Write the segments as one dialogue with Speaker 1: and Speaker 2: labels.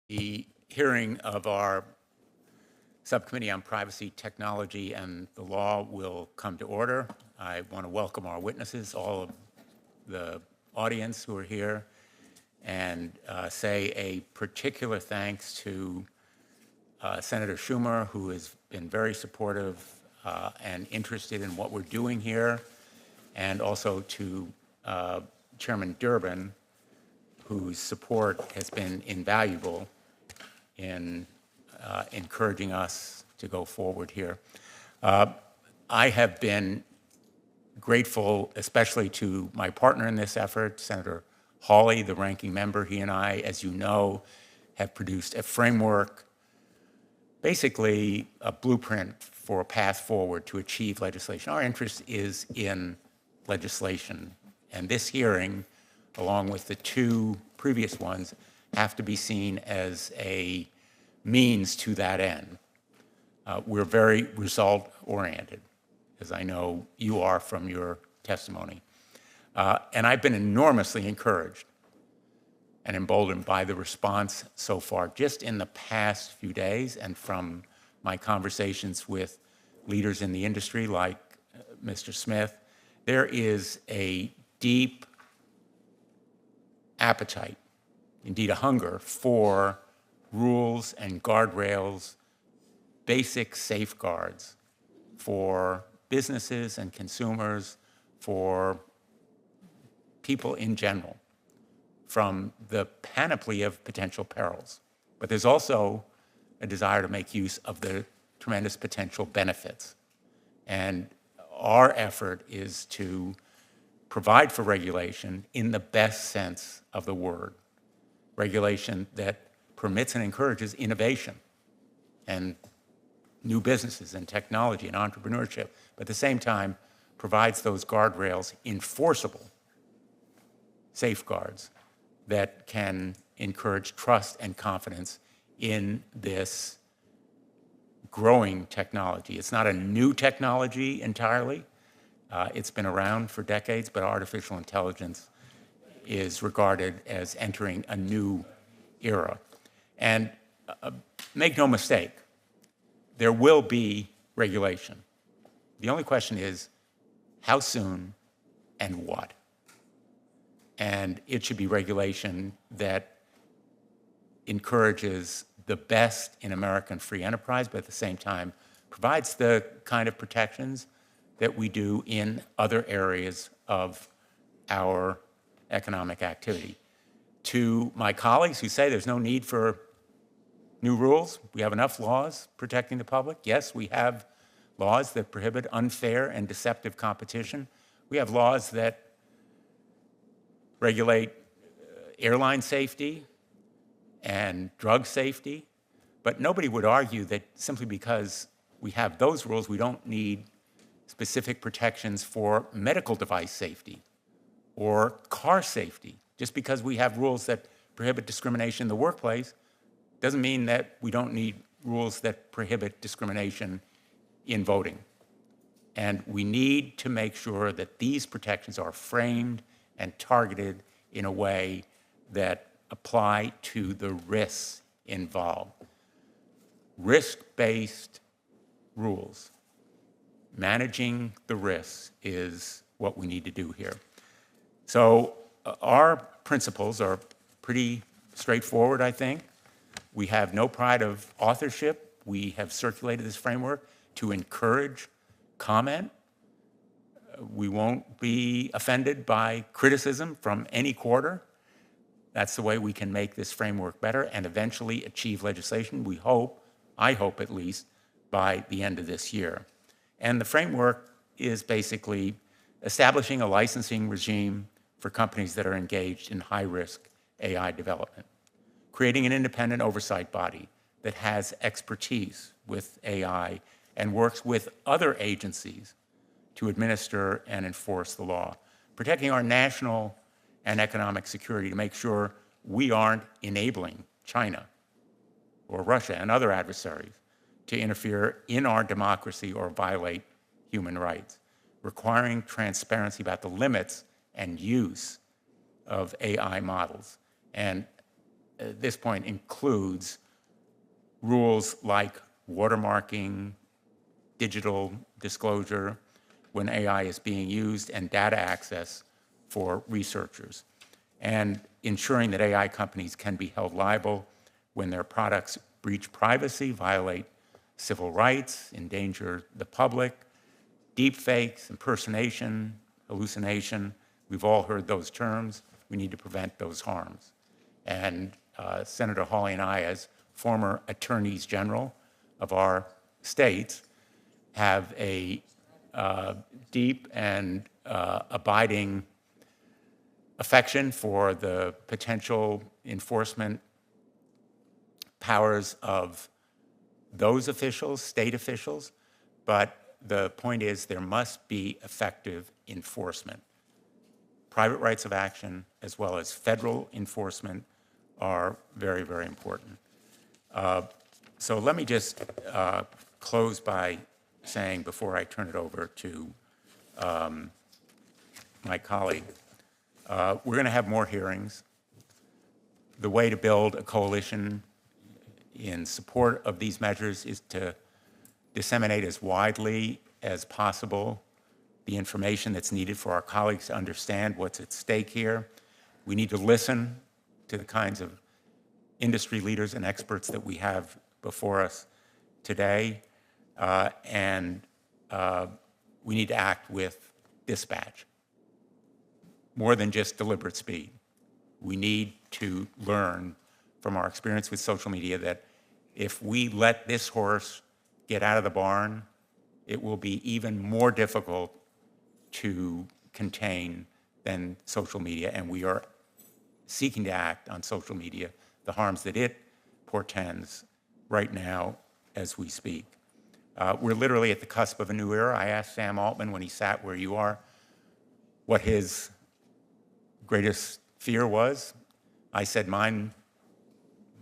Speaker 1: The hearing of our Subcommittee on Privacy, Technology, and the Law will come to order. I want to welcome our witnesses, all of the audience who are here, and say a particular thanks to Senator Schumer, who has been very supportive and interested in what we're doing here, and also to Chairman Durbin, whose support has been invaluable in encouraging us to go forward here. I have been grateful, especially to my partner in this effort, Senator Hawley, the ranking member. He and I, as you know, have produced a framework, basically a blueprint for a path forward to achieve legislation. Our interest is in legislation, and this hearing, along with the two previous ones, have to be seen as a means to that end. We're very result-oriented, as I know you are from your testimony. And I've been enormously encouraged and emboldened by the response so far, just in the past few days, and from my conversations with leaders in the industry like Mr. Smith. There is a deep appetite, indeed a hunger, for rules and guardrails, basic safeguards for businesses and consumers, for people in general, from the panoply of potential perils. But there's also a desire to make use of the tremendous potential benefits. And our effort is to provide for regulation in the best sense of the word, regulation that permits and encourages innovation and new businesses and technology and entrepreneurship, but at the same time provides those guardrails, enforceable safeguards that can encourage trust and confidence in this growing technology. It's not a new technology entirely. It's been around for decades, but artificial intelligence is regarded as entering a new era. And make no mistake, there will be regulation. The only question is, how soon and what? And it should be regulation that encourages the best in American free enterprise, but at the same time provides the kind of protections that we do in other areas of our economic activity. To my colleagues who say there's no need for new rules, we have enough laws protecting the public. Yes, we have laws that prohibit unfair and deceptive competition. We have laws that regulate airline safety and drug safety, but nobody would argue that simply because we have those rules, we don't need specific protections for medical device safety or car safety. Just because we have rules that prohibit discrimination in the workplace doesn't mean that we don't need rules that prohibit discrimination in voting. And we need to make sure that these protections are framed and targeted in a way that apply to the risks involved. Risk-based rules, managing the risks, is what we need to do here. So our principles are pretty straightforward, I think. We have no pride of authorship. We have circulated this framework to encourage comment. We won't be offended by criticism from any quarter. That's the way we can make this framework better and eventually achieve legislation, we hope, I hope at least, by the end of this year. And the framework is basically establishing a licensing regime for companies that are engaged in high-risk AI development, creating an independent oversight body that has expertise with AI and works with other agencies to administer and enforce the law, protecting our national and economic security to make sure we aren't enabling China or Russia and other adversaries to interfere in our democracy or violate human rights, requiring transparency about the limits and use of AI models, and at this point includes rules like watermarking, digital disclosure when AI is being used, and data access for researchers, and ensuring that AI companies can be held liable when their products breach privacy, violate civil rights, endanger the public, deepfakes, impersonation, hallucination. We've all heard those terms. We need to prevent those harms. And Senator Hawley and I, as former attorneys general of our states, have a deep and abiding affection for the potential enforcement powers of those officials, state officials, but the point is there must be effective enforcement. Private rights of action as well as federal enforcement are very, very important. So let me just close by saying, before I turn it over to my colleague, we're going to have more hearings. The way to build a coalition in support of these measures is to disseminate as widely as possible the information that's needed for our colleagues to understand what's at stake here. We need to listen to the kinds of industry leaders and experts that we have before us today, and we need to act with dispatch, more than just deliberate speed. We need to learn from our experience with social media that if we let this horse get out of the barn, it will be even more difficult to contain than social media, and we are seeking to act on social media, the harms that it portends right now as we speak. We're literally at the cusp of a new era. I asked Sam Altman when he sat where you are what his greatest fear was. I said my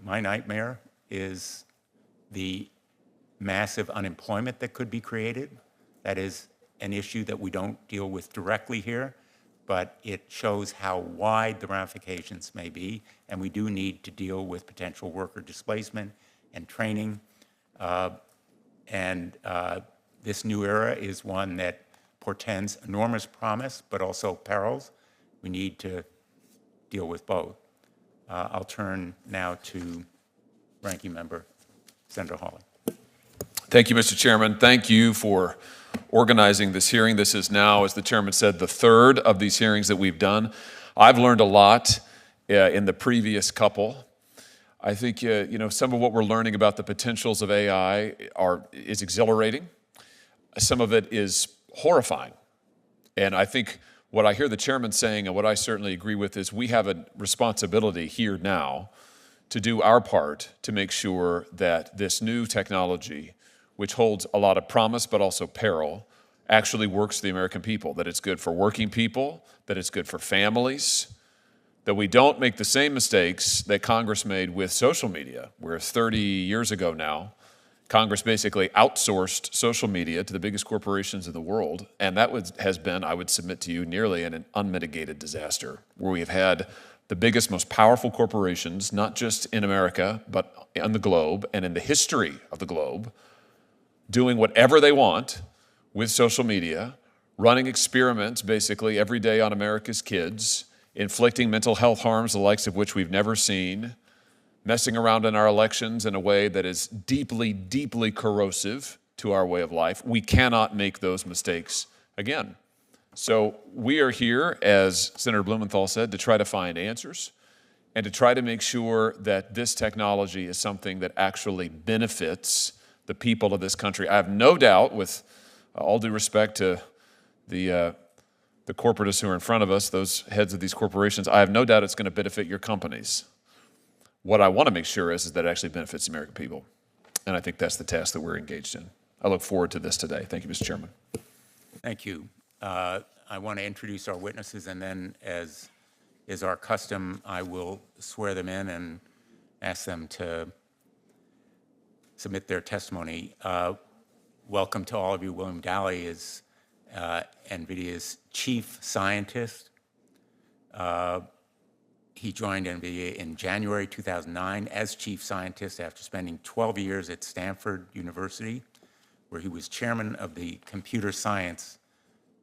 Speaker 1: nightmare is the massive unemployment that could be created. That is an issue that we don't deal with directly here, but it shows how wide the ramifications may be, and we do need to deal with potential worker displacement and training. This new era is one that portends enormous promise, but also perils. We need to deal with both. I'll turn now to Ranking Member Senator Hawley.
Speaker 2: Thank you, Mr. Chairman. Thank you for organizing this hearing. This is now, as the chairman said, the third of these hearings that we've done. I've learned a lot in the previous couple. I think some of what we're learning about the potentials of AI is exhilarating. Some of it is horrifying. And I think what I hear the chairman saying, and what I certainly agree with, is we have a responsibility here now to do our part to make sure that this new technology, which holds a lot of promise but also peril, actually works for the American people, that it's good for working people, that it's good for families, that we don't make the same mistakes that Congress made with social media, where 30 years ago now, Congress basically outsourced social media to the biggest corporations in the world, and that has been, I would submit to you, nearly an unmitigated disaster, where we have had the biggest, most powerful corporations, not just in America, but on the globe and in the history of the globe, doing whatever they want with social media, running experiments basically every day on America's kids, inflicting mental health harms, the likes of which we've never seen, messing around in our elections in a way that is deeply, deeply corrosive to our way of life. We cannot make those mistakes again. So we are here, as Senator Blumenthal said, to try to find answers and to try to make sure that this technology is something that actually benefits the people of this country. I have no doubt, with all due respect to the corporatists who are in front of us, those heads of these corporations, I have no doubt it's going to benefit your companies. What I want to make sure is that it actually benefits the American people. And I think that's the task that we're engaged in. I look forward to this today. Thank you, Mr. Chairman.
Speaker 1: Thank you. I want to introduce our witnesses, and then, as is our custom, I will swear them in and ask them to submit their testimony. Welcome to all of you. William Dally is NVIDIA's chief scientist. He joined NVIDIA in January 2009 as chief scientist after spending 12 years at Stanford University, where he was chairman of the computer science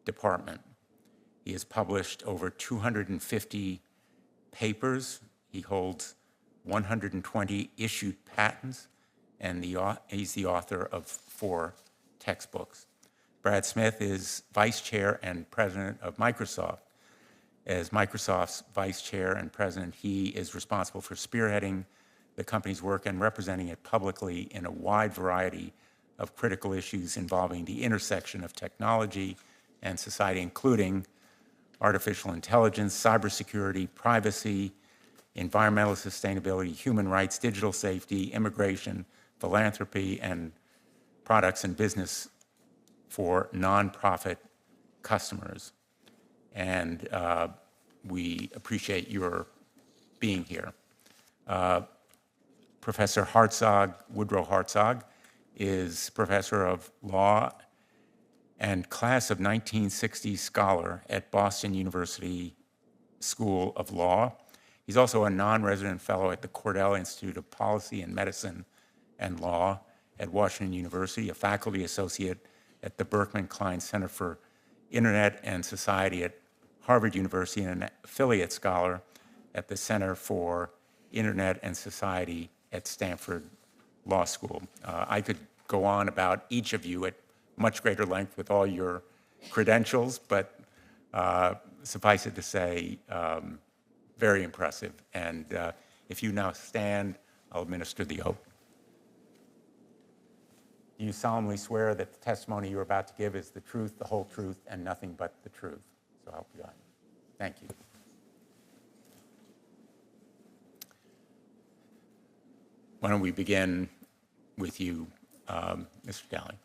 Speaker 1: department. He has published over 250 papers. He holds 120 issued patents, and he's the author of 4 textbooks. Brad Smith is vice chair and president of Microsoft. As Microsoft's vice chair and president, he is responsible for spearheading the company's work and representing it publicly in a wide variety of critical issues involving the intersection of technology and society, including artificial intelligence, cybersecurity, privacy, environmental sustainability, human rights, digital safety, immigration, philanthropy, and products and business for nonprofit customers. And we appreciate your being here. Professor Hartzog, Woodrow Hartzog, is professor of law and class of 1960s scholar at Boston University School of Law. He's also a non-resident fellow at the Cordell Institute of Policy and Medicine and Law at Washington University, a faculty associate at the Berkman Klein Center for Internet and Society at Harvard University, and an affiliate scholar at the Center for Internet and Society at Stanford Law School. I could go on about each of you at much greater length with all your credentials, but suffice it to say, very impressive. And if you now stand, I'll administer the oath. Do you solemnly swear that the testimony you're about to give is the truth, the whole truth, and nothing but the truth? So help you God. Thank you. Why don't we begin with you, Mr. Dowling?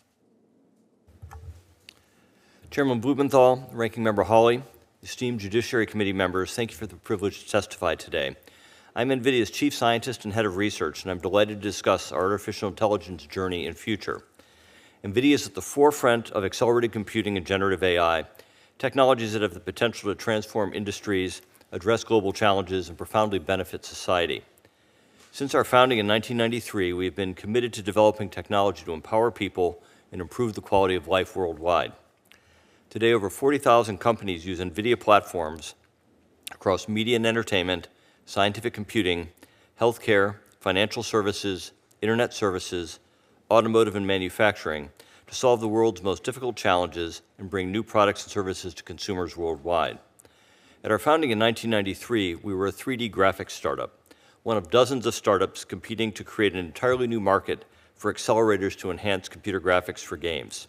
Speaker 3: Chairman Blumenthal, Ranking Member Hawley, esteemed Judiciary Committee members, thank you for the privilege to testify today. I'm NVIDIA's Chief Scientist and Head of Research, and I'm delighted to discuss our artificial intelligence journey and future. NVIDIA is at the forefront of accelerated computing and generative AI, technologies that have the potential to transform industries, address global challenges, and profoundly benefit society. Since our founding in 1993, we have been committed to developing technology to empower people and improve the quality of life worldwide. Today, over 40,000 companies use NVIDIA platforms across media and entertainment, scientific computing, healthcare, financial services, internet services, automotive and manufacturing to solve the world's most difficult challenges and bring new products and services to consumers worldwide. At our founding in 1993, we were a 3D graphics startup, one of dozens of startups competing to create an entirely new market for accelerators to enhance computer graphics for games.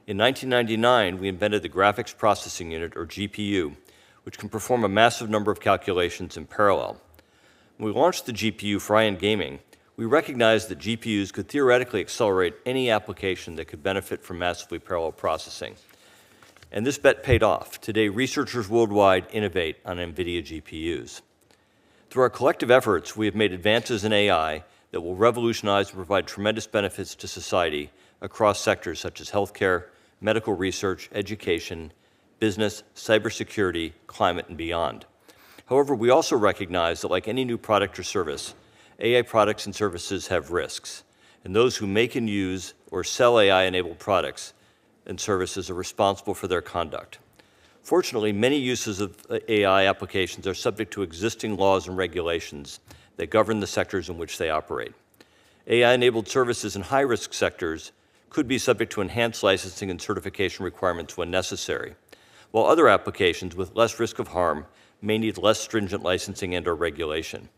Speaker 3: In 1999, we invented the Graphics Processing Unit, or GPU, which can perform a massive number of calculations in parallel. When we launched the GPU for high-end gaming, we recognized that GPUs could theoretically accelerate any application that could benefit from massively parallel processing. And this bet paid off. Today, researchers worldwide innovate on NVIDIA GPUs. Through our collective efforts, we have made advances in AI that will revolutionize and provide tremendous benefits to society across sectors such as healthcare, medical research, education, business, cybersecurity, climate, and beyond. However, we also recognize that like any new product or service, AI products and services have risks, and those who make and use or sell AI-enabled products and services are responsible for their conduct. Fortunately, many uses of AI applications are subject to existing laws and regulations that govern the sectors in which they operate. AI-enabled services in high-risk sectors could be subject to enhanced licensing and certification requirements when necessary, while other applications with less risk of harm may need less stringent licensing and/or regulation.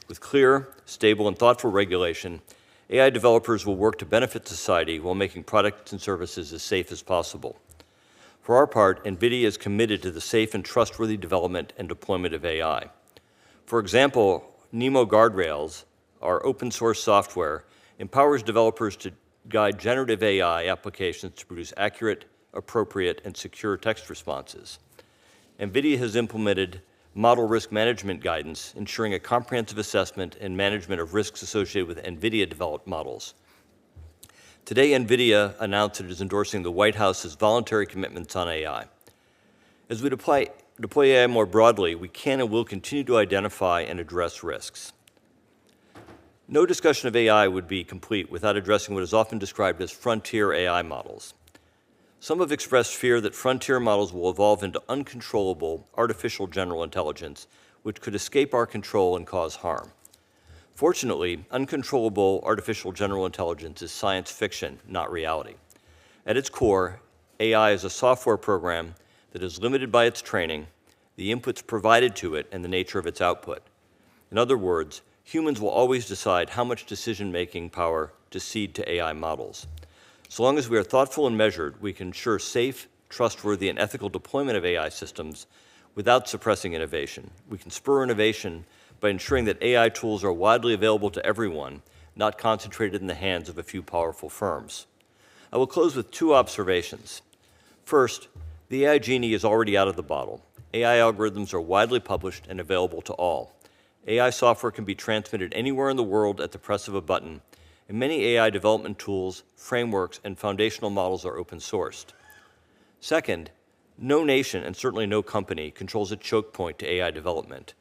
Speaker 3: With clear, stable, and thoughtful regulation, AI developers will work to benefit society while making products and services as safe as possible. For our part, NVIDIA is committed to the safe and trustworthy development and deployment of AI. For example, NeMo Guardrails, our open source software, empowers developers to guide generative AI applications to produce accurate, appropriate, and secure text responses. NVIDIA has implemented model risk management guidance, ensuring a comprehensive assessment and management of risks associated with NVIDIA-developed models. Today, NVIDIA announced it is endorsing the White House's voluntary commitments on AI. As we deploy deploy AI more broadly, we can and will continue to identify and address risks. No discussion of AI would be complete without addressing what is often described as frontier AI models. Some have expressed fear that frontier models will evolve into uncontrollable artificial general intelligence, which could escape our control and cause harm. Fortunately, uncontrollable artificial general intelligence is science fiction, not reality. At its core, AI is a software program that is limited by its training, the inputs provided to it, and the nature of its output. In other words, humans will always decide how much decision-making power to cede to AI models. So long as we are thoughtful and measured, we can ensure safe, trustworthy, and ethical deployment of AI systems without suppressing innovation. We can spur innovation by ensuring that AI tools are widely available to everyone, not concentrated in the hands of a few powerful firms. I will close with two observations. First, the AI genie is already out of the bottle. AI algorithms are widely published and available to all. AI software can be transmitted anywhere in the world at the press of a button, and many AI development tools, frameworks, and foundational models are open sourced. Second, no nation, and certainly no company, controls a choke point to AI development.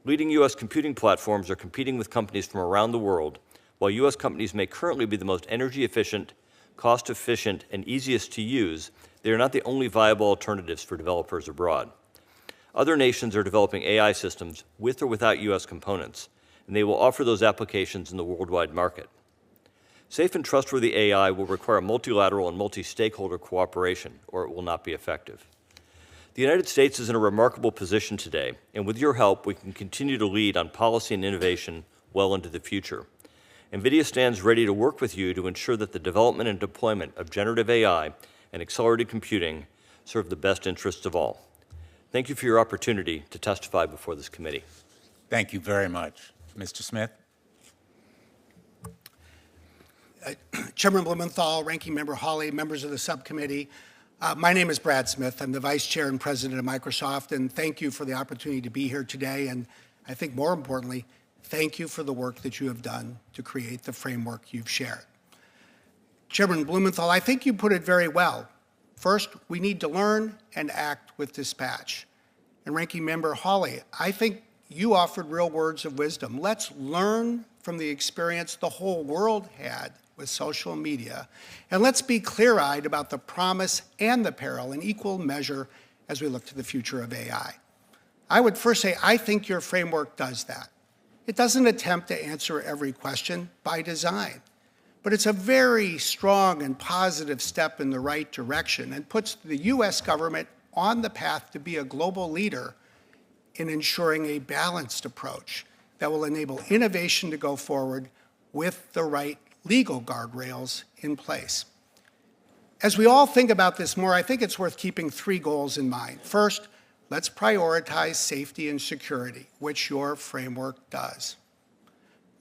Speaker 3: Leading U.S. computing platforms are competing with companies from around the world, while U.S. companies may currently be the most energy efficient, cost efficient, and easiest to use, they are not the only viable alternatives for developers abroad. Other nations are developing AI systems with or without U.S. components, and they will offer those applications in the worldwide market. Safe and trustworthy AI will require multilateral and multi-stakeholder cooperation, or it will not be effective. The United States is in a remarkable position today, and with your help, we can continue to lead on policy and innovation well into the future. NVIDIA stands ready to work with you to ensure that the development and deployment of generative AI and accelerated computing serve the best interests of all. Thank you for your opportunity to testify before this committee.
Speaker 1: Thank you very much. Mr. Smith?
Speaker 4: Chairman Blumenthal, Ranking Member Hawley, members of the subcommittee. My name is Brad Smith. I'm the Vice Chair and President of Microsoft, and thank you for the opportunity to be here today. And I think more importantly, thank you for the work that you have done to create the framework you've shared. Chairman Blumenthal, I think you put it very well. First, we need to learn and act with dispatch. And Ranking Member Hawley, I think you offered real words of wisdom. Let's learn from the experience the whole world had with social media, and let's be clear-eyed about the promise and the peril in equal measure as we look to the future of AI. I would first say I think your framework does that. It doesn't attempt to answer every question by design, but it's a very strong and positive step in the right direction and puts the U.S. government on the path to be a global leader in ensuring a balanced approach that will enable innovation to go forward with the right legal guardrails in place. As we all think about this more, I think it's worth keeping three goals in mind. First, let's prioritize safety and security, which your framework does.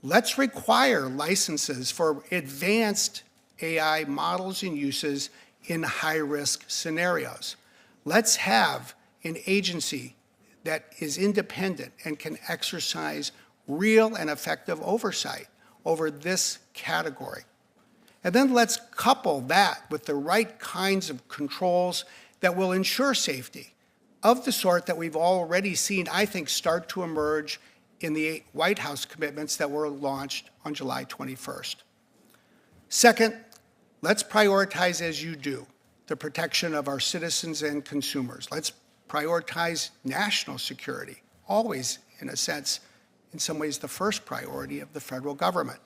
Speaker 4: Let's require licenses for advanced AI models and uses in high-risk scenarios. Let's have an agency that is independent and can exercise real and effective oversight over this category. And then let's couple that with the right kinds of controls that will ensure safety of the sort that we've already seen, I think, start to emerge in the White House commitments that were launched on July 21st. Second, let's prioritize, as you do, the protection of our citizens and consumers. Let's prioritize national security, always, in a sense, in some ways, the first priority of the federal government.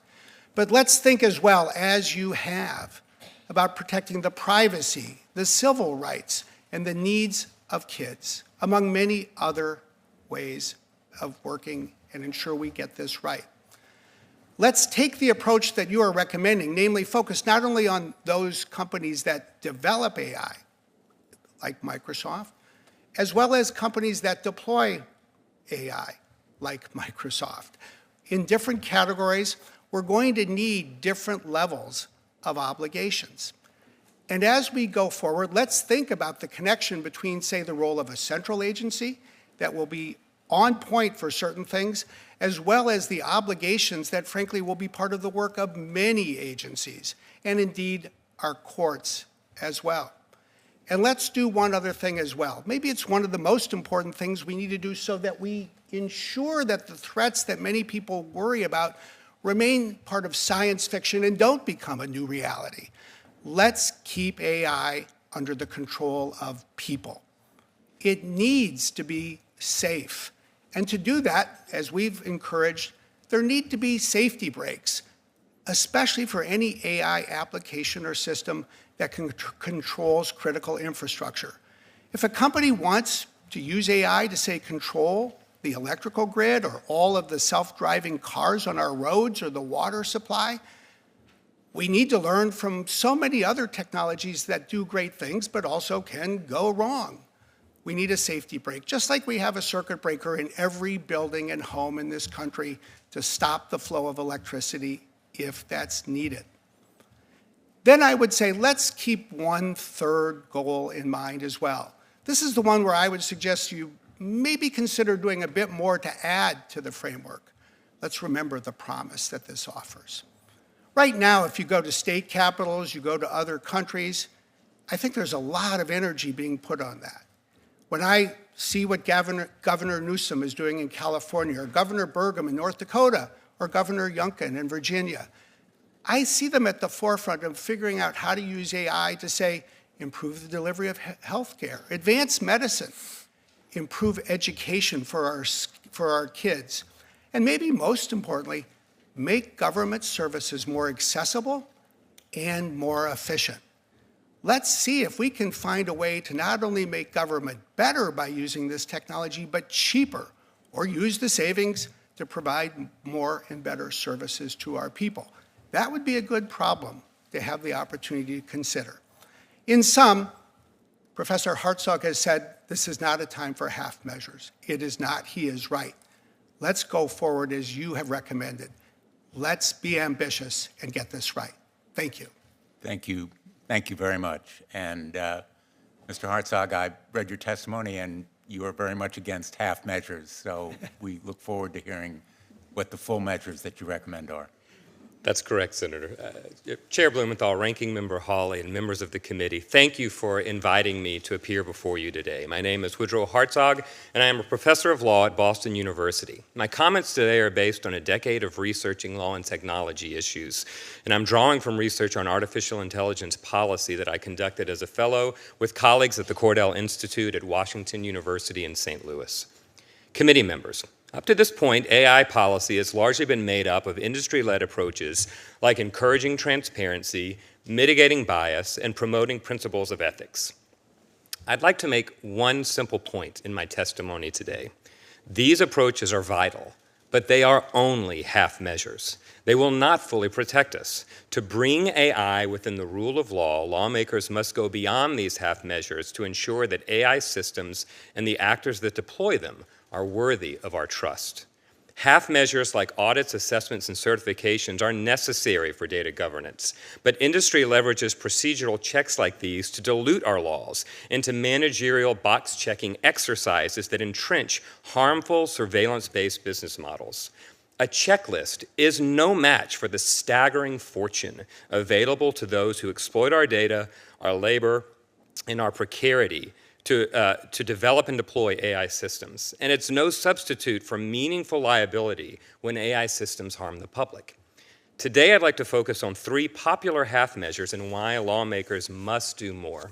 Speaker 4: But let's think as well, as you have, about protecting the privacy, the civil rights, and the needs of kids, among many other ways of working and ensure we get this right. Let's take the approach that you are recommending, namely focus not only on those companies that develop AI, like Microsoft, as well as companies that deploy AI, like Microsoft. In different categories, we're going to need different levels of obligations. And as we go forward, let's think about the connection between, say, the role of a central agency that will be on point for certain things, as well as the obligations that, frankly, will be part of the work of many agencies, and indeed our courts as well. And let's do one other thing as well. Maybe it's one of the most important things we need to do so that we ensure that the threats that many people worry about remain part of science fiction and don't become a new reality. Let's keep AI under the control of people. It needs to be safe. And to do that, as we've encouraged, there need to be safety brakes, especially for any AI application or system that controls critical infrastructure. If a company wants to use AI to, say, control the electrical grid or all of the self-driving cars on our roads or the water supply, we need to learn from so many other technologies that do great things but also can go wrong. We need a safety brake, just like we have a circuit breaker in every building and home in this country to stop the flow of electricity if that's needed. Then I would say let's keep one third goal in mind as well. This is the one where I would suggest you maybe consider doing a bit more to add to the framework. Let's remember the promise that this offers. Right now, if you go to state capitals, you go to other countries, I think there's a lot of energy being put on that. When I see what Governor Newsom is doing in California, or Governor Burgum in North Dakota, or Governor Youngkin in Virginia, I see them at the forefront of figuring out how to use AI to, say, improve the delivery of health care, advance medicine, improve education for our kids, and maybe most importantly, make government services more accessible and more efficient. Let's see if we can find a way to not only make government better by using this technology, but cheaper, or use the savings to provide more and better services to our people. That would be a good problem to have the opportunity to consider. In sum, Professor Hartzog has said this is not a time for half measures. It is not. He is right. Let's go forward as you have recommended. Let's be ambitious and get this right. Thank you.
Speaker 1: Thank you. Thank you very much. And Mr. Hartzog, I read your testimony, and you are very much against half measures. So we look forward to hearing what the full measures that you recommend are.
Speaker 5: That's correct, Senator. Chair Blumenthal, Ranking Member Hawley, and members of the committee, thank you for inviting me to appear before you today. My name is Woodrow Hartzog, and I am a professor of law at Boston University. My comments today are based on a decade of researching law and technology issues, and I'm drawing from research on artificial intelligence policy that I conducted as a fellow with colleagues at the Cordell Institute at Washington University in St. Louis. Committee members, up to this point, AI policy has largely been made up of industry-led approaches like encouraging transparency, mitigating bias, and promoting principles of ethics. I'd like to make one simple point in my testimony today. These approaches are vital, but they are only half measures. They will not fully protect us. To bring AI within the rule of law, lawmakers must go beyond these half measures to ensure that AI systems and the actors that deploy them are worthy of our trust. Half measures like audits, assessments, and certifications are necessary for data governance, but industry leverages procedural checks like these to dilute our laws into managerial box-checking exercises that entrench harmful surveillance-based business models. A checklist is no match for the staggering fortune available to those who exploit our data, our labor, and our precarity to develop and deploy AI systems. And it's no substitute for meaningful liability when AI systems harm the public. Today, I'd like to focus on three popular half measures and why lawmakers must do more.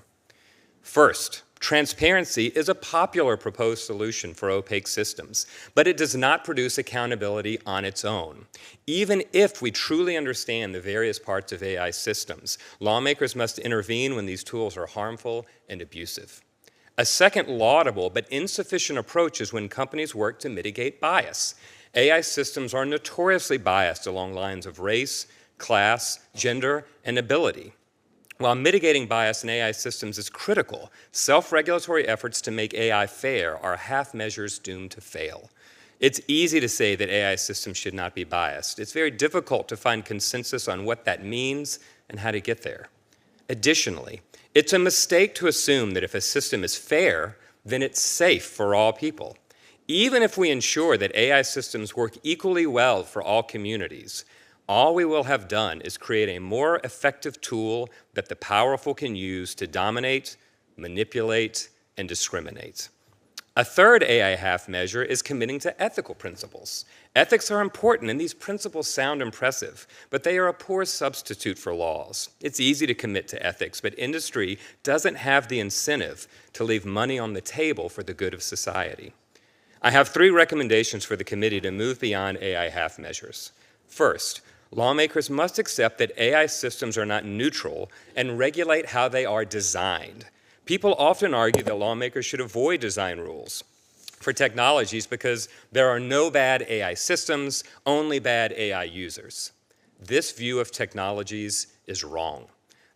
Speaker 5: First, transparency is a popular proposed solution for opaque systems, but it does not produce accountability on its own. Even if we truly understand the various parts of AI systems, lawmakers must intervene when these tools are harmful and abusive. A second laudable but insufficient approach is when companies work to mitigate bias. AI systems are notoriously biased along lines of race, class, gender, and ability. While mitigating bias in AI systems is critical, self-regulatory efforts to make AI fair are half measures doomed to fail. It's easy to say that AI systems should not be biased. It's very difficult to find consensus on what that means and how to get there. Additionally, it's a mistake to assume that if a system is fair, then it's safe for all people. Even if we ensure that AI systems work equally well for all communities, all we will have done is create a more effective tool that the powerful can use to dominate, manipulate, and discriminate. A third AI half measure is committing to ethical principles. Ethics are important, and these principles sound impressive, but they are a poor substitute for laws. It's easy to commit to ethics, but industry doesn't have the incentive to leave money on the table for the good of society. I have 3 recommendations for the committee to move beyond AI half measures. First, lawmakers must accept that AI systems are not neutral and regulate how they are designed. People often argue that lawmakers should avoid design rules for technologies because there are no bad AI systems, only bad AI users. This view of technologies is wrong.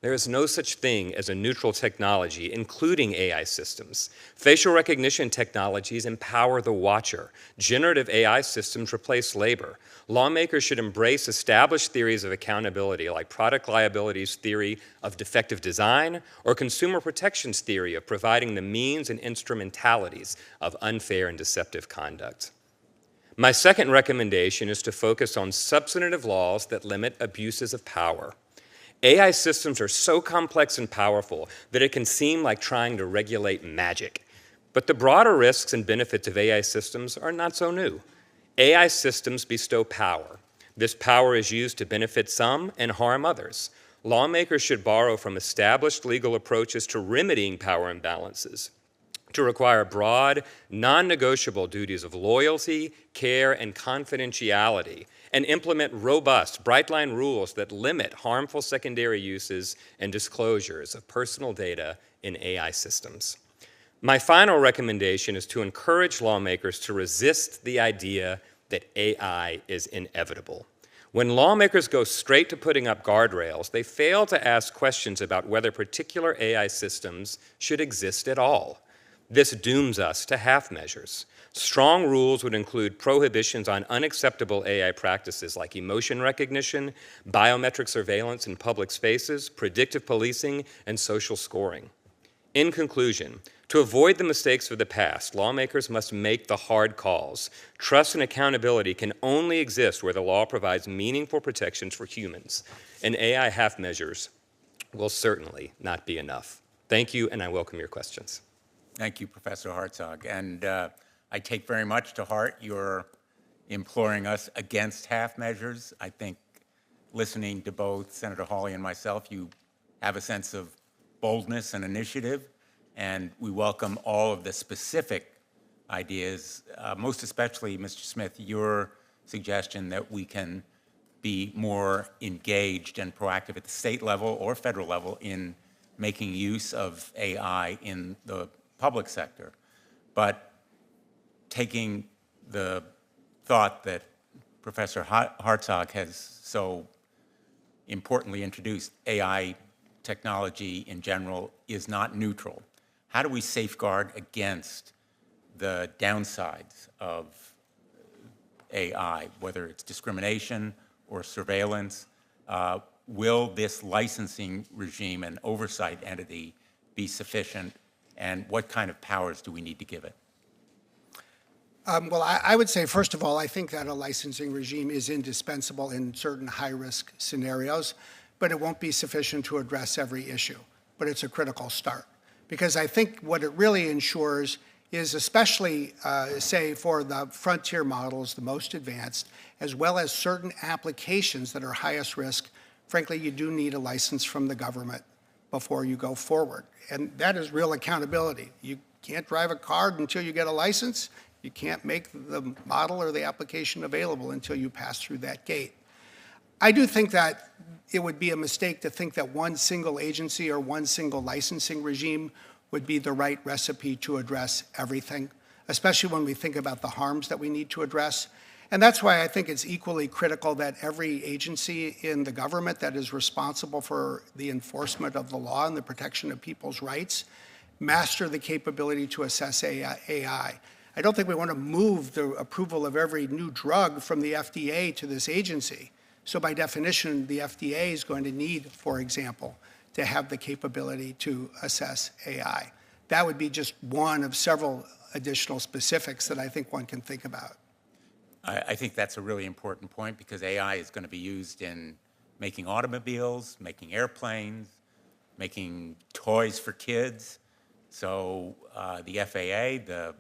Speaker 5: There is no such thing as a neutral technology, including AI systems. Facial recognition technologies empower the watcher. Generative AI systems replace labor. Lawmakers should embrace established theories of accountability, like product liabilities theory of defective design, or consumer protections theory of providing the means and instrumentalities of unfair and deceptive conduct. My second recommendation is to focus on substantive laws that limit abuses of power. AI systems are so complex and powerful that it can seem like trying to regulate magic. But the broader risks and benefits of AI systems are not so new. AI systems bestow power. This power is used to benefit some and harm others. Lawmakers should borrow from established legal approaches to remedying power imbalances, to require broad, non-negotiable duties of loyalty, care, and confidentiality, and implement robust, bright-line rules that limit harmful secondary uses and disclosures of personal data in AI systems. My final recommendation is to encourage lawmakers to resist the idea that AI is inevitable. When lawmakers go straight to putting up guardrails, they fail to ask questions about whether particular AI systems should exist at all. This dooms us to half measures. Strong rules would include prohibitions on unacceptable AI practices like emotion recognition, biometric surveillance in public spaces, predictive policing, and social scoring. In conclusion, to avoid the mistakes of the past, lawmakers must make the hard calls. Trust and accountability can only exist where the law provides meaningful protections for humans, and AI half measures will certainly not be enough. Thank you, and I welcome your questions.
Speaker 1: Thank you, Professor Hartzog. And I take very much to heart your imploring us against half measures. I think listening to both Senator Hawley and myself, you have a sense of boldness and initiative, and we welcome all of the specific ideas, most especially, Mr. Smith, your suggestion that we can be more engaged and proactive at the state level or federal level in making use of AI in the public sector. But taking the thought that Professor Hartzog has so importantly introduced, AI technology in general is not neutral. How do we safeguard against the downsides of AI, whether it's discrimination or surveillance? Will this licensing regime and oversight entity be sufficient, and what kind of powers do we need to give it?
Speaker 4: Well, I would say, first of all, I think that a licensing regime is indispensable in certain high-risk scenarios, but it won't be sufficient to address every issue. But it's a critical start. Because I think what it really ensures is, especially, say, for the frontier models, the most advanced, as well as certain applications that are highest risk, frankly, you do need a license from the government before you go forward. And that is real accountability. You can't drive a car until you get a license. You can't make the model or the application available until you pass through that gate. I do think that it would be a mistake to think that one single agency or one single licensing regime would be the right recipe to address everything, especially when we think about the harms that we need to address. And that's why I think it's equally critical that every agency in the government that is responsible for the enforcement of the law and the protection of people's rights master the capability to assess AI. I don't think we want to move the approval of every new drug from the FDA to this agency. So by definition, the FDA is going to need, for example, to have the capability to assess AI. That would be just one of several additional specifics that I think one can think about.
Speaker 1: I think that's a really important point, because AI is going to be used in making automobiles, making airplanes, making toys for kids. So the FAA, the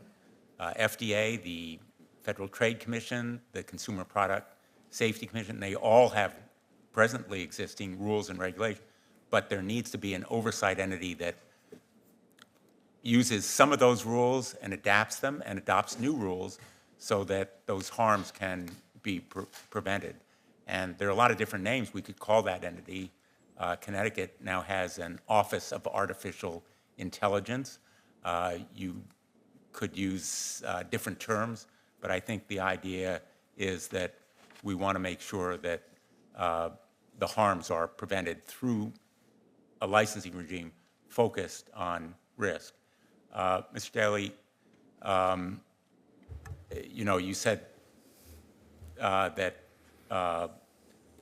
Speaker 1: FDA, the Federal Trade Commission, the Consumer Product Safety Commission, they all have presently existing rules and regulations, but there needs to be an oversight entity that uses some of those rules and adapts them and adopts new rules so that those harms can be prevented. And there are a lot of different names we could call that entity. Connecticut now has an Office of Artificial Intelligence. You could use different terms, but I think the idea is that we want to make sure that the harms are prevented through a licensing regime focused on risk. Mr. Daly, you said that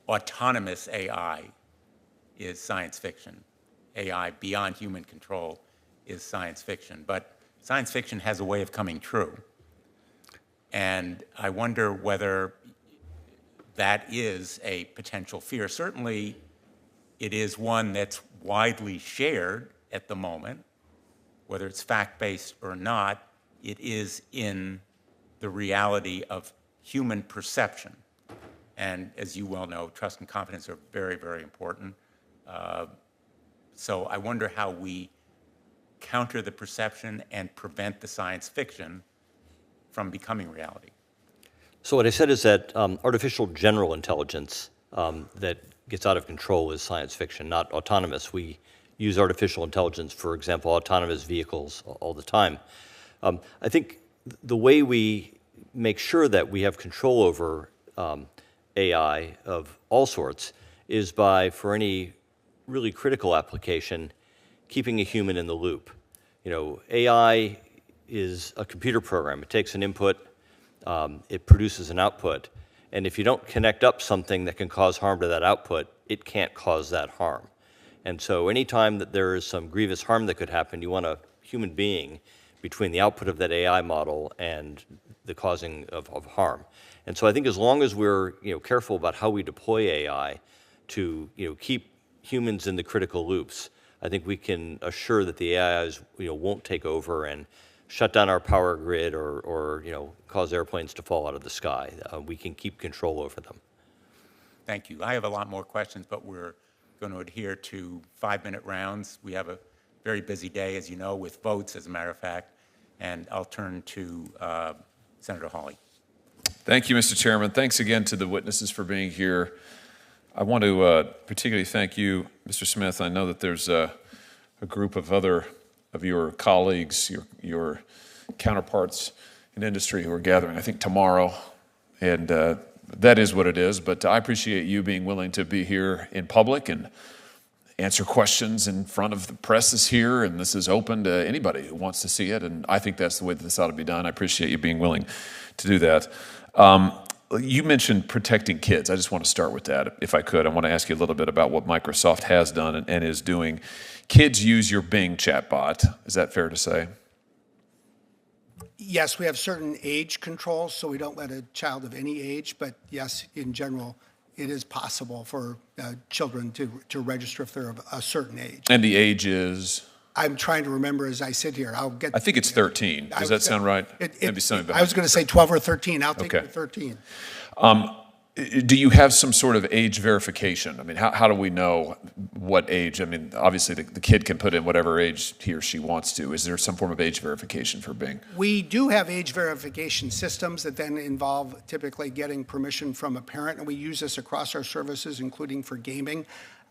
Speaker 1: autonomous AI is science fiction. AI beyond human control is science fiction. But science fiction has a way of coming true. And I wonder whether that is a potential fear. Certainly, it is one that's widely shared at the moment. Whether it's fact-based or not, it is in the reality of human perception. And as you well know, trust and confidence are very, very important. So I wonder how we counter the perception and prevent the science fiction from becoming reality.
Speaker 3: So what I said is that artificial general intelligence that gets out of control is science fiction, not autonomous. We use artificial intelligence, for example, autonomous vehicles all the time. I think the way we make sure that we have control over AI of all sorts is by, for any really critical application, keeping a human in the loop. AI is a computer program. It takes an input, it produces an output, and if you don't connect up something that can cause harm to that output, it can't cause that harm. And so anytime that there is some grievous harm that could happen, you want a human being between the output of that AI model and the causing of harm. And so I think as long as we're careful about how we deploy AI to keep humans in the critical loops, I think we can assure that the AIs won't take over and shut down our power grid or cause airplanes to fall out of the sky. We can keep control over them.
Speaker 1: Thank you. I have a lot more questions, but we're going to adhere to 5-minute rounds. We have a very busy day, as you know, with votes, as a matter of fact. And I'll turn to Senator Hawley.
Speaker 2: Thank you, Mr. Chairman. Thanks again to the witnesses for being here. I want to particularly thank you, Mr. Smith. I know that there's a group of other of your colleagues, your counterparts in industry who are gathering, I think, tomorrow. And that is what it is. But I appreciate you being willing to be here in public and answer questions in front of the press is here, and this is open to anybody who wants to see it. And I think that's the way that this ought to be done. I appreciate you being willing to do that. You mentioned protecting kids. I just want to start with that, if I could. I want to ask you a little bit about what Microsoft has done and is doing. Kids use your Bing chatbot. Is that fair to say?
Speaker 4: Yes, we have certain age controls, so we don't let a child of any age, but yes, in general, it is possible for children to register if they're of a certain age.
Speaker 2: And the age is?
Speaker 4: I'm trying to remember as I sit here.
Speaker 2: I think it's 13. Does that sound right? Maybe something
Speaker 4: I was going to say 12 or 13. I'll take it to 13.
Speaker 2: Do you have some sort of age verification? I mean, how do we know what age? I mean, obviously the kid can put in whatever age he or she wants to. Is there some form of age verification for Bing?
Speaker 4: We do have age verification systems that then involve typically getting permission from a parent, and we use this across our services, including for gaming.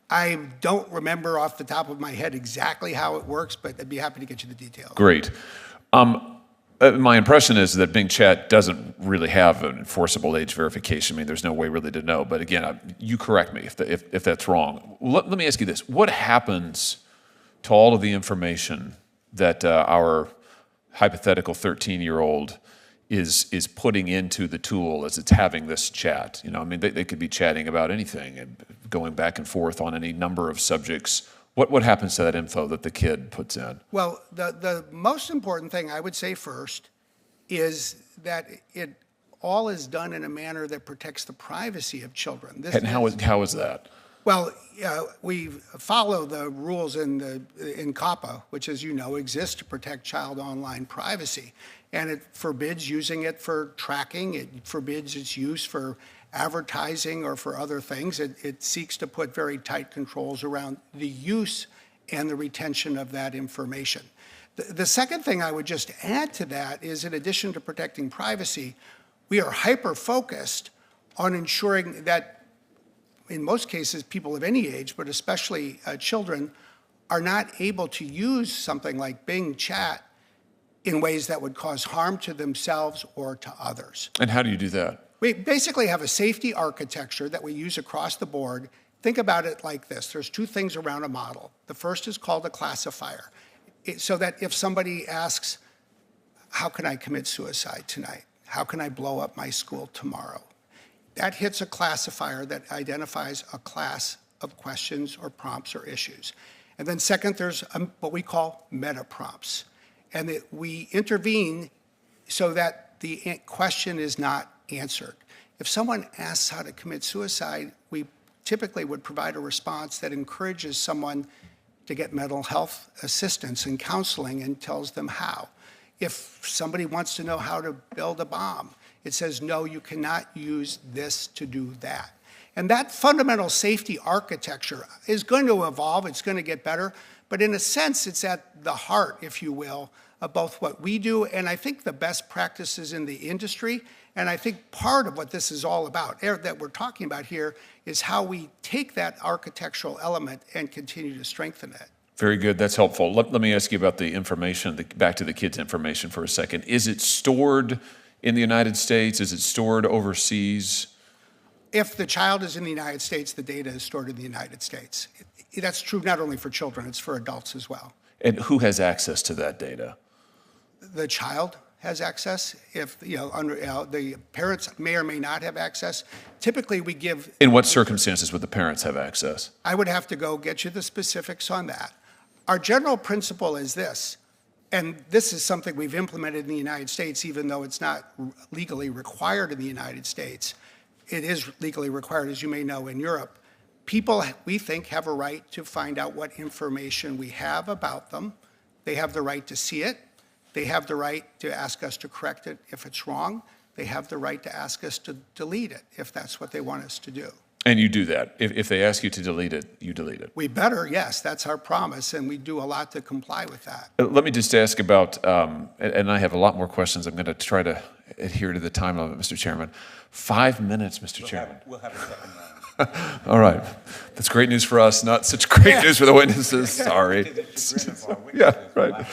Speaker 4: I don't remember off the top of my head exactly how it works, but I'd be happy to get you the details.
Speaker 2: Great. My impression is that Bing Chat doesn't really have an enforceable age verification. I mean, there's no way really to know. But again, you correct me if that's wrong. Let me ask you this. What happens to all of the information that our hypothetical 13-year-old is putting into the tool as it's having this chat? I mean, they could be chatting about anything and going back and forth on any number of subjects. What happens to that info that the kid puts in?
Speaker 4: Well, the most important thing I would say first is that it all is done in a manner that protects the privacy of children.
Speaker 2: And how is that?
Speaker 4: Well, we follow the rules in COPPA, which, as you know, exists to protect child online privacy. And it forbids using it for tracking. It forbids its use for advertising or for other things. It seeks to put very tight controls around the use and the retention of that information. The second thing I would just add to that is, in addition to protecting privacy, we are hyper-focused on ensuring that, in most cases, people of any age, but especially children, are not able to use something like Bing Chat in ways that would cause harm to themselves or to others.
Speaker 2: And how do you do that?
Speaker 4: We basically have a safety architecture that we use across the board. Think about it like this. There's two things around a model. The first is called a classifier, so that if somebody asks, how can I commit suicide tonight? How can I blow up my school tomorrow? That hits a classifier that identifies a class of questions or prompts or issues. And then second, there's what we call meta prompts. And we intervene so that the question is not answered. If someone asks how to commit suicide, we typically would provide a response that encourages someone to get mental health assistance and counseling and tells them how. If somebody wants to know how to build a bomb, it says, no, you cannot use this to do that. And that fundamental safety architecture is going to evolve, it's going to get better, but in a sense, it's at the heart, if you will, of both what we do and I think the best practices in the industry. And I think part of what this is all about, that we're talking about here, is how we take that architectural element and continue to strengthen it.
Speaker 2: Very good. That's helpful. Let me ask you about the information, back to the kids' information for a second. Is it stored in the United States? Is it stored overseas?
Speaker 4: If the child is in the United States, the data is stored in the United States. That's true not only for children, it's for adults as well.
Speaker 2: And who has access to that data?
Speaker 4: The child has access. If the parents may or may not have access. Typically, we give.
Speaker 2: In what circumstances would the parents have access?
Speaker 4: I would have to go get you the specifics on that. Our general principle is this, and this is something we've implemented in the United States, even though it's not legally required in the United States. It is legally required, as you may know, in Europe. People, we think, have a right to find out what information we have about them. They have the right to see it. They have the right to ask us to correct it if it's wrong. They have the right to ask us to delete it if that's what they want us to do.
Speaker 2: And you do that. If they ask you to delete it, you delete it.
Speaker 4: We better, yes. That's our promise, and we do a lot to comply with that.
Speaker 2: Let me just ask about, and I have a lot more questions. I'm going to try to adhere to the time limit, Mr. Chairman. 5 minutes, Mr. Chairman.
Speaker 1: We'll have a second round.
Speaker 2: All right. That's great news for us, not such great news for the witnesses. Sorry. Yeah, right.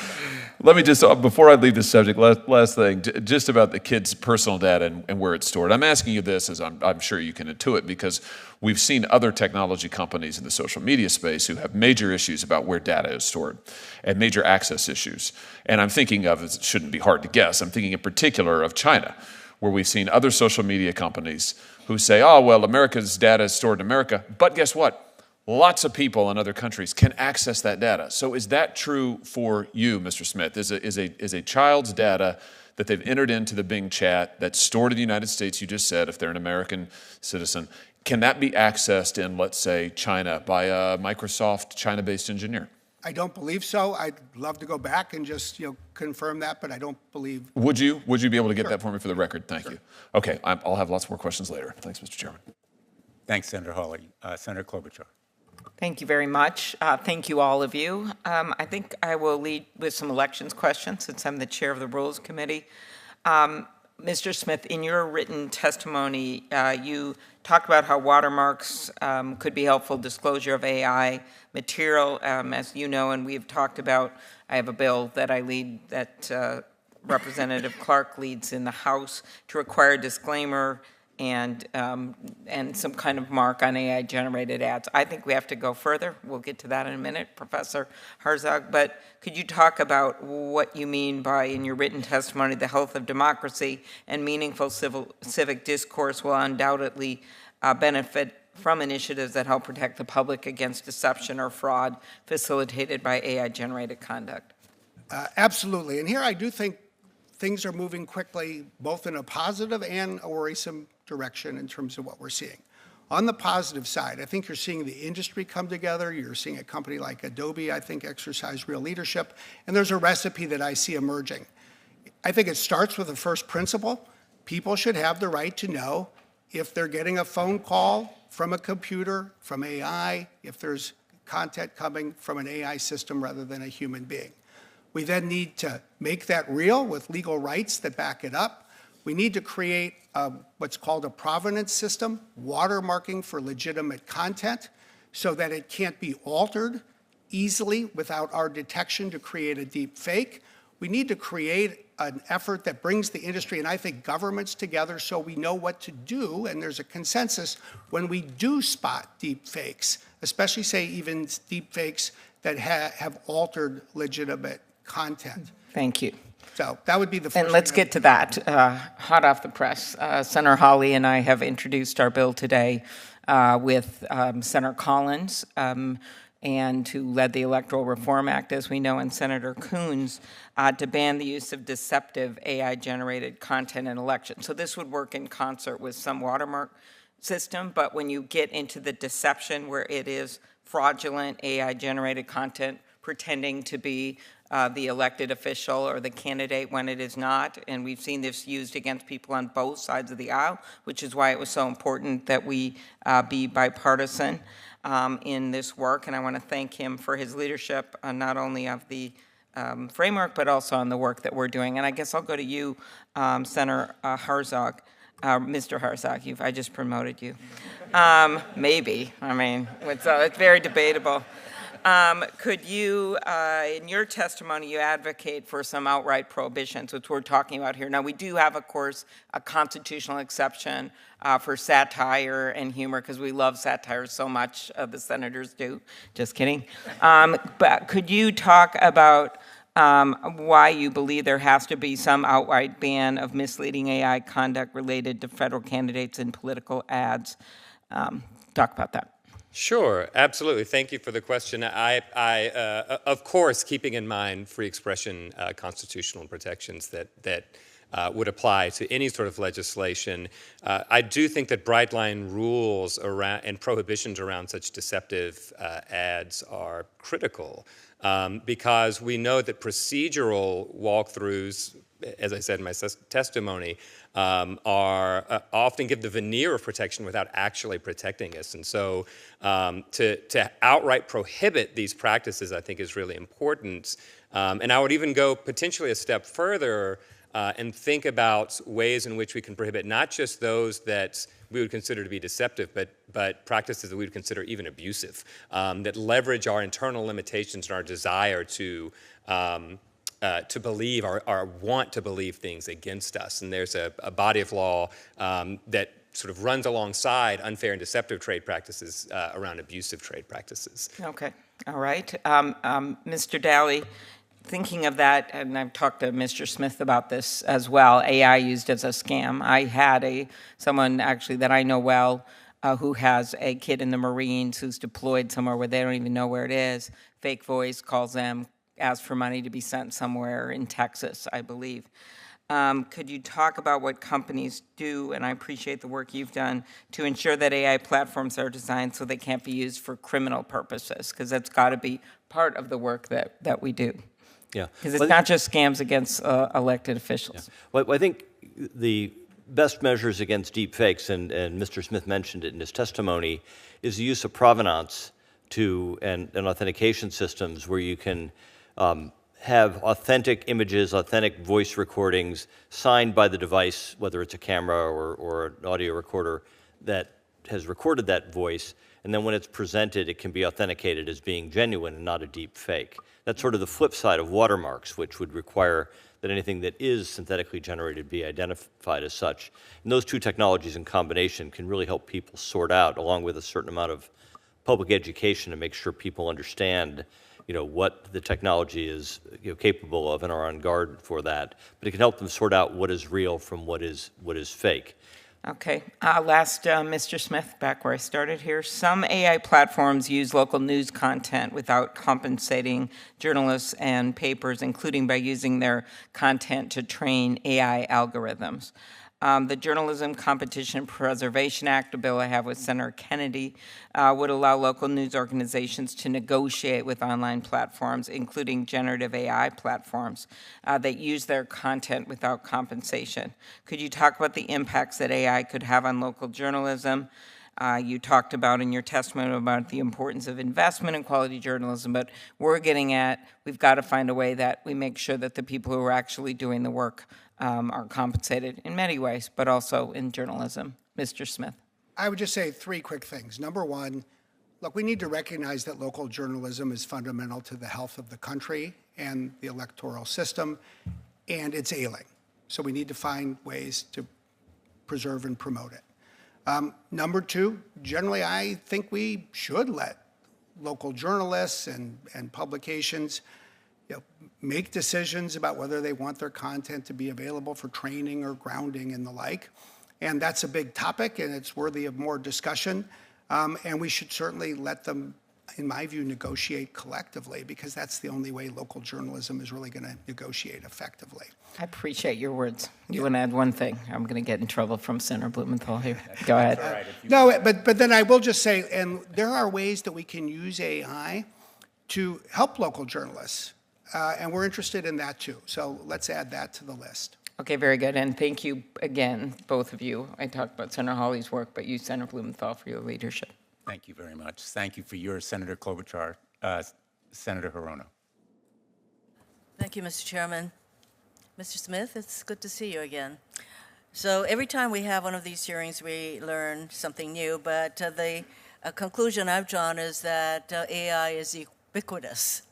Speaker 2: Let me just, before I leave this subject, last thing, just about the kids' personal data and where it's stored. I'm asking you this, as I'm sure you can intuit, because we've seen other technology companies in the social media space who have major issues about where data is stored and major access issues. And I'm thinking of, it shouldn't be hard to guess, I'm thinking in particular of China, where we've seen other social media companies who say, oh, well, America's data is stored in America, but guess what? Lots of people in other countries can access that data. So is that true for you, Mr. Smith? Is a child's data that they've entered into the Bing chat that's stored in the United States, you just said, if they're an American citizen, can that be accessed in, let's say, China by a Microsoft China-based engineer?
Speaker 4: I don't believe so. I'd love to go back and just confirm that, but I don't believe.
Speaker 2: Would you be able to get
Speaker 4: Sure.
Speaker 2: that for me for the record? Thank you. Okay, I'll have lots more questions later. Thanks, Mr. Chairman.
Speaker 1: Thanks, Senator Hawley. Senator Klobuchar.
Speaker 6: Thank you very much. Thank you, all of you. I think I will lead with some elections questions since I'm the chair of the Rules Committee. Mr. Smith, in your written testimony, you talked about how watermarks could be helpful disclosure of AI material. As you know, and we've talked about, I have a bill that I lead that Representative Clark leads in the House to require disclaimer and some kind of mark on AI-generated ads. I think we have to go further. We'll get to that in a minute, Professor Herzog. But could you talk about what you mean by, in your written testimony, the health of democracy and meaningful civic discourse will undoubtedly benefit from initiatives that help protect the public against deception or fraud facilitated by AI-generated conduct?
Speaker 4: Absolutely. And here I do think things are moving quickly, both in a positive and a worrisome direction in terms of what we're seeing. On the positive side, I think you're seeing the industry come together. You're seeing a company like Adobe, I think, exercise real leadership. And there's a recipe that I see emerging. I think it starts with the first principle. People should have the right to know if they're getting a phone call from a computer, from AI, if there's content coming from an AI system rather than a human being. We then need to make that real with legal rights that back it up. We need to create what's called a provenance system, watermarking for legitimate content, so that it can't be altered easily without our detection to create a deep fake. We need to create an effort that brings the industry and I think governments together so we know what to do, and there's a consensus when we do spot deep fakes, especially say even deep fakes that have altered legitimate content.
Speaker 6: Thank you.
Speaker 4: So that would be the first
Speaker 6: And let's get to that. Hot off the press, Senator Hawley and I have introduced our bill today with Senator Collins, and who led the Electoral Reform Act, as we know, and Senator Coons, to ban the use of deceptive AI-generated content in elections. So this would work in concert with some watermark system, but when you get into the deception where it is fraudulent AI-generated content pretending to be the elected official or the candidate when it is not, and we've seen this used against people on both sides of the aisle, which is why it was so important that we be bipartisan in this work, and I want to thank him for his leadership, not only of the framework, but also on the work that we're doing. And I guess I'll go to you, Senator Herzog. Mr. Herzog, I just promoted you. Maybe. I mean, it's very debatable. Could you, in your testimony, you advocate for some outright prohibitions, which we're talking about here. Now, we do have, of course, a constitutional exception for satire and humor, because we love satire so much, the senators do. Just kidding. But could you talk about why you believe there has to be some outright ban of misleading AI conduct related to federal candidates in political ads? Talk about that.
Speaker 5: Sure, absolutely. Thank you for the question. Of course, keeping in mind free expression constitutional protections that would apply to any sort of legislation, I do think that bright line rules around and prohibitions around such deceptive ads are critical because we know that procedural walkthroughs, as I said in my testimony, are often give the veneer of protection without actually protecting us. And so to outright prohibit these practices, I think, is really important. And I would even go potentially a step further and think about ways in which we can prohibit not just those that we would consider to be deceptive, but practices that we would consider even abusive, that leverage our internal limitations and our desire to believe or want to believe things against us. And there's a body of law that sort of runs alongside unfair and deceptive trade practices around abusive trade practices.
Speaker 6: Okay, all right. Mr. Daly, thinking of that, and I've talked to Mr. Smith about this as well, AI used as a scam. I had someone actually that I know well who has a kid in the Marines who's deployed somewhere where they don't even know where it is. Fake voice calls them, ask for money to be sent somewhere in Texas, I believe. Could you talk about what companies do, and I appreciate the work you've done, to ensure that AI platforms are designed so they can't be used for criminal purposes? Because that's got to be part of the work that we do.
Speaker 3: Yeah.
Speaker 6: Because it's not just scams against elected officials.
Speaker 3: Yeah. Well, I think the best measures against deep fakes, and Mr. Smith mentioned it in his testimony, is the use of provenance and authentication systems where you can have authentic images, authentic voice recordings signed by the device, whether it's a camera or an audio recorder that has recorded that voice, and then when it's presented, it can be authenticated as being genuine and not a deep fake. That's sort of the flip side of watermarks, which would require that anything that is synthetically generated be identified as such. And those two technologies in combination can really help people sort out, along with a certain amount of public education, to make sure people understand what the technology is capable of and are on guard for that. But it can help them sort out what is real from what is fake.
Speaker 6: Okay. Last, Mr. Smith, back where I started here. Some AI platforms use local news content without compensating journalists and papers, including by using their content to train AI algorithms. The Journalism Competition Preservation Act, a bill I have with Senator Kennedy, would allow local news organizations to negotiate with online platforms, including generative AI platforms, that use their content without compensation. Could you talk about the impacts that AI could have on local journalism? You talked about in your testimony about the importance of investment in quality journalism, but we've got to find a way that we make sure that the people who are actually doing the work are compensated in many ways, but also in journalism. Mr. Smith.
Speaker 4: I would just say three quick things. Number one, look, we need to recognize that local journalism is fundamental to the health of the country and the electoral system, and it's ailing. So we need to find ways to preserve and promote it. Number two, generally, I think we should let local journalists and publications make decisions about whether they want their content to be available for training or grounding and the like. And that's a big topic, and it's worthy of more discussion. And we should certainly let them, in my view, negotiate collectively, because that's the only way local journalism is really going to negotiate effectively.
Speaker 6: I appreciate your words. You want to add one thing? I'm going to get in trouble from Senator Blumenthal here. Go ahead.
Speaker 4: No, but then I will just say, and there are ways that we can use AI to help local journalists, and we're interested in that too. So let's add that to the list.
Speaker 6: Okay, very good. And thank you again, both of you. I talked about Senator Hawley's work, but you, Senator Blumenthal, for your leadership.
Speaker 1: Thank you very much. Thank you for yours, Senator Klobuchar. Senator Hirono.
Speaker 7: Thank you, Mr. Chairman. Mr. Smith, it's good to see you again. So every time we have one of these hearings, we learn something new, but the conclusion I've drawn is that AI is ubiquitous.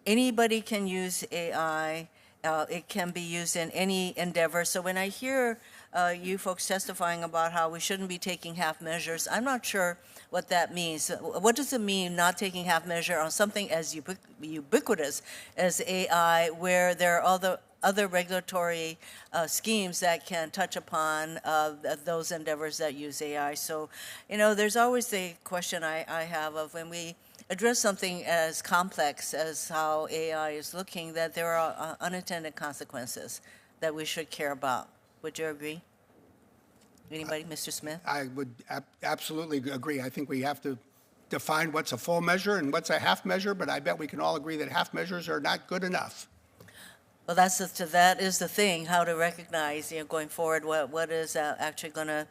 Speaker 7: Anybody can use AI. It can be used in any endeavor. So when I hear you folks testifying about how we shouldn't be taking half measures, I'm not sure what that means. What does it mean not taking half measure on something as ubiquitous as AI, where there are other regulatory schemes that can touch upon those endeavors that use AI? So, there's always the question I have of when we address something as complex as how AI is looking, that there are unintended consequences that we should care about. Would you agree? Anybody? Mr. Smith?
Speaker 4: I would absolutely agree. I think we have to define what's a full measure and what's a half measure, but I bet we can all agree that half measures are not good enough.
Speaker 7: Well, that is the thing, how to recognize, going forward, what is actually going to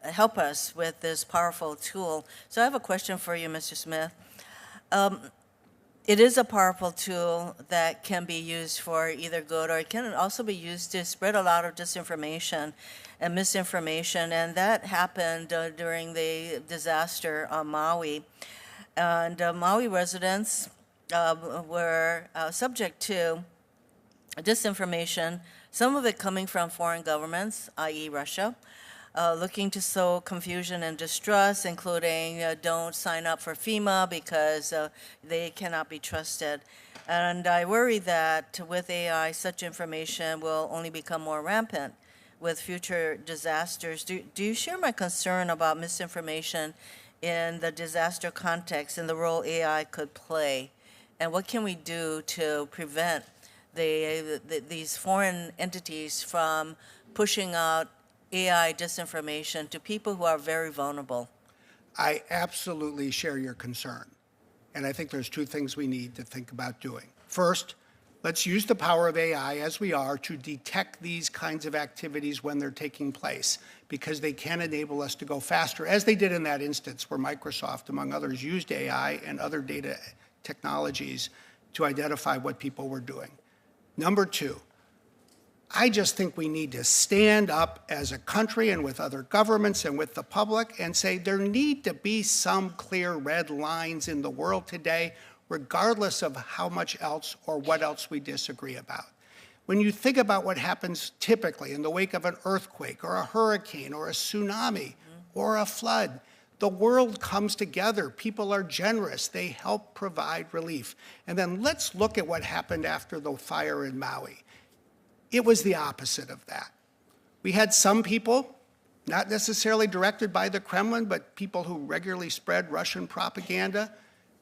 Speaker 7: help us with this powerful tool. So I have a question for you, Mr. Smith. It is a powerful tool that can be used for either good, or it can also be used to spread a lot of disinformation and misinformation, and that happened during the disaster on Maui. And Maui residents were subject to disinformation, some of it coming from foreign governments, i.e. Russia, looking to sow confusion and distrust, including don't sign up for FEMA because they cannot be trusted. And I worry that with AI, such information will only become more rampant with future disasters. Do you share my concern about misinformation in the disaster context and the role AI could play? And what can we do to prevent these foreign entities from pushing out AI disinformation to people who are very vulnerable?
Speaker 4: I absolutely share your concern. And I think there's two things we need to think about doing. First, let's use the power of AI as we are to detect these kinds of activities when they're taking place, because they can enable us to go faster, as they did in that instance where Microsoft, among others, used AI and other data technologies to identify what people were doing. Number two, I just think we need to stand up as a country and with other governments and with the public and say there need to be some clear red lines in the world today, regardless of how much else or what else we disagree about. When you think about what happens typically in the wake of an earthquake or a hurricane or a tsunami or a flood, the world comes together. People are generous. They help provide relief. And then let's look at what happened after the fire in Maui. It was the opposite of that. We had some people, not necessarily directed by the Kremlin, but people who regularly spread Russian propaganda,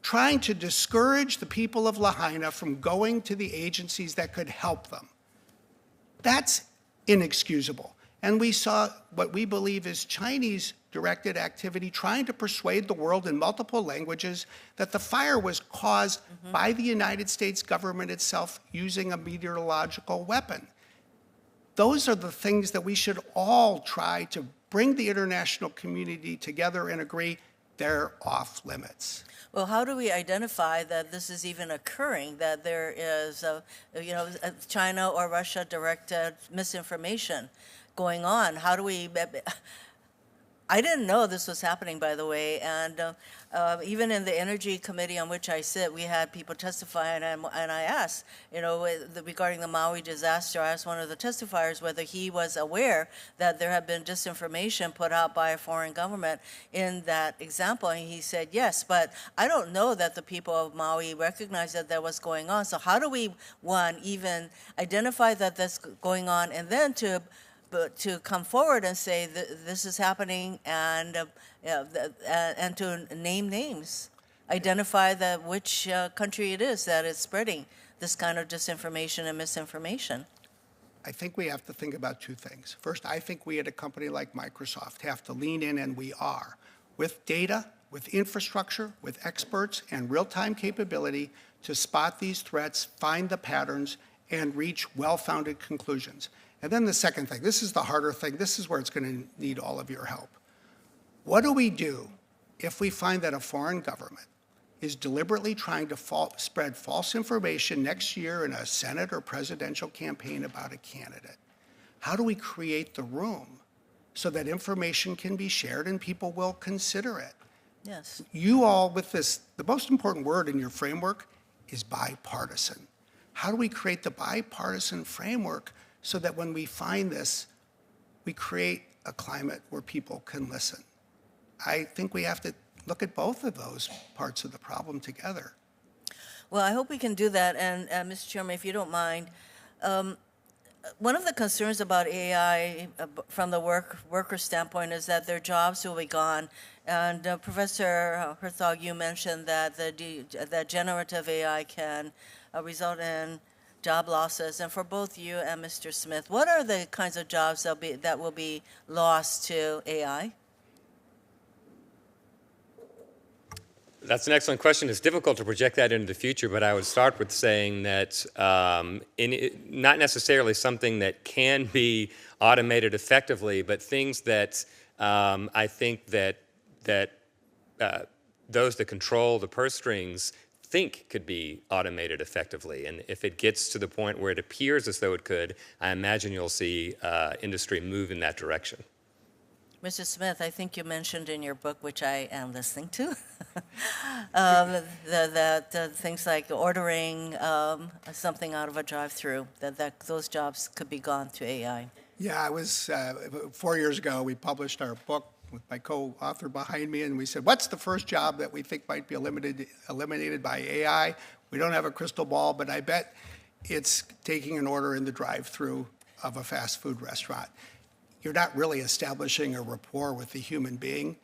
Speaker 4: trying to discourage the people of Lahaina from going to the agencies that could help them. That's inexcusable. And we saw what we believe is Chinese-directed activity trying to persuade the world in multiple languages that the fire was caused by the United States government itself using a meteorological weapon. Those are the things that we should all try to bring the international community together and agree they're off limits.
Speaker 7: Well, how do we identify that this is even occurring, that there is, China or Russia-directed misinformation going on? How do we... I didn't know this was happening, by the way, and even in the Energy Committee on which I sit, we had people testify, and I asked, regarding the Maui disaster, I asked one of the testifiers whether he was aware that there had been disinformation put out by a foreign government in that example, and he said yes, but I don't know that the people of Maui recognized that that was going on. So how do we, one, even identify that that's going on, and then to come forward and say that this is happening, and to name names, identify which country it is that is spreading this kind of disinformation and misinformation?
Speaker 4: I think we have to think about two things. First, I think we at a company like Microsoft have to lean in, and we are, with data, with infrastructure, with experts, and real-time capability to spot these threats, find the patterns, and reach well-founded conclusions. And then the second thing, this is the harder thing, this is where it's going to need all of your help. What do we do if we find that a foreign government is deliberately trying to spread false information next year in a Senate or presidential campaign about a candidate? How do we create the room so that information can be shared and people will consider it?
Speaker 7: Yes.
Speaker 4: You all, with this, the most important word in your framework is bipartisan. How do we create the bipartisan framework so that when we find this, we create a climate where people can listen? I think we have to look at both of those parts of the problem together.
Speaker 7: Well, I hope we can do that. And Mr. Chairman, if you don't mind, one of the concerns about AI from the worker standpoint is that their jobs will be gone. And Professor Herzog, you mentioned that that generative AI can result in job losses. And for both you and Mr. Smith, what are the kinds of jobs that will be lost to AI?
Speaker 5: That's an excellent question. It's difficult to project that into the future, but I would start with saying that not necessarily something that can be automated effectively, but things that I think that those that control the purse strings think could be automated effectively. And if it gets to the point where it appears as though it could, I imagine you'll see industry move in that direction.
Speaker 7: Mr. Smith, I think you mentioned in your book, which I am listening to, that things like ordering something out of a drive-through, that those jobs could be gone to AI.
Speaker 4: Yeah, I was, 4 years ago, we published our book with my co-author behind me, and we said, what's the first job that we think might be eliminated by AI? We don't have a crystal ball, but I bet it's taking an order in the drive-through of a fast food restaurant. You're not really establishing a rapport with the human being.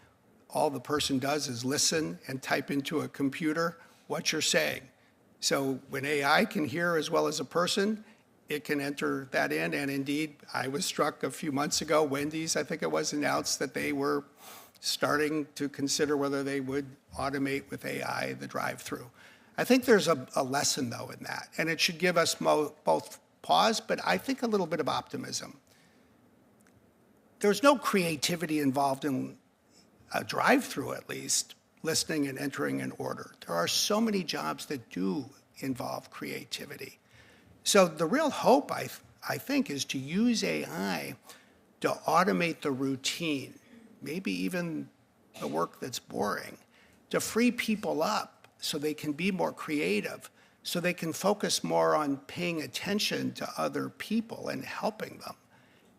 Speaker 4: All the person does is listen and type into a computer what you're saying. So when AI can hear as well as a person, it can enter that in. And indeed, I was struck a few months ago, Wendy's, I think it was, announced that they were starting to consider whether they would automate with AI the drive-through. I think there's a lesson, though, in that. And it should give us both pause, but I think a little bit of optimism. There's no creativity involved in a drive-through, at least, listening and entering an order. There are so many jobs that do involve creativity. So the real hope, I think, is to use AI to automate the routine, maybe even the work that's boring, to free people up so they can be more creative, so they can focus more on paying attention to other people and helping them.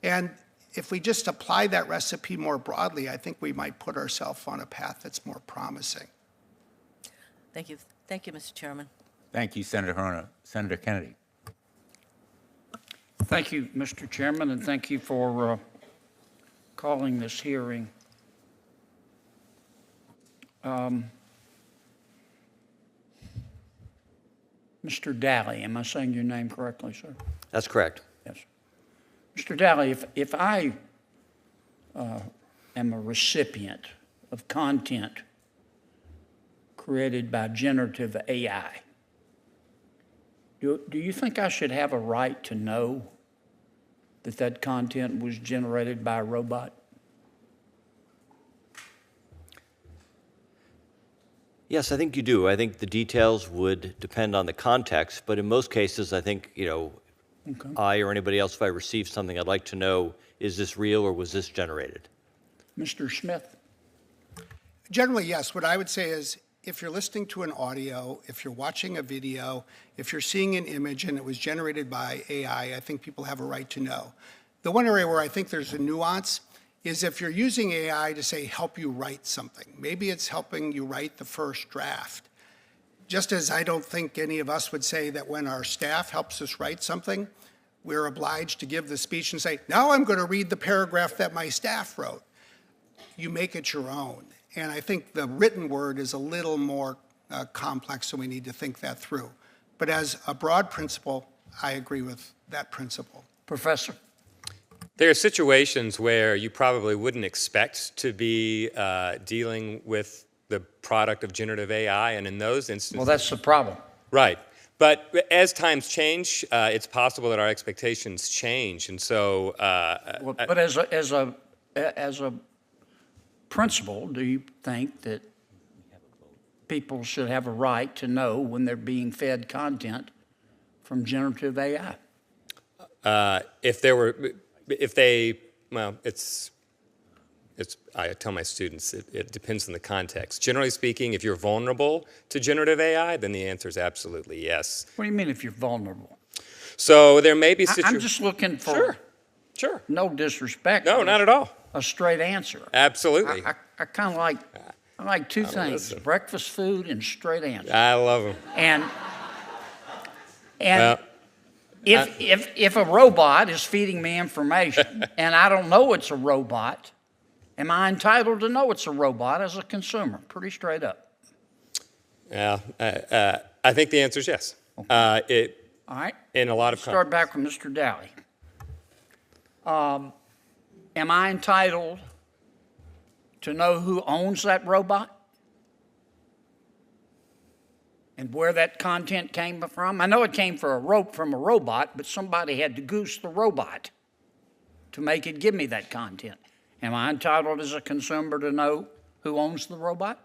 Speaker 4: And if we just apply that recipe more broadly, I think we might put ourselves on a path that's more promising.
Speaker 7: Thank you. Thank you, Mr. Chairman.
Speaker 1: Thank you, Senator Horner. Senator Kennedy.
Speaker 8: Thank you, Mr. Chairman, and thank you for calling this hearing. Mr. Daly, am I saying your name correctly, sir?
Speaker 3: That's correct.
Speaker 8: Yes. Mr. Daly, if I am a recipient of content created by generative AI, do you think I should have a right to know that that content was generated by a robot?
Speaker 3: Yes, I think you do. I think the details would depend on the context, but in most cases, I think,
Speaker 8: Okay.
Speaker 3: I or anybody else, if I receive something, I'd like to know, is this real or was this generated?
Speaker 8: Mr. Smith?
Speaker 4: Generally, yes. What I would say is if you're listening to an audio, if you're watching a video, if you're seeing an image and it was generated by AI, I think people have a right to know. The one area where I think there's a nuance is if you're using AI to, say, help you write something. Maybe it's helping you write the first draft. Just as I don't think any of us would say that when our staff helps us write something, we're obliged to give the speech and say, now I'm going to read the paragraph that my staff wrote. You make it your own. And I think the written word is a little more complex, so we need to think that through. But as a broad principle, I agree with that principle.
Speaker 8: Professor?
Speaker 5: There are situations where you probably wouldn't expect to be dealing with the product of generative AI, and in those instances...
Speaker 8: Well, that's the problem.
Speaker 5: Right. But as times change, it's possible that our expectations change, and so...
Speaker 8: But as a principle, do you think that people should have a right to know when they're being fed content from generative AI?
Speaker 5: I tell my students, it depends on the context. Generally speaking, if you're vulnerable to generative AI, then the answer is absolutely yes.
Speaker 8: What do you mean if you're vulnerable?
Speaker 5: So there may be situations...
Speaker 8: I'm just looking for...
Speaker 5: Sure.
Speaker 8: No disrespect.
Speaker 5: No, not at all.
Speaker 8: A straight answer.
Speaker 5: Absolutely.
Speaker 8: I kind of like... I like two things,
Speaker 5: listen.
Speaker 8: breakfast food and straight answers.
Speaker 5: I love them.
Speaker 8: And
Speaker 5: Well,
Speaker 8: if a robot is feeding me information and I don't know it's a robot, am I entitled to know it's a robot as a consumer? Pretty straight up.
Speaker 5: yeah, I think the answer is yes.
Speaker 8: Okay. All right.
Speaker 5: In a lot of
Speaker 8: Start back with Mr. Dowley. Am I entitled to know who owns that robot and where that content came from? I know it came from a robot, but somebody had to goose the robot to make it give me that content. Am I entitled as a consumer to know who owns the robot?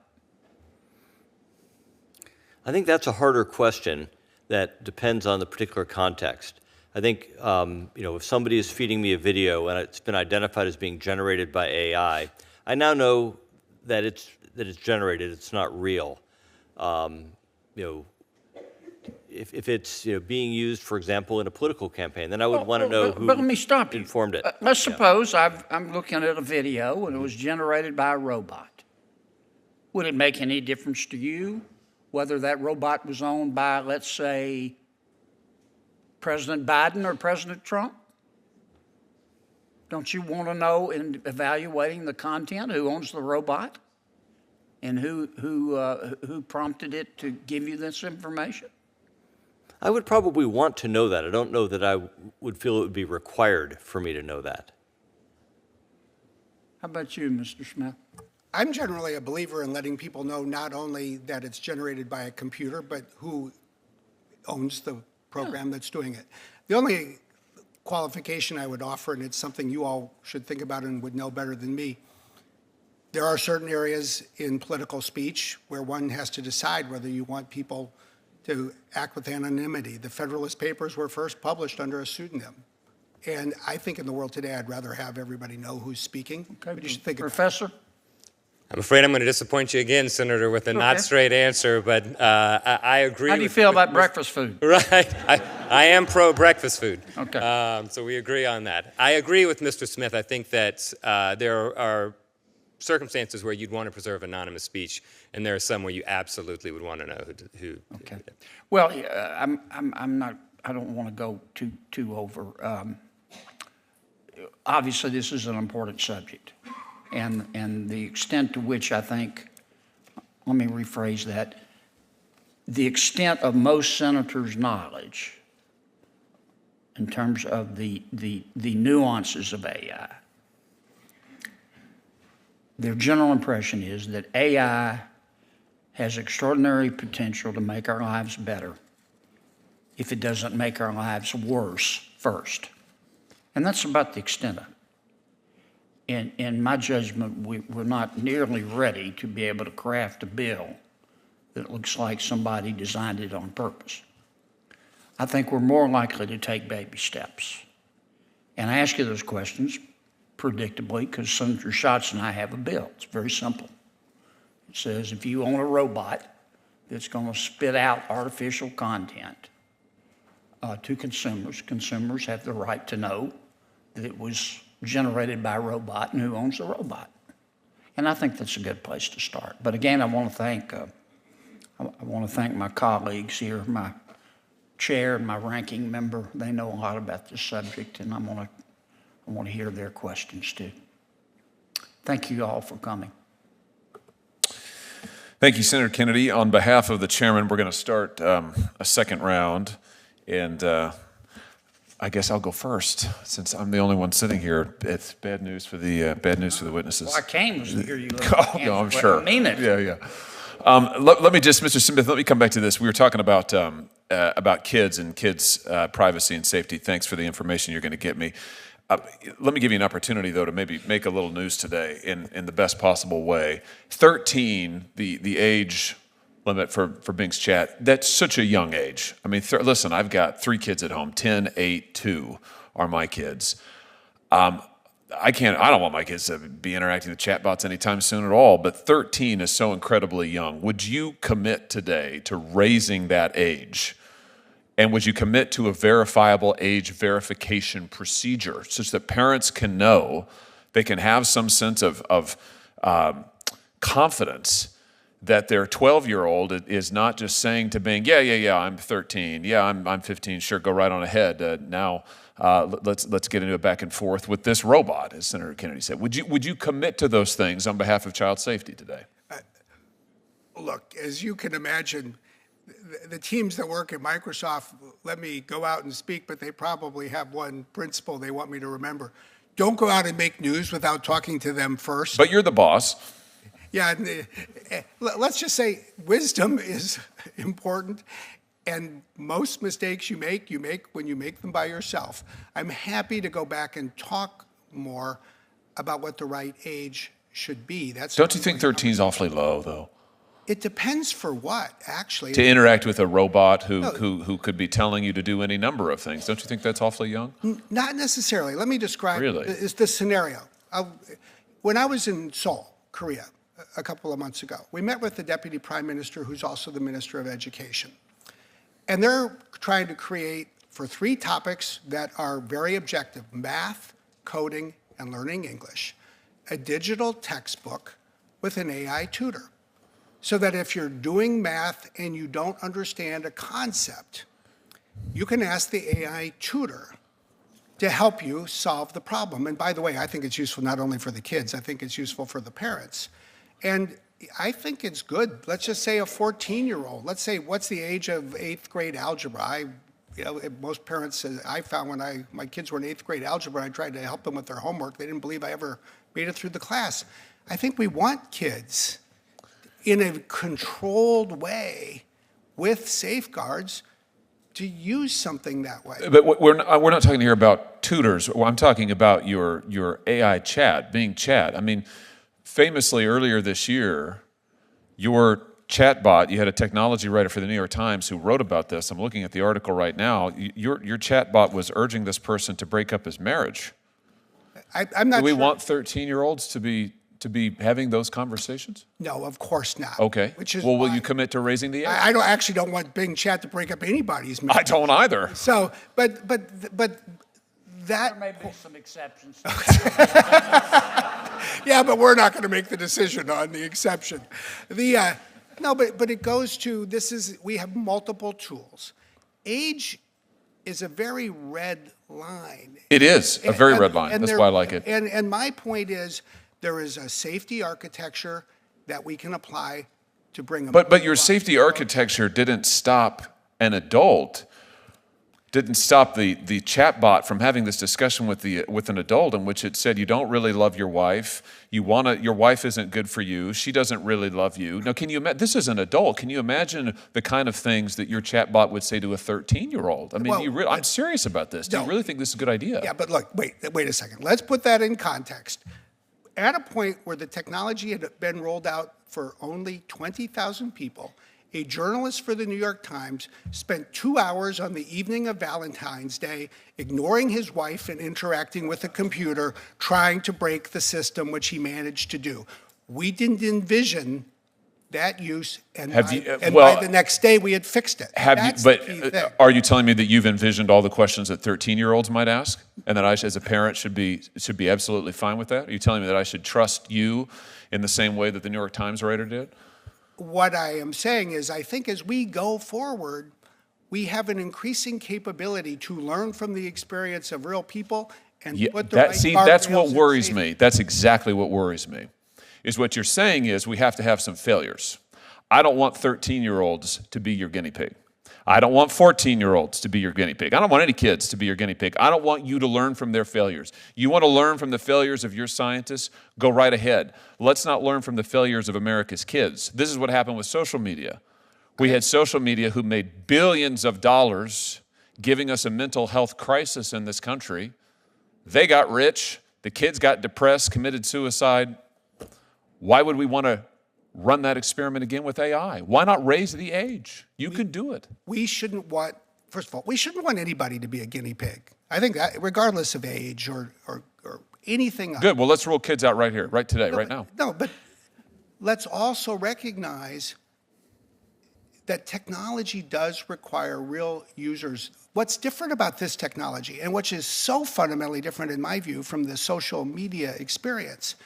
Speaker 3: I think that's a harder question that depends on the particular context. I think, if somebody is feeding me a video and it's been identified as being generated by AI, I now know that it's generated, it's not real. If it's being used, for example, in a political campaign, then I would want to know who
Speaker 8: But let me stop you.
Speaker 3: informed it.
Speaker 8: Let's suppose I'm looking at a video and it was generated by a robot. Would it make any difference to you whether that robot was owned by, let's say, President Biden or President Trump? Don't you want to know in evaluating the content who owns the robot and who prompted it to give you this information?
Speaker 3: I would probably want to know that. I don't know that I would feel it would be required for me to know that.
Speaker 8: How about you, Mr. Smith?
Speaker 4: I'm generally a believer in letting people know not only that it's generated by a computer, but who owns the program that's doing it. The only qualification I would offer, and it's something you all should think about and would know better than me, there are certain areas in political speech where one has to decide whether you want people to act with anonymity. The Federalist Papers were first published under a pseudonym. And I think in the world today, I'd rather have everybody know who's speaking.
Speaker 8: Okay,
Speaker 4: But you should think about it.
Speaker 8: Professor?
Speaker 5: I'm afraid I'm going to disappoint you again, Senator, with a not straight answer, but I agree.
Speaker 8: How do you feel about breakfast food?
Speaker 5: Right. I am pro-breakfast food.
Speaker 8: Okay.
Speaker 5: So we agree on that. I agree with Mr. Smith. I think that there are circumstances where you'd want to preserve anonymous speech, and there are some where you absolutely would want to know who.
Speaker 8: Okay. Well, I'm not. I don't want to go too over. Obviously, this is an important subject, and the extent to which I think. Let me rephrase that. The extent of most senators' knowledge in terms of the nuances of AI their general impression is that AI has extraordinary potential to make our lives better if it doesn't make our lives worse first. And that's about the extent of it. In my judgment, we're not nearly ready to be able to craft a bill that looks like somebody designed it on purpose. I think we're more likely to take baby steps. And I ask you those questions predictably because Senator Schatz and I have a bill. It's very simple. It says if you own a robot that's going to spit out artificial content to consumers, consumers have the right to know that it was generated by a robot and who owns the robot. And I think that's a good place to start. But again, I want to thank my colleagues here, my chair and my ranking member. They know a lot about this subject, and I want to hear their questions too. Thank you all for coming.
Speaker 2: Thank you, Senator Kennedy. On behalf of the chairman, we're going to start a second round, and I guess I'll go first since I'm the only one sitting here. It's bad news for the witnesses.
Speaker 8: Well, I came to hear you.
Speaker 2: Oh, no, I'm sure.
Speaker 8: I mean it.
Speaker 2: Yeah. Let me just, Mr. Smith, let me come back to this. We were talking about kids and kids' privacy and safety. Thanks for the information you're going to get me. Let me give you an opportunity, though, to maybe make a little news today in the best possible way. 13, the age limit for Bing's chat, that's such a young age. I mean, listen, I've got 3 kids at home, 10, 8, 2 are my kids. I don't want my kids to be interacting with chatbots anytime soon at all, but 13 is so incredibly young. Would you commit today to raising that age? And would you commit to a verifiable age verification procedure such that parents can know, they can have some sense of confidence that their 12-year-old is not just saying to Bing, yeah, I'm 13, yeah, I'm 15, sure, go right on ahead. Now let's get into a back and forth with this robot, as Senator Kennedy said. Would you commit to those things on behalf of child safety today?
Speaker 4: Look, as you can imagine, the teams that work at Microsoft let me go out and speak, but they probably have one principle they want me to remember. Don't go out and make news without talking to them first.
Speaker 2: But you're the boss.
Speaker 4: Yeah, let's just say wisdom is important, and most mistakes you make when you make them by yourself. I'm happy to go back and talk more about what the right age should be.
Speaker 2: Don't you think 13 is awfully low, though?
Speaker 4: It depends for what, actually.
Speaker 2: To interact with a robot who could be telling you to do any number of things. Don't you think that's awfully young?
Speaker 4: Not necessarily. Let me describe
Speaker 2: Really?
Speaker 4: the scenario. When I was in Seoul, Korea, a couple of months ago, we met with the Deputy Prime Minister, who's also the Minister of Education. And they're trying to create, for 3 topics that are very objective, math, coding, and learning English, a digital textbook with an AI tutor. So that if you're doing math and you don't understand a concept, you can ask the AI tutor to help you solve the problem. And by the way, I think it's useful not only for the kids, I think it's useful for the parents. And I think it's good. Let's just say a 14-year-old. Let's say, what's the age of 8th grade algebra? Most parents, I found when my kids were in 8th grade algebra, I tried to help them with their homework. They didn't believe I ever made it through the class. I think we want kids in a controlled way with safeguards to use something that way.
Speaker 2: But we're not talking here about tutors. I'm talking about your AI chat, Bing chat. I mean, famously earlier this year, your chatbot, you had a technology writer for the New York Times who wrote about this. I'm looking at the article right now. Your chatbot was urging this person to break up his marriage.
Speaker 4: I'm not
Speaker 2: Do we
Speaker 4: sure.
Speaker 2: want 13-year-olds to be having those conversations?
Speaker 4: No, of course not.
Speaker 2: Okay.
Speaker 4: Which is
Speaker 2: well, will
Speaker 4: why
Speaker 2: you commit to raising the age?
Speaker 4: I don't want Bing Chat to break up anybody's marriage.
Speaker 2: I don't either.
Speaker 4: So, but that.
Speaker 8: There may be some exceptions.
Speaker 4: Yeah, but we're not going to make the decision on the exception. No, but it goes to we have multiple tools. Age is a very red line.
Speaker 2: It is a very red line. That's why I like it.
Speaker 4: And my point is, there is a safety architecture that we can apply to bring them.
Speaker 2: But your safety architecture didn't stop an adult didn't stop the chatbot from having this discussion with an adult in which it said, you don't really love your wife. Your wife isn't good for you. She doesn't really love you. Now, can you imagine, this is an adult. Can you imagine the kind of things that your chatbot would say to a 13-year-old? I mean,
Speaker 4: Well,
Speaker 2: I'm serious about this. Do you
Speaker 4: no.
Speaker 2: really think this is a good idea?
Speaker 4: Yeah, but look, wait a second. Let's put that in context. At a point where the technology had been rolled out for only 20,000 people, a journalist for the New York Times spent 2 hours on the evening of Valentine's Day ignoring his wife and interacting with a computer, trying to break the system, which he managed to do. We didn't envision that use, and by the next day we had fixed it.
Speaker 2: Are you telling me that you've envisioned all the questions that 13-year-olds might ask, and that I, as a parent, should be absolutely fine with that? Are you telling me that I should trust you in the same way that the New York Times writer did?
Speaker 4: What I am saying is, I think as we go forward, we have an increasing capability to learn from the experience of real people and put the right guardrails
Speaker 2: that's what
Speaker 4: in
Speaker 2: worries
Speaker 4: safety.
Speaker 2: me. That's exactly what worries me. Is what you're saying is we have to have some failures. I don't want 13-year-olds to be your guinea pig. I don't want 14-year-olds to be your guinea pig. I don't want any kids to be your guinea pig. I don't want you to learn from their failures. You want to learn from the failures of your scientists? Go right ahead. Let's not learn from the failures of America's kids. This is what happened with social media. We had social media who made billions of dollars giving us a mental health crisis in this country. They got rich. The kids got depressed, committed suicide. Why would we want to run that experiment again with AI? Why not raise the age? You can do it.
Speaker 4: We shouldn't want, first of all, we shouldn't want anybody to be a guinea pig. I think that regardless of age or anything.
Speaker 2: Good. Well, let's rule kids out right here, right today, right now.
Speaker 4: No, but let's also recognize that technology does require real users. What's different about this technology, and which is so fundamentally different in my view from the social media experience,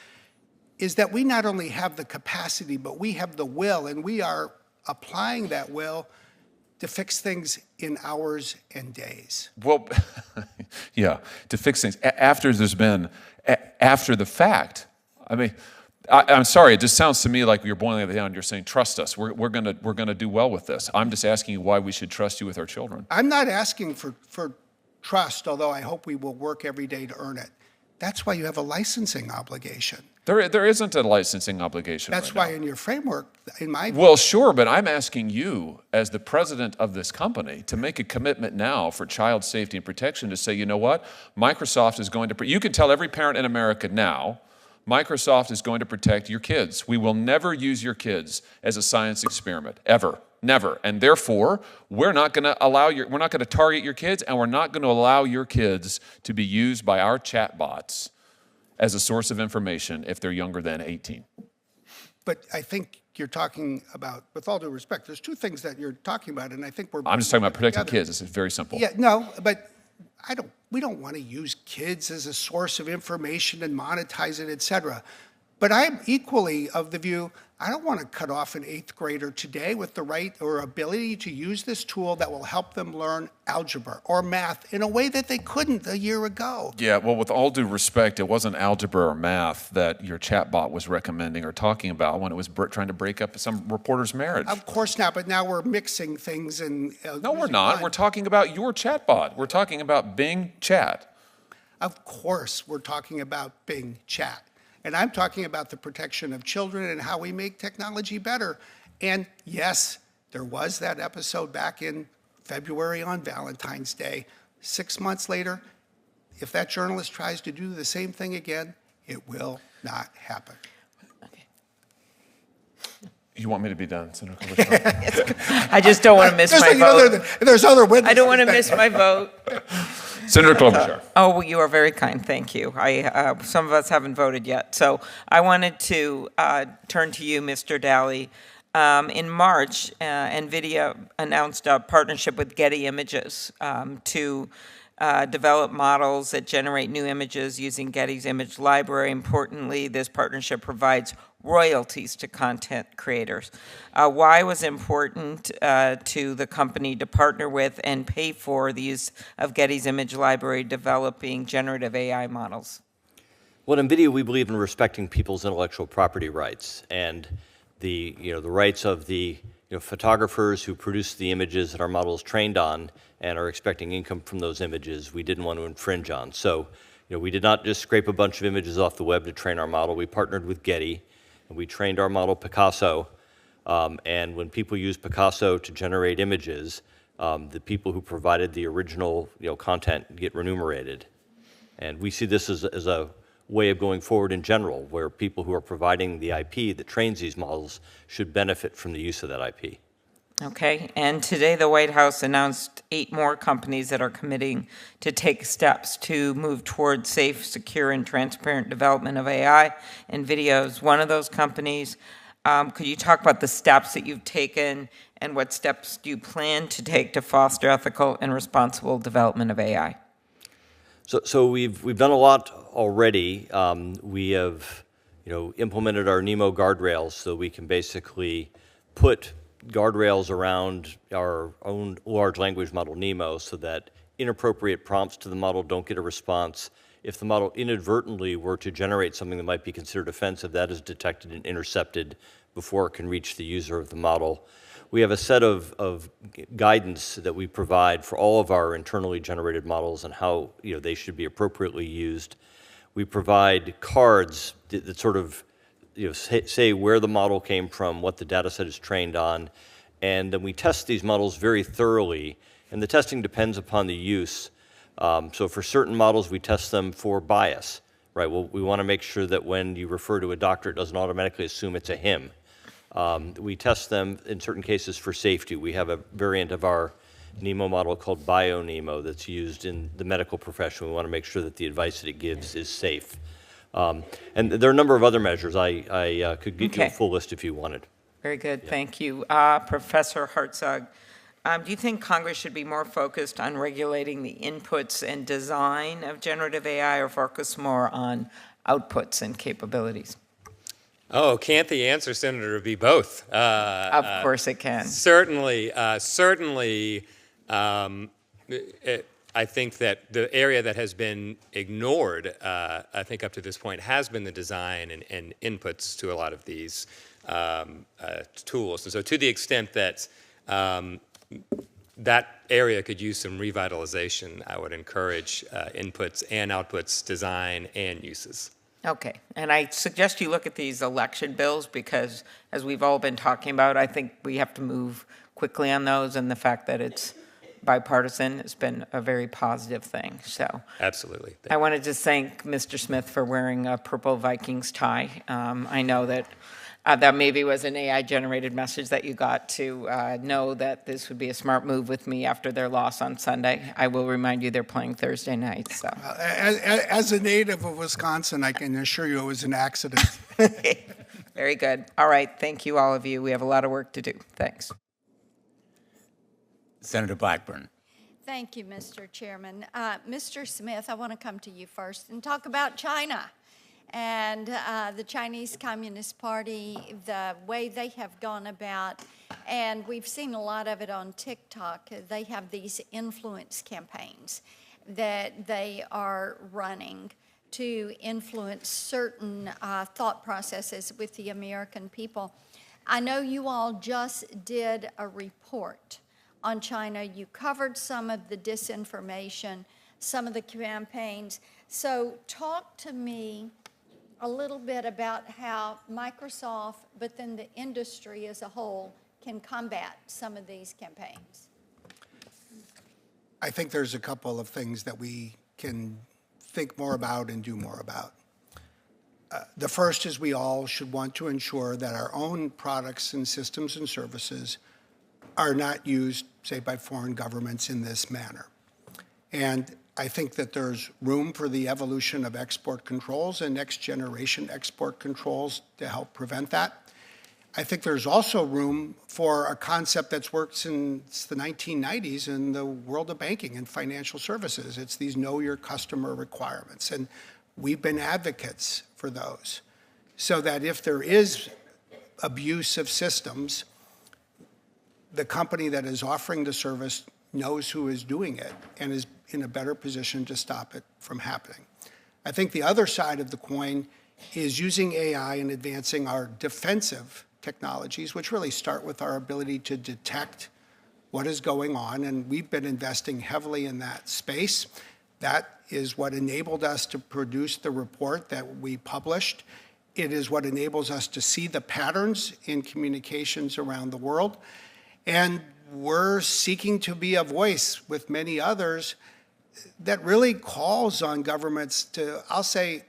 Speaker 4: is that we not only have the capacity, but we have the will, and we are applying that will to fix things in hours and days.
Speaker 2: Well, yeah, to fix things after the fact. I mean, I'm sorry, it just sounds to me like you're boiling it down. You're saying, trust us. We're gonna do well with this. I'm just asking you why we should trust you with our children.
Speaker 4: I'm not asking for trust, although I hope we will work every day to earn it. That's why you have a licensing obligation.
Speaker 2: There isn't a licensing obligation.
Speaker 4: That's why in your framework, in my view.
Speaker 2: Well, sure, but I'm asking you, as the president of this company, to make a commitment now for child safety and protection to say, you know what, Microsoft is going to, you can tell every parent in America now, Microsoft is going to protect your kids. We will never use your kids as a science experiment, ever. Never. And therefore, we're not going to target your kids, and we're not going to allow your kids to be used by our chatbots as a source of information if they're younger than 18.
Speaker 4: But I think you're talking about, with all due respect, there's two things that you're talking about, and I think
Speaker 2: I'm just talking about protecting kids. This is very simple.
Speaker 4: Yeah, no, but we don't want to use kids as a source of information and monetize it, et cetera. But I'm equally of the view, I don't want to cut off an 8th grader today with the right or ability to use this tool that will help them learn algebra or math in a way that they couldn't a year ago.
Speaker 2: Yeah, well, with all due respect, it wasn't algebra or math that your chatbot was recommending or talking about when it was trying to break up some reporter's marriage.
Speaker 4: Of course not, but now we're mixing things and
Speaker 2: no, we're not. We're talking about your chatbot. We're talking about Bing Chat.
Speaker 4: Of course we're talking about Bing Chat. And I'm talking about the protection of children and how we make technology better. And yes, there was that episode back in February on Valentine's Day. 6 months later, if that journalist tries to do the same thing again, it will not happen.
Speaker 6: Okay.
Speaker 2: You want me to be done, Senator Klobuchar?
Speaker 6: I just don't want to miss my vote.
Speaker 4: There's other witnesses.
Speaker 6: I don't want to miss my vote.
Speaker 2: Senator Klobuchar.
Speaker 6: Oh, well, you are very kind. Thank you. Some of us haven't voted yet. So I wanted to turn to you, Mr. Daly. In March, NVIDIA announced a partnership with Getty Images to develop models that generate new images using Getty's image library. Importantly, this partnership provides royalties to content creators. Why was it important to the company to partner with and pay for the use of Getty's image library developing generative AI models?
Speaker 3: Well, at NVIDIA, we believe in respecting people's intellectual property rights and the rights of the photographers who produce the images that our model is trained on and are expecting income from those images, we didn't want to infringe on. So, we did not just scrape a bunch of images off the web to train our model. We partnered with Getty, and we trained our model Picasso. And when people use Picasso to generate images, the people who provided the original content get remunerated. And we see this as a way of going forward in general, where people who are providing the IP that trains these models should benefit from the use of that IP.
Speaker 6: Okay, and today the White House announced 8 more companies that are committing to take steps to move towards safe, secure, and transparent development of AI and videos. One of those companies, could you talk about the steps that you've taken and what steps do you plan to take to foster ethical and responsible development of AI?
Speaker 3: So we've done a lot already. We have implemented our NEMO guardrails so we can basically put guardrails around our own large language model NEMO so that inappropriate prompts to the model don't get a response. If the model inadvertently were to generate something that might be considered offensive, that is detected and intercepted before it can reach the user of the model. We have a set of guidance that we provide for all of our internally generated models and how they should be appropriately used. We provide cards that sort of say where the model came from, what the data set is trained on, and then we test these models very thoroughly, and the testing depends upon the use. So for certain models, we test them for bias, right? Well, we want to make sure that when you refer to a doctor, it doesn't automatically assume it's a him. We test them in certain cases for safety. We have a variant of our NEMO model called BioNEMO that's used in the medical profession. We want to make sure that the advice that it gives is safe. And there are a number of other measures. I could get you a full list if you wanted.
Speaker 6: Very good, thank you. Professor Hartzog, do you think Congress should be more focused on regulating the inputs and design of generative AI or focus more on outputs and capabilities?
Speaker 5: Oh, can't the answer, Senator, be both?
Speaker 6: Of course it can.
Speaker 5: Certainly, I think that the area that has been ignored, I think up to this point, has been the design and inputs to a lot of these tools. And so to the extent that that area could use some revitalization, I would encourage inputs and outputs, design and uses.
Speaker 6: Okay, and I suggest you look at these election bills because, as we've all been talking about, I think we have to move quickly on those, and the fact that it's bipartisan has been a very positive thing. So
Speaker 5: absolutely.
Speaker 6: I want to just thank Mr. Smith for wearing a purple Vikings tie. I know that that maybe was an AI-generated message that you got to know that this would be a smart move with me after their loss on Sunday. I will remind you they're playing Thursday night. So,
Speaker 4: as a native of Wisconsin, I can assure you it was an accident.
Speaker 6: Very good. All right. Thank you, all of you. We have a lot of work to do. Thanks.
Speaker 1: Senator Blackburn.
Speaker 9: Thank you, Mr. Chairman. Mr. Smith, I want to come to you first and talk about China and the Chinese Communist Party, the way they have gone about, and we've seen a lot of it on TikTok. They have these influence campaigns that they are running to influence certain thought processes with the American people. I know you all just did a report on China. You covered some of the disinformation, some of the campaigns. So talk to me a little bit about how Microsoft, but then the industry as a whole, can combat some of these campaigns.
Speaker 4: I think there's a couple of things that we can think more about and do more about. The first is we all should want to ensure that our own products and systems and services are not used, say, by foreign governments in this manner. And I think that there's room for the evolution of export controls and next generation export controls to help prevent that. I think there's also room for a concept that's worked since the 1990s in the world of banking and financial services. It's these know your customer requirements. And we've been advocates for those so that if there is abuse of systems, the company that is offering the service knows who is doing it and is in a better position to stop it from happening. I think the other side of the coin is using AI and advancing our defensive technologies, which really start with our ability to detect what is going on, and we've been investing heavily in that space. That is what enabled us to produce the report that we published. It is what enables us to see the patterns in communications around the world. And we're seeking to be a voice with many others that really calls on governments to, I'll say,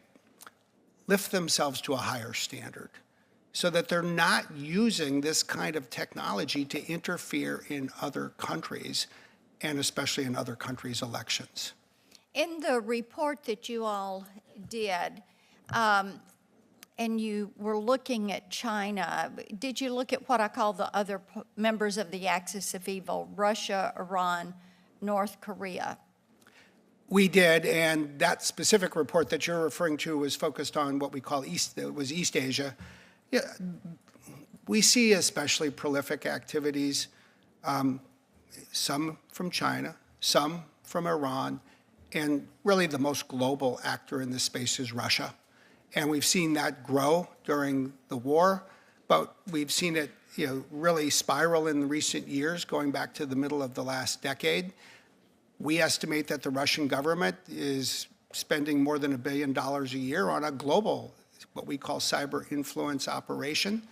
Speaker 4: lift themselves to a higher standard so that they're not using this kind of technology to interfere in other countries, and especially in other countries' elections.
Speaker 9: In the report that you all did, and you were looking at China, did you look at what I call the other members of the axis of evil, Russia, Iran, North Korea?
Speaker 4: We did, and that specific report that you're referring to was focused on what we call East Asia. Yeah, we see especially prolific activities, some from China, some from Iran, and really the most global actor in this space is Russia. And we've seen that grow during the war, but we've seen it really spiral in recent years, going back to the middle of the last decade. We estimate that the Russian government is spending more than $1 billion a year on a global, what we call cyber influence operation.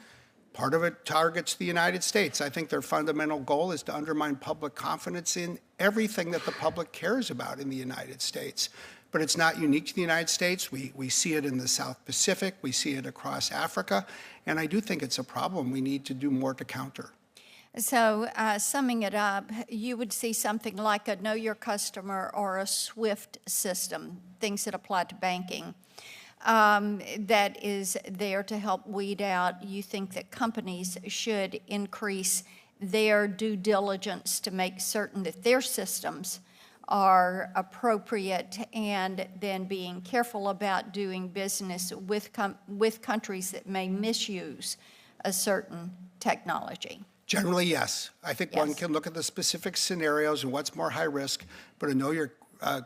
Speaker 4: Part of it targets the United States. I think their fundamental goal is to undermine public confidence in everything that the public cares about in the United States. But it's not unique to the United States. We see it in the South Pacific. We see it across Africa. And I do think it's a problem we need to do more to counter.
Speaker 9: So summing it up, you would see something like a Know Your Customer or a SWIFT system, things that apply to banking, that is there to help weed out. You think that companies should increase their due diligence to make certain that their systems are appropriate, and then being careful about doing business with countries that may misuse a certain technology.
Speaker 4: Generally, yes. I think one can look at the specific scenarios and what's more high risk, but a Know Your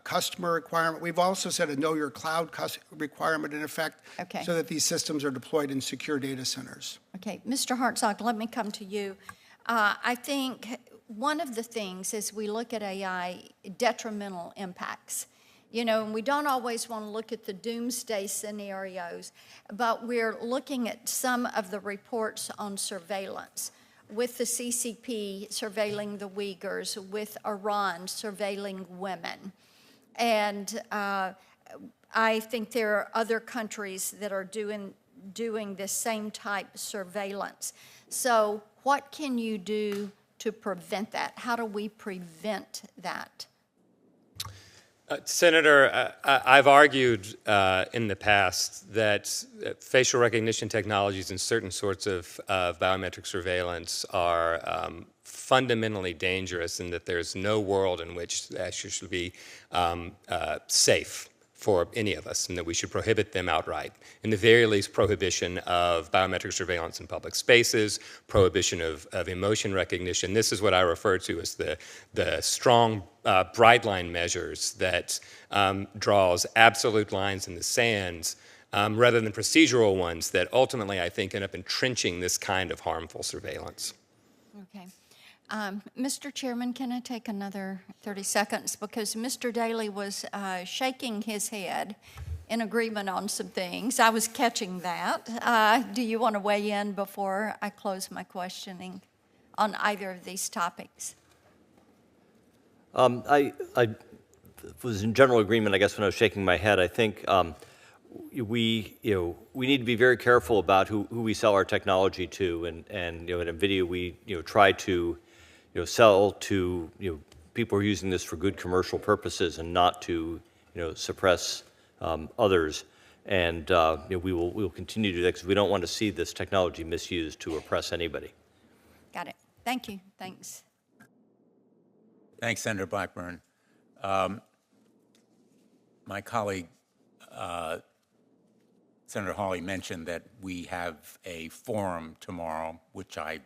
Speaker 4: Customer requirement. We've also said a Know Your Cloud requirement in effect, so that these systems are deployed in secure data centers. Okay,
Speaker 9: Mr. Hartzog, let me come to you. I think one of the things as we look at AI, detrimental impacts, and we don't always want to look at the doomsday scenarios, but we're looking at some of the reports on surveillance, with the CCP surveilling the Uyghurs, with Iran surveilling women. And I think there are other countries that are doing the same type surveillance. So what can you do to prevent that? How do we prevent that?
Speaker 5: Senator, I've argued in the past that facial recognition technologies and certain sorts of biometric surveillance are fundamentally dangerous, and that there's no world in which that should be safe for any of us, and that we should prohibit them outright. In the very least, prohibition of biometric surveillance in public spaces, prohibition of emotion recognition. This is what I refer to as the strong bright line measures that draws absolute lines in the sands rather than procedural ones that ultimately, I think, end up entrenching this kind of harmful surveillance.
Speaker 9: Okay. Mr. Chairman, can I take another 30 seconds? Because Mr. Daley was shaking his head in agreement on some things. I was catching that. Do you want to weigh in before I close my questioning on either of these topics?
Speaker 3: I was in general agreement, I guess, when I was shaking my head. I think we need to be very careful about who we sell our technology to, and at NVIDIA we try to sell to people who are using this for good commercial purposes and not to suppress others. And we will continue to do that because we don't want to see this technology misused to oppress anybody.
Speaker 9: Got it. Thank you. Thanks.
Speaker 1: Thanks, Senator Blackburn. My colleague, Senator Hawley, mentioned that we have a forum tomorrow, which I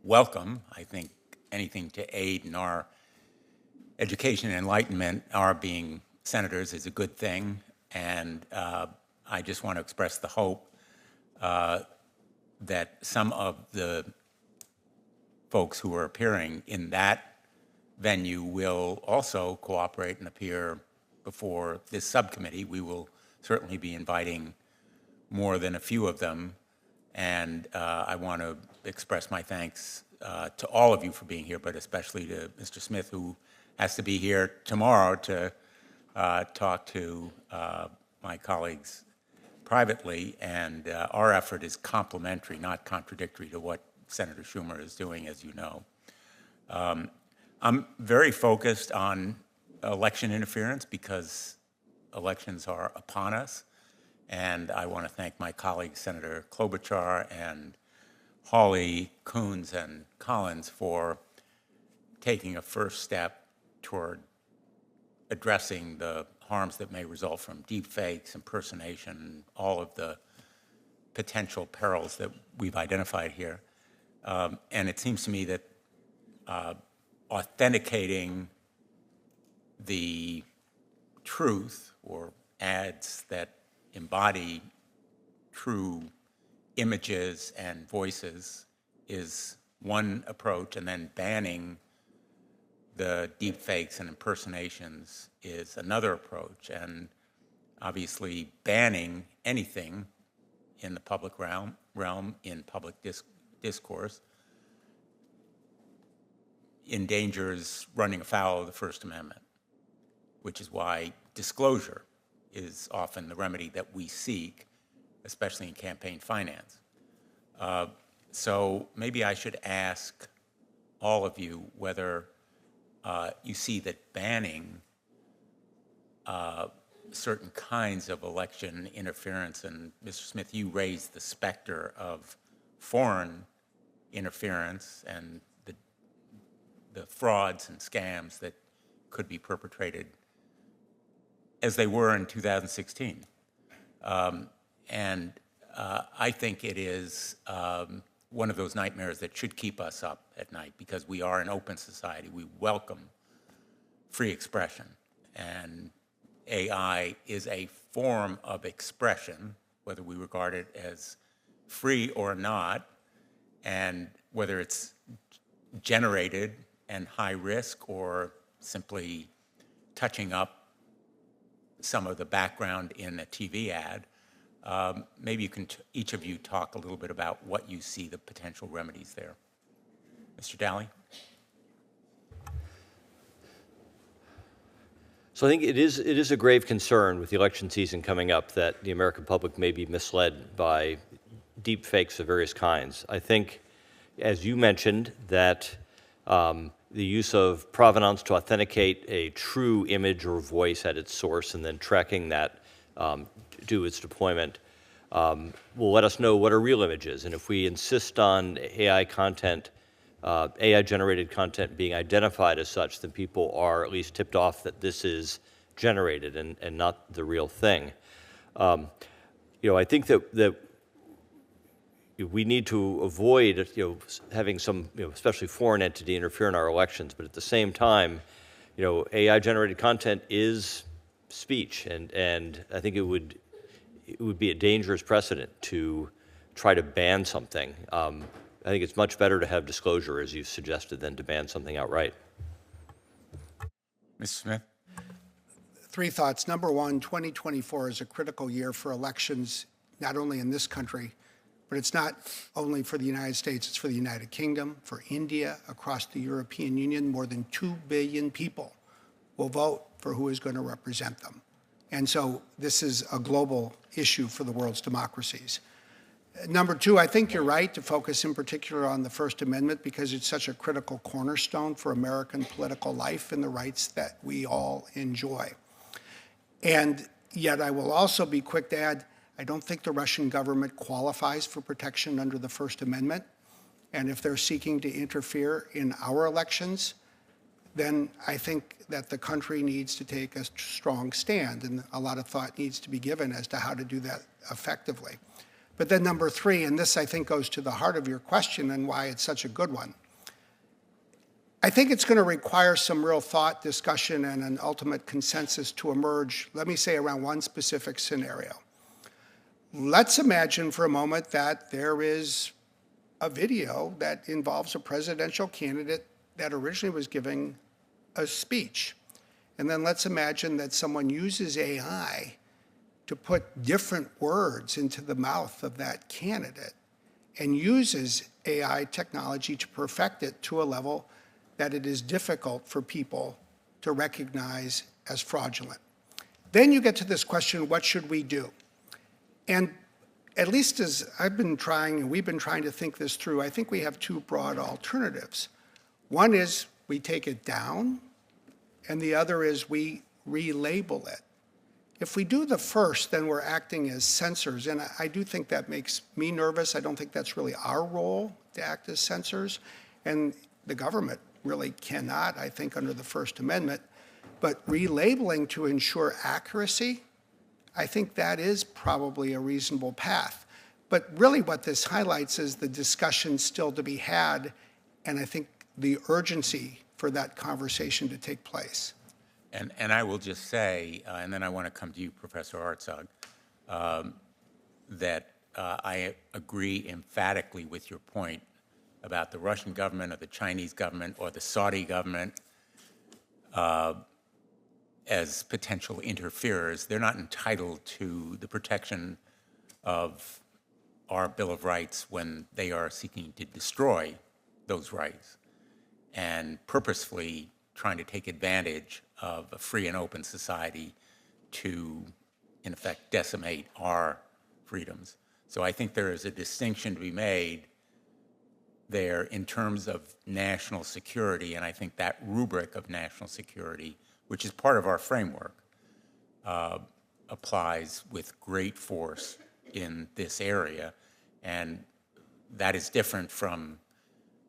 Speaker 1: welcome. I think anything to aid in our education and enlightenment, our being senators, is a good thing. And I just want to express the hope that some of the folks who are appearing in that venue will also cooperate and appear before this subcommittee. We will certainly be inviting more than a few of them, and I want to express my thanks to all of you for being here, but especially to Mr. Smith, who has to be here tomorrow to talk to my colleagues privately, and our effort is complementary, not contradictory to what Senator Schumer is doing, as you know. I'm very focused on election interference because elections are upon us, and I want to thank my colleagues, Senator Klobuchar and Hawley, Coons, and Collins, for taking a first step toward addressing the harms that may result from deepfakes, impersonation, all of the potential perils that we've identified here. And it seems to me that authenticating the truth or ads that embody true images and voices is one approach, and then banning the deepfakes and impersonations is another approach. And obviously banning anything in the public realm in public discourse endangers running afoul of the First Amendment, which is why disclosure is often the remedy that we seek, especially in campaign finance. So maybe I should ask all of you whether you see that banning certain kinds of election interference, and Mr. Smith, you raised the specter of foreign interference and the frauds and scams that could be perpetrated as they were in 2016. And I think it is one of those nightmares that should keep us up at night, because we are an open society. We welcome free expression, and AI is a form of expression, whether we regard it as free or not, and whether it's generated and high risk or simply touching up some of the background in a TV ad. Maybe you can each of you talk a little bit about what you see the potential remedies there. Mr. Dowling?
Speaker 3: So I think it is a grave concern with the election season coming up that the American public may be misled by deep fakes of various kinds. I think, as you mentioned, that the use of provenance to authenticate a true image or voice at its source and then tracking that to its deployment will let us know what are real images. And if we insist on AI content, AI-generated content being identified as such, then people are at least tipped off that this is generated and not the real thing. I think that we need to avoid, having some, especially foreign entity interfere in our elections. But at the same time, AI-generated content is speech, and I think it would be a dangerous precedent to try to ban something. I think it's much better to have disclosure, as you suggested, than to ban something outright.
Speaker 1: Mr. Smith?
Speaker 4: Three thoughts. Number one, 2024 is a critical year for elections, not only in this country, but it's not only for the United States, it's for the United Kingdom, for India, across the European Union. More than 2 billion people will vote for who is going to represent them. And so this is a global issue for the world's democracies. Number two, I think you're right to focus in particular on the First Amendment, because it's such a critical cornerstone for American political life and the rights that we all enjoy. And yet I will also be quick to add, I don't think the Russian government qualifies for protection under the First Amendment. And if they're seeking to interfere in our elections, then I think that the country needs to take a strong stand, and a lot of thought needs to be given as to how to do that effectively. But then number three, and this I think goes to the heart of your question and why it's such a good one, I think it's going to require some real thought, discussion, and an ultimate consensus to emerge, let me say, around one specific scenario. let's imagine for a moment that there is a video that involves a presidential candidate that originally was giving a speech. And then let's imagine that someone uses AI to put different words into the mouth of that candidate and uses AI technology to perfect it to a level that it is difficult for people to recognize as fraudulent. Then you get to this question, what should we do? And at least as I've been trying, and we've been trying to think this through, I think we have two broad alternatives. One is we take it down, and the other is we relabel it. If we do the first, then we're acting as censors, and I do think that makes me nervous. I don't think that's really our role to act as censors, and the government really cannot, I think, under the First Amendment. But relabeling to ensure accuracy, I think that is probably a reasonable path. But really what this highlights is the discussion still to be had, and I think the urgency for that conversation to take place.
Speaker 1: And I will just say, and then I want to come to you, Professor Hartzog, that I agree emphatically with your point about the Russian government or the Chinese government or the Saudi government as potential interferers. They're not entitled to the protection of our Bill of Rights when they are seeking to destroy those rights and purposefully trying to take advantage of a free and open society to, in effect, decimate our freedoms. So I think there is a distinction to be made there in terms of national security, and I think that rubric of national security, which is part of our framework, applies with great force in this area, and that is different from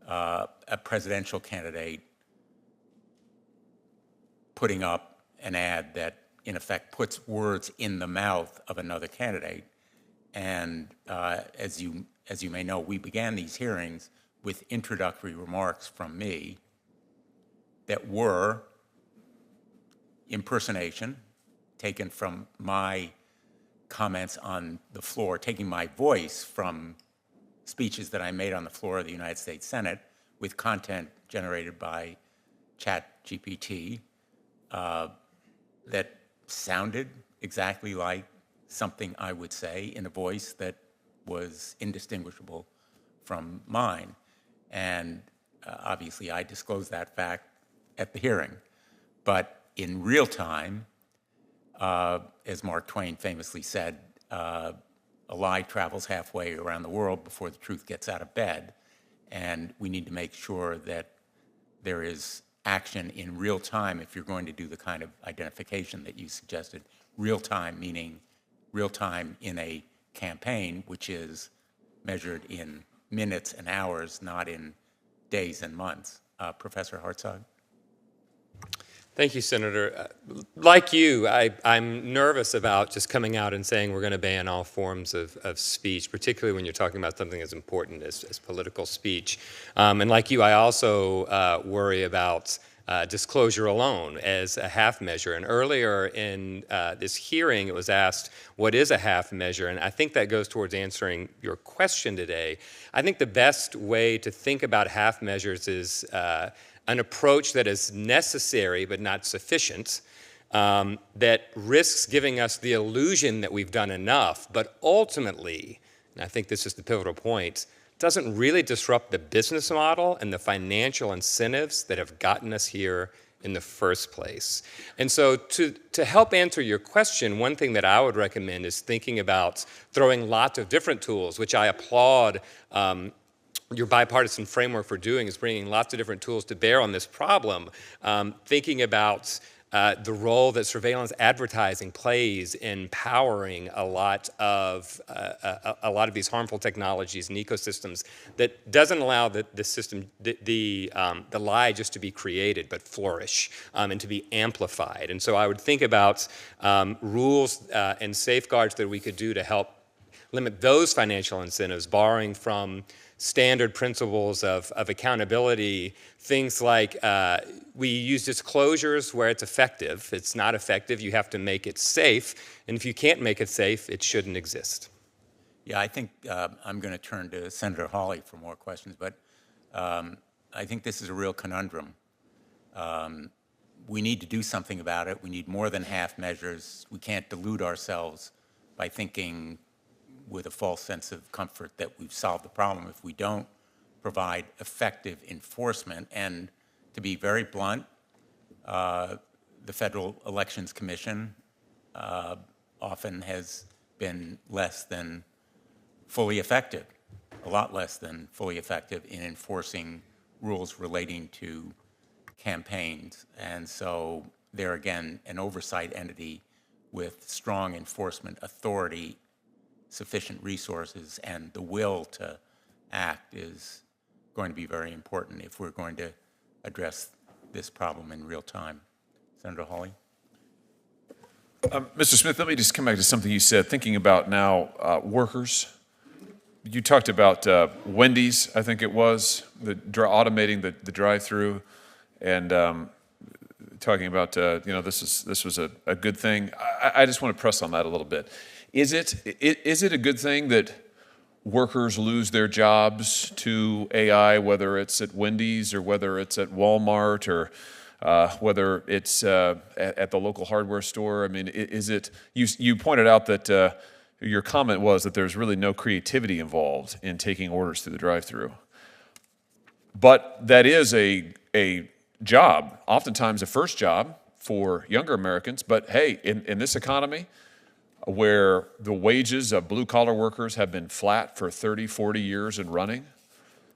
Speaker 1: a presidential candidate putting up an ad that, in effect, puts words in the mouth of another candidate. And as you may know, we began these hearings with introductory remarks from me that were impersonation taken from my comments on the floor, taking my voice from speeches that I made on the floor of the United States Senate with content generated by ChatGPT that sounded exactly like something I would say in a voice that was indistinguishable from mine. And obviously I disclosed that fact at the hearing. But in real time, as Mark Twain famously said, a lie travels halfway around the world before the truth gets out of bed. And we need to make sure that there is action in real time if you're going to do the kind of identification that you suggested. Real time meaning real time in a campaign, which is measured in minutes and hours, not in days and months. Professor Hartzog?
Speaker 5: Thank you, Senator. Like you, I'm nervous about just coming out and saying we're going to ban all forms of speech, particularly when you're talking about something as important as political speech. And like you, I also worry about disclosure alone as a half measure. And earlier in this hearing, it was asked, what is a half measure? And I think that goes towards answering your question today. I think the best way to think about half measures is an approach that is necessary but not sufficient, that risks giving us the illusion that we've done enough, but ultimately, and I think this is the pivotal point, doesn't really disrupt the business model and the financial incentives that have gotten us here in the first place. And so to help answer your question, one thing that I would recommend is thinking about throwing lots of different tools, which I applaud your bipartisan framework for doing, is bringing lots of different tools to bear on this problem. Thinking about the role that surveillance advertising plays in powering a lot of these harmful technologies and ecosystems that doesn't allow the system, the lie just to be created, but flourish and to be amplified. And so I would think about rules and safeguards that we could do to help limit those financial incentives, borrowing from standard principles of accountability, things like we use disclosures where it's effective. If it's not effective, you have to make it safe. And if you can't make it safe, it shouldn't exist.
Speaker 1: Yeah, I think I'm going to turn to Senator Hawley for more questions, but I think this is a real conundrum. We need to do something about it. We need more than half measures. We can't delude ourselves by thinking with a false sense of comfort that we've solved the problem if we don't provide effective enforcement. And to be very blunt, the Federal Elections Commission often has been less than fully effective, a lot less than fully effective in enforcing rules relating to campaigns. And so they're, again, an oversight entity with strong enforcement authority, sufficient resources, and the will to act is going to be very important if we're going to address this problem in real time. Senator Hawley?
Speaker 2: Mr. Smith, let me just come back to something you said, thinking about now workers. You talked about Wendy's, I think it was, automating the drive-through, and talking about this was a good thing. I just want to press on that a little bit. Is it a good thing that workers lose their jobs to AI, whether it's at Wendy's or whether it's at Walmart or whether it's at the local hardware store? I mean, is it? You pointed out that your comment was that there's really no creativity involved in taking orders through the drive-through, but that is a job, oftentimes a first job for younger Americans. But hey, in this economy, where the wages of blue-collar workers have been flat for 30, 40 years and running,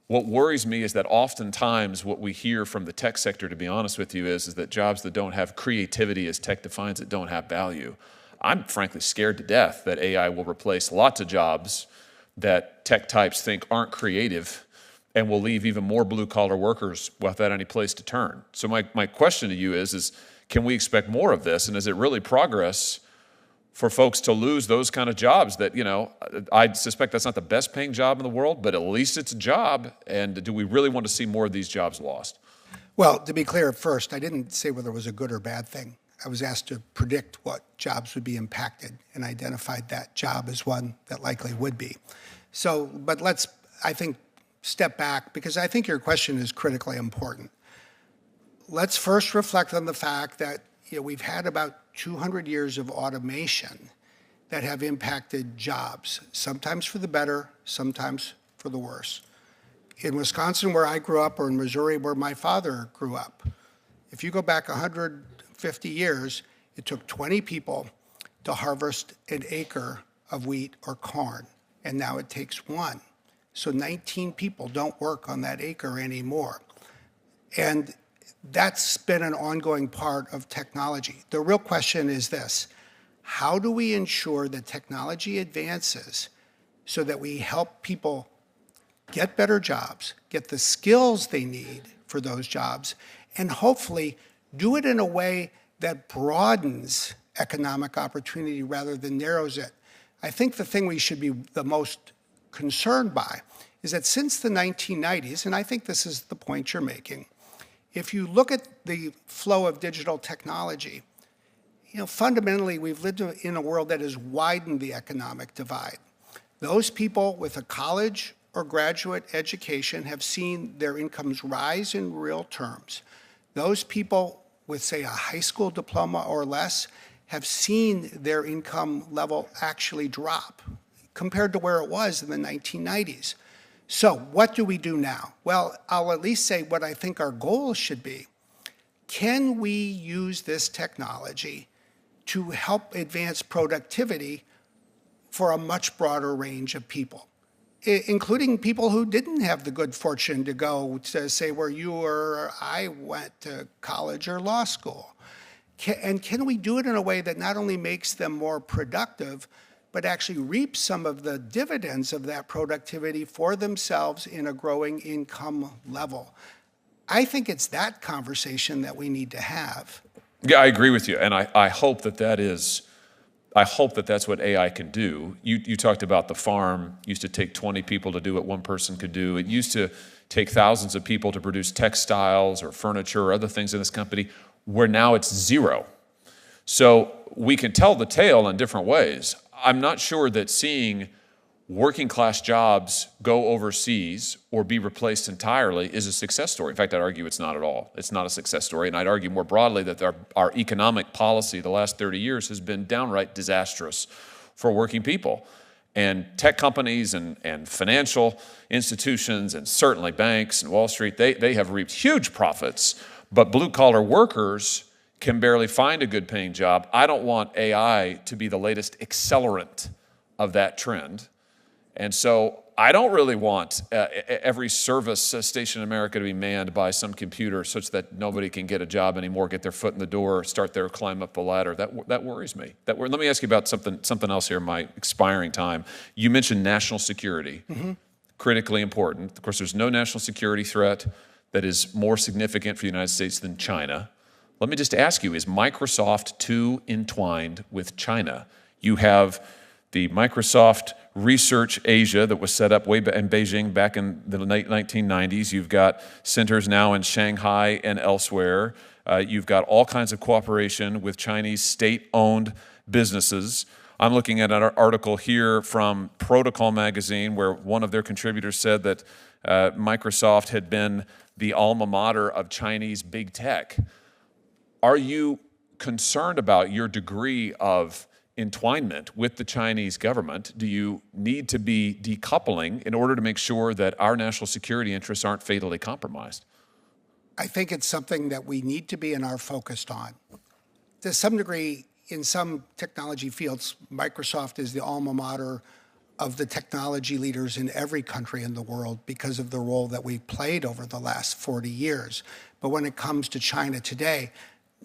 Speaker 2: what worries me is that oftentimes what we hear from the tech sector, to be honest with you, is that jobs that don't have creativity, as tech defines it, don't have value. I'm frankly scared to death that AI will replace lots of jobs that tech types think aren't creative and will leave even more blue-collar workers without any place to turn. So my question to you is can we expect more of this, and is it really progress for folks to lose those kind of jobs that, I suspect that's not the best paying job in the world, but at least it's a job. And do we really want to see more of these jobs lost?
Speaker 4: Well, to be clear, first, I didn't say whether it was a good or bad thing. I was asked to predict what jobs would be impacted and identified that job as one that likely would be. So, but let's, I think, step back, because I think your question is critically important. Let's first reflect on the fact that we've had about 200 years of automation that have impacted jobs, sometimes for the better, sometimes for the worse. In Wisconsin, where I grew up, or in Missouri, where my father grew up, if you go back 150 years, it took 20 people to harvest an acre of wheat or corn, and now it takes one. So 19 people don't work on that acre anymore. And that's been an ongoing part of technology. The real question is this: how do we ensure that technology advances so that we help people get better jobs, get the skills they need for those jobs, and hopefully do it in a way that broadens economic opportunity rather than narrows it? I think the thing we should be the most concerned by is that since the 1990s, and I think this is the point you're making, if you look at the flow of digital technology, fundamentally we've lived in a world that has widened the economic divide. Those people with a college or graduate education have seen their incomes rise in real terms. Those people with, say, a high school diploma or less have seen their income level actually drop compared to where it was in the 1990s. So what do we do now? Well, I'll at least say what I think our goal should be. Can we use this technology to help advance productivity for a much broader range of people, including people who didn't have the good fortune to go to, say, where you or I went to college or law school? And can we do it in a way that not only makes them more productive, but actually reap some of the dividends of that productivity for themselves in a growing income level? I think it's that conversation that we need to have.
Speaker 2: Yeah, I agree with you, and I hope that's what AI can do. You talked about the farm used to take 20 people to do what one person could do. It used to take thousands of people to produce textiles or furniture or other things in this company, where now it's zero. So we can tell the tale in different ways. I'm not sure that seeing working class jobs go overseas or be replaced entirely is a success story. In fact, I'd argue it's not at all. It's not a success story. And I'd argue more broadly that our economic policy the last 30 years has been downright disastrous for working people. And tech companies and financial institutions and certainly banks and Wall Street, they have reaped huge profits, but blue-collar workers can barely find a good-paying job. I don't want AI to be the latest accelerant of that trend. And so I don't really want every service station in America to be manned by some computer such that nobody can get a job anymore, get their foot in the door, start there, climb up the ladder. That worries me. Let me ask you about something else here in my expiring time. You mentioned national security, critically important. Of course, there's no national security threat that is more significant for the United States than China. Let me just ask you, is Microsoft too entwined with China? You have the Microsoft Research Asia that was set up way in Beijing back in the late 1990s. You've got centers now in Shanghai and elsewhere. You've got all kinds of cooperation with Chinese state-owned businesses. I'm looking at an article here from Protocol magazine where one of their contributors said that Microsoft had been the alma mater of Chinese big tech. Are you concerned about your degree of entwinement with the Chinese government? Do you need to be decoupling in order to make sure that our national security interests aren't fatally compromised?
Speaker 4: I think it's something that we need to be and are focused on. To some degree, in some technology fields, Microsoft is the alma mater of the technology leaders in every country in the world because of the role that we've played over the last 40 years. But when it comes to China today,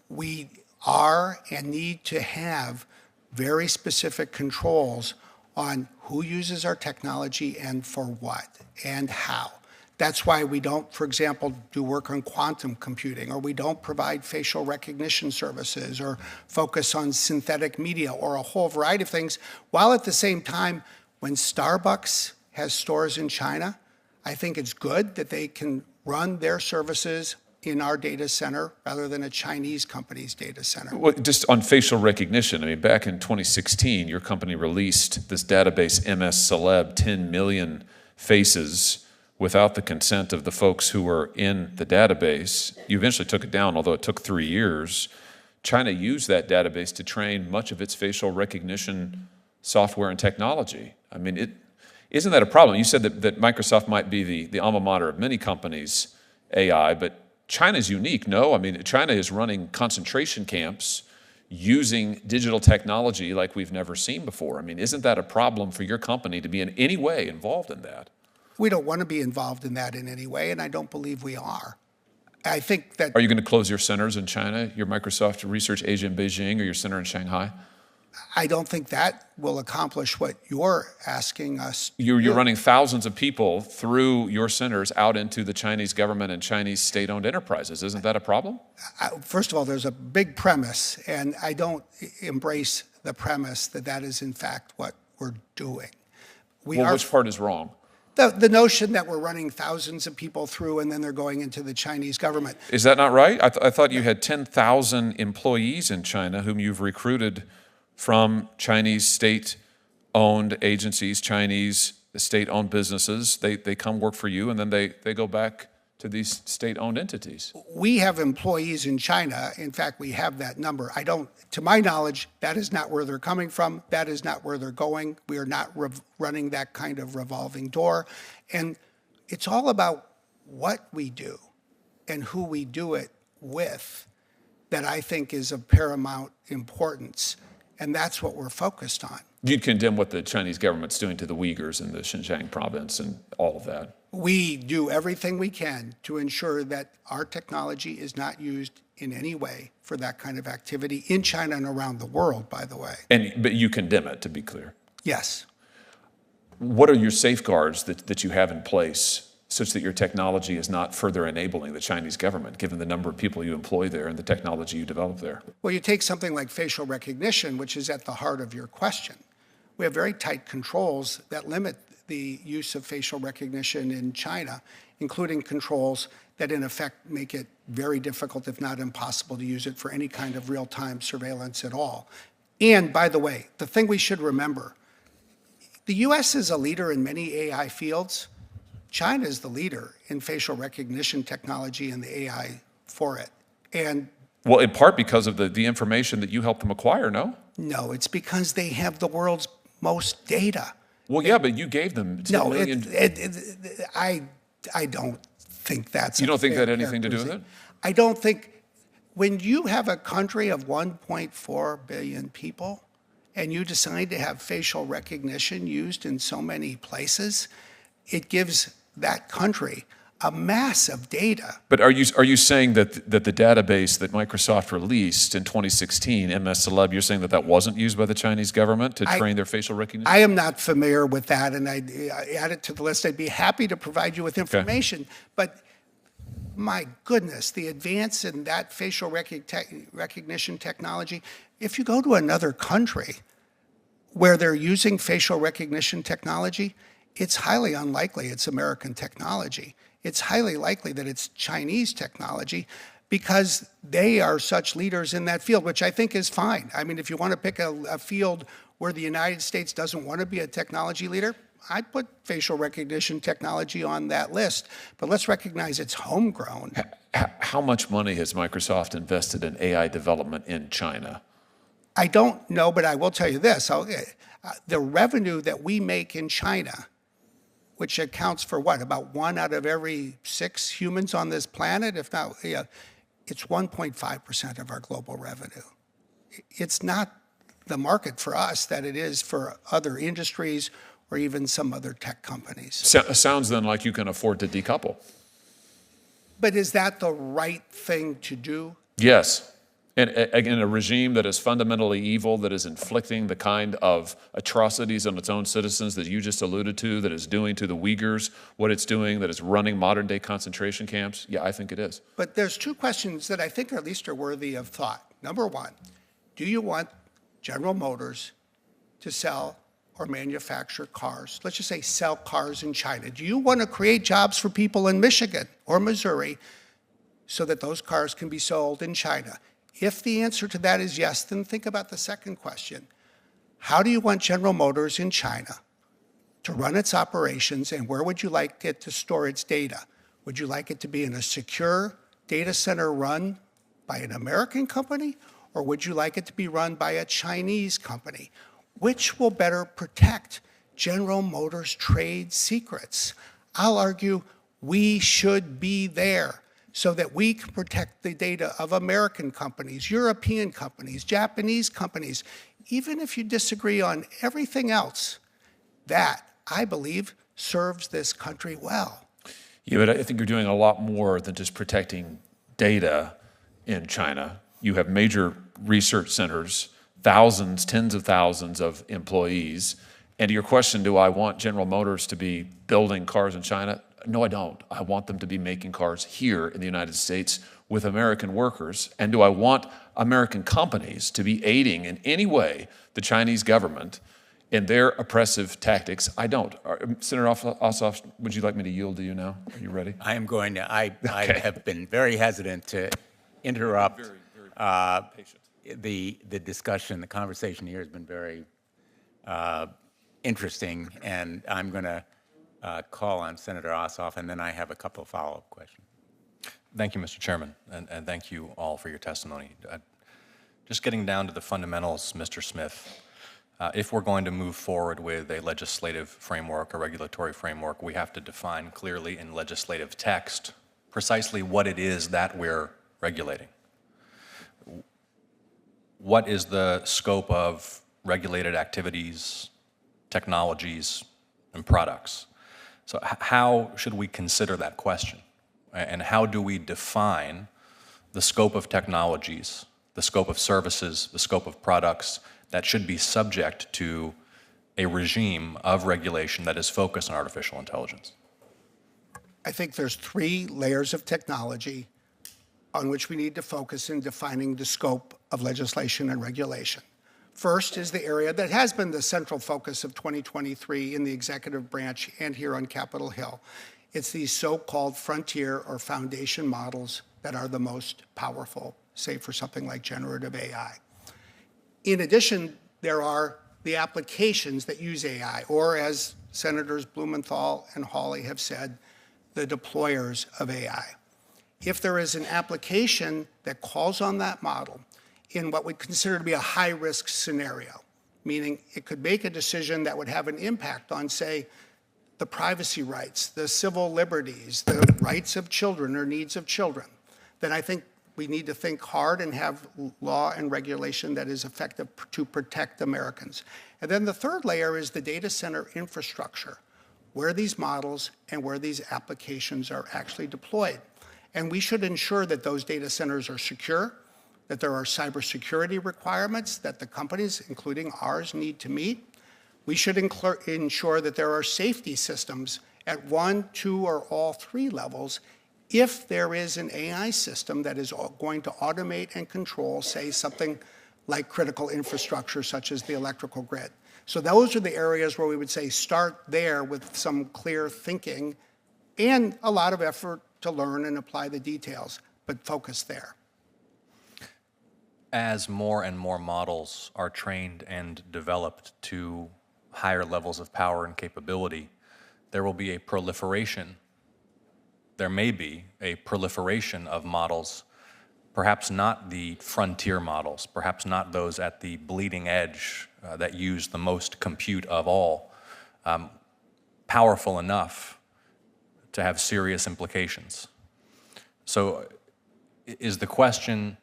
Speaker 4: we are and need to have very specific controls on who uses our technology and for what and how. That's why we don't, for example, do work on quantum computing, or we don't provide facial recognition services, or focus on synthetic media, or a whole variety of things, while at the same time, when Starbucks has stores in China, I think it's good that they can run their services in our data center rather than a Chinese company's data center.
Speaker 2: Well, just on facial recognition, I mean, back in 2016, your company released this database, MS Celeb, 10 million faces without the consent of the folks who were in the database. You eventually took it down, although it took 3 years. China used that database to train much of its facial recognition software and technology. I mean, isn't that a problem? You said that Microsoft might be the alma mater of many companies' AI, but China's unique, no? I mean, China is running concentration camps using digital technology like we've never seen before. I mean, isn't that a problem for your company to be in any way involved in that?
Speaker 4: We don't want to be involved in that in any way, and I don't believe we are. I think that...
Speaker 2: Are you going to close your centers in China, your Microsoft Research Asia in Beijing or your center in Shanghai?
Speaker 4: I don't think that will accomplish what you're asking us.
Speaker 2: You're running thousands of people through your centers out into the Chinese government and Chinese state-owned enterprises. Isn't that a problem?
Speaker 4: First of all, there's a big premise, and I don't embrace the premise that that is, in fact, what we're doing.
Speaker 2: Which part is wrong?
Speaker 4: The notion that we're running thousands of people through and then they're going into the Chinese government.
Speaker 2: Is that not right? I thought you had 10,000 employees in China whom you've recruited from Chinese state-owned agencies, Chinese state-owned businesses. They come work for you, and then they go back to these state-owned entities.
Speaker 4: We have employees in China. In fact, we have that number. To my knowledge, that is not where they're coming from. That is not where they're going. We are not running that kind of revolving door. And it's all about what we do and who we do it with that I think is of paramount importance. And that's what we're focused on.
Speaker 2: You'd condemn what the Chinese government's doing to the Uyghurs in the Xinjiang province and all of that.
Speaker 4: We do everything we can to ensure that our technology is not used in any way for that kind of activity in China and around the world, by the way.
Speaker 2: But you condemn it, to be clear.
Speaker 4: Yes.
Speaker 2: What are your safeguards that you have in place such that your technology is not further enabling the Chinese government, given the number of people you employ there and the technology you develop there?
Speaker 4: Well, you take something like facial recognition, which is at the heart of your question. We have very tight controls that limit the use of facial recognition in China, including controls that in effect make it very difficult, if not impossible, to use it for any kind of real-time surveillance at all. And by the way, the thing we should remember, The U.S. is a leader in many AI fields. China is the leader in facial recognition technology and the AI for it. And
Speaker 2: Well, in part because of the information that you helped them acquire, no?
Speaker 4: no, it's because they have the world's most data.
Speaker 2: Well, yeah, but you gave them 10
Speaker 4: No,
Speaker 2: million.
Speaker 4: I don't think that's
Speaker 2: You don't think
Speaker 4: fair
Speaker 2: that had anything to do with it?
Speaker 4: I don't think, when you have a country of 1.4 billion people and you decide to have facial recognition used in so many places, it gives that country a mass of data.
Speaker 2: But are you saying that the database that Microsoft released in 2016, MS Celeb, you're saying that wasn't used by the Chinese government to train their facial recognition?
Speaker 4: I am not familiar with that, and I add it to the list. I'd be happy to provide you with information, but my goodness, the advance in that facial recognition technology, if you go to another country where they're using facial recognition technology, it's highly unlikely it's American technology. It's highly likely that it's Chinese technology because they are such leaders in that field, which I think is fine. I mean, if you want to pick a field where the United States doesn't want to be a technology leader, I'd put facial recognition technology on that list. But let's recognize it's homegrown.
Speaker 2: How much money has Microsoft invested in AI development in China?
Speaker 4: I don't know, but I will tell you this. The revenue that we make in China, which accounts for what, about 1 out of every 6 humans on this planet, if not, it's 1.5% of our global revenue. It's not the market for us that it is for other industries or even some other tech companies.
Speaker 2: Sounds then like you can afford to decouple.
Speaker 4: But is that the right thing to do?
Speaker 2: Yes. And again, a regime that is fundamentally evil, that is inflicting the kind of atrocities on its own citizens that you just alluded to, that is doing to the Uyghurs what it's doing, that is running modern-day concentration camps, yeah, I think it is.
Speaker 4: But there's 2 questions that I think at least are worthy of thought. Number 1, do you want General Motors to sell or manufacture cars? Let's just say sell cars in China. Do you want to create jobs for people in Michigan or Missouri so that those cars can be sold in China? If the answer to that is yes, then think about the second question. How do you want General Motors in China to run its operations, and where would you like it to store its data? Would you like it to be in a secure data center run by an American company, or would you like it to be run by a Chinese company? Which will better protect General Motors' trade secrets? I'll argue we should be there so that we can protect the data of American companies, European companies, Japanese companies. Even if you disagree on everything else, that, I believe, serves this country well.
Speaker 2: Yeah, but I think you're doing a lot more than just protecting data in China. You have major research centers, thousands, tens of thousands of employees. And to your question, do I want General Motors to be building cars in China? No, I don't. I want them to be making cars here in the United States with American workers. And do I want American companies to be aiding in any way the Chinese government in their oppressive tactics? I don't. Senator Ossoff, would you like me to yield to you now? Are you ready?
Speaker 1: I am going to. I have been very hesitant to interrupt.
Speaker 2: Very patient.
Speaker 1: The discussion, the conversation here has been very interesting, and I'm going to call on Senator Ossoff, and then I have a couple of follow-up questions.
Speaker 10: Thank you, Mr. Chairman, and thank you all for your testimony. Just getting down to the fundamentals, Mr. Smith, if we're going to move forward with a legislative framework, a regulatory framework, we have to define clearly in legislative text precisely what it is that we're regulating. What is the scope of regulated activities, technologies, and products? So how should we consider that question? And how do we define the scope of technologies, the scope of services, the scope of products that should be subject to a regime of regulation that is focused on artificial intelligence?
Speaker 4: I think there's 3 layers of technology on which we need to focus in defining the scope of legislation and regulation. First is the area that has been the central focus of 2023 in the executive branch and here on Capitol Hill. It's these so-called frontier or foundation models that are the most powerful, say for something like generative AI. In addition, there are the applications that use AI, or as Senators Blumenthal and Hawley have said, the deployers of AI. If there is an application that calls on that model in what we consider to be a high-risk scenario, meaning it could make a decision that would have an impact on, say, the privacy rights, the civil liberties, the rights of children or needs of children, then I think we need to think hard and have law and regulation that is effective to protect Americans. And then the third layer is the data center infrastructure, where these models and where these applications are actually deployed. And we should ensure that those data centers are secure, that there are cybersecurity requirements that the companies, including ours, need to meet. We should ensure that there are safety systems at 1, 2, or all 3 levels if there is an AI system that is going to automate and control, say, something like critical infrastructure such as the electrical grid. So those are the areas where we would say start there with some clear thinking and a lot of effort to learn and apply the details, but focus there.
Speaker 10: As more and more models are trained and developed to higher levels of power and capability, there will be a proliferation. There may be a proliferation of models, perhaps not the frontier models, perhaps not those at the bleeding edge that use the most compute of all, powerful enough to have serious implications. So is the question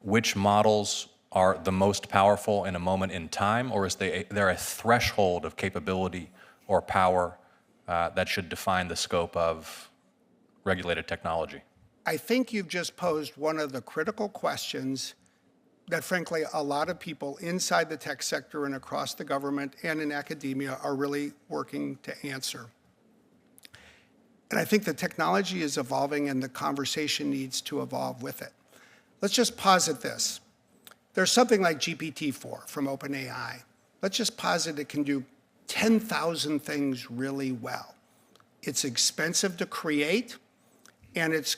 Speaker 10: which models are the most powerful in a moment in time, or is there a threshold of capability or power that should define the scope of regulated technology?
Speaker 4: I think you've just posed one of the critical questions that, frankly, a lot of people inside the tech sector and across the government and in academia are really working to answer. And I think the technology is evolving and the conversation needs to evolve with it. Let's just posit this. There's something like GPT-4 from OpenAI. Let's just posit it can do 10,000 things really well. It's expensive to create, and it's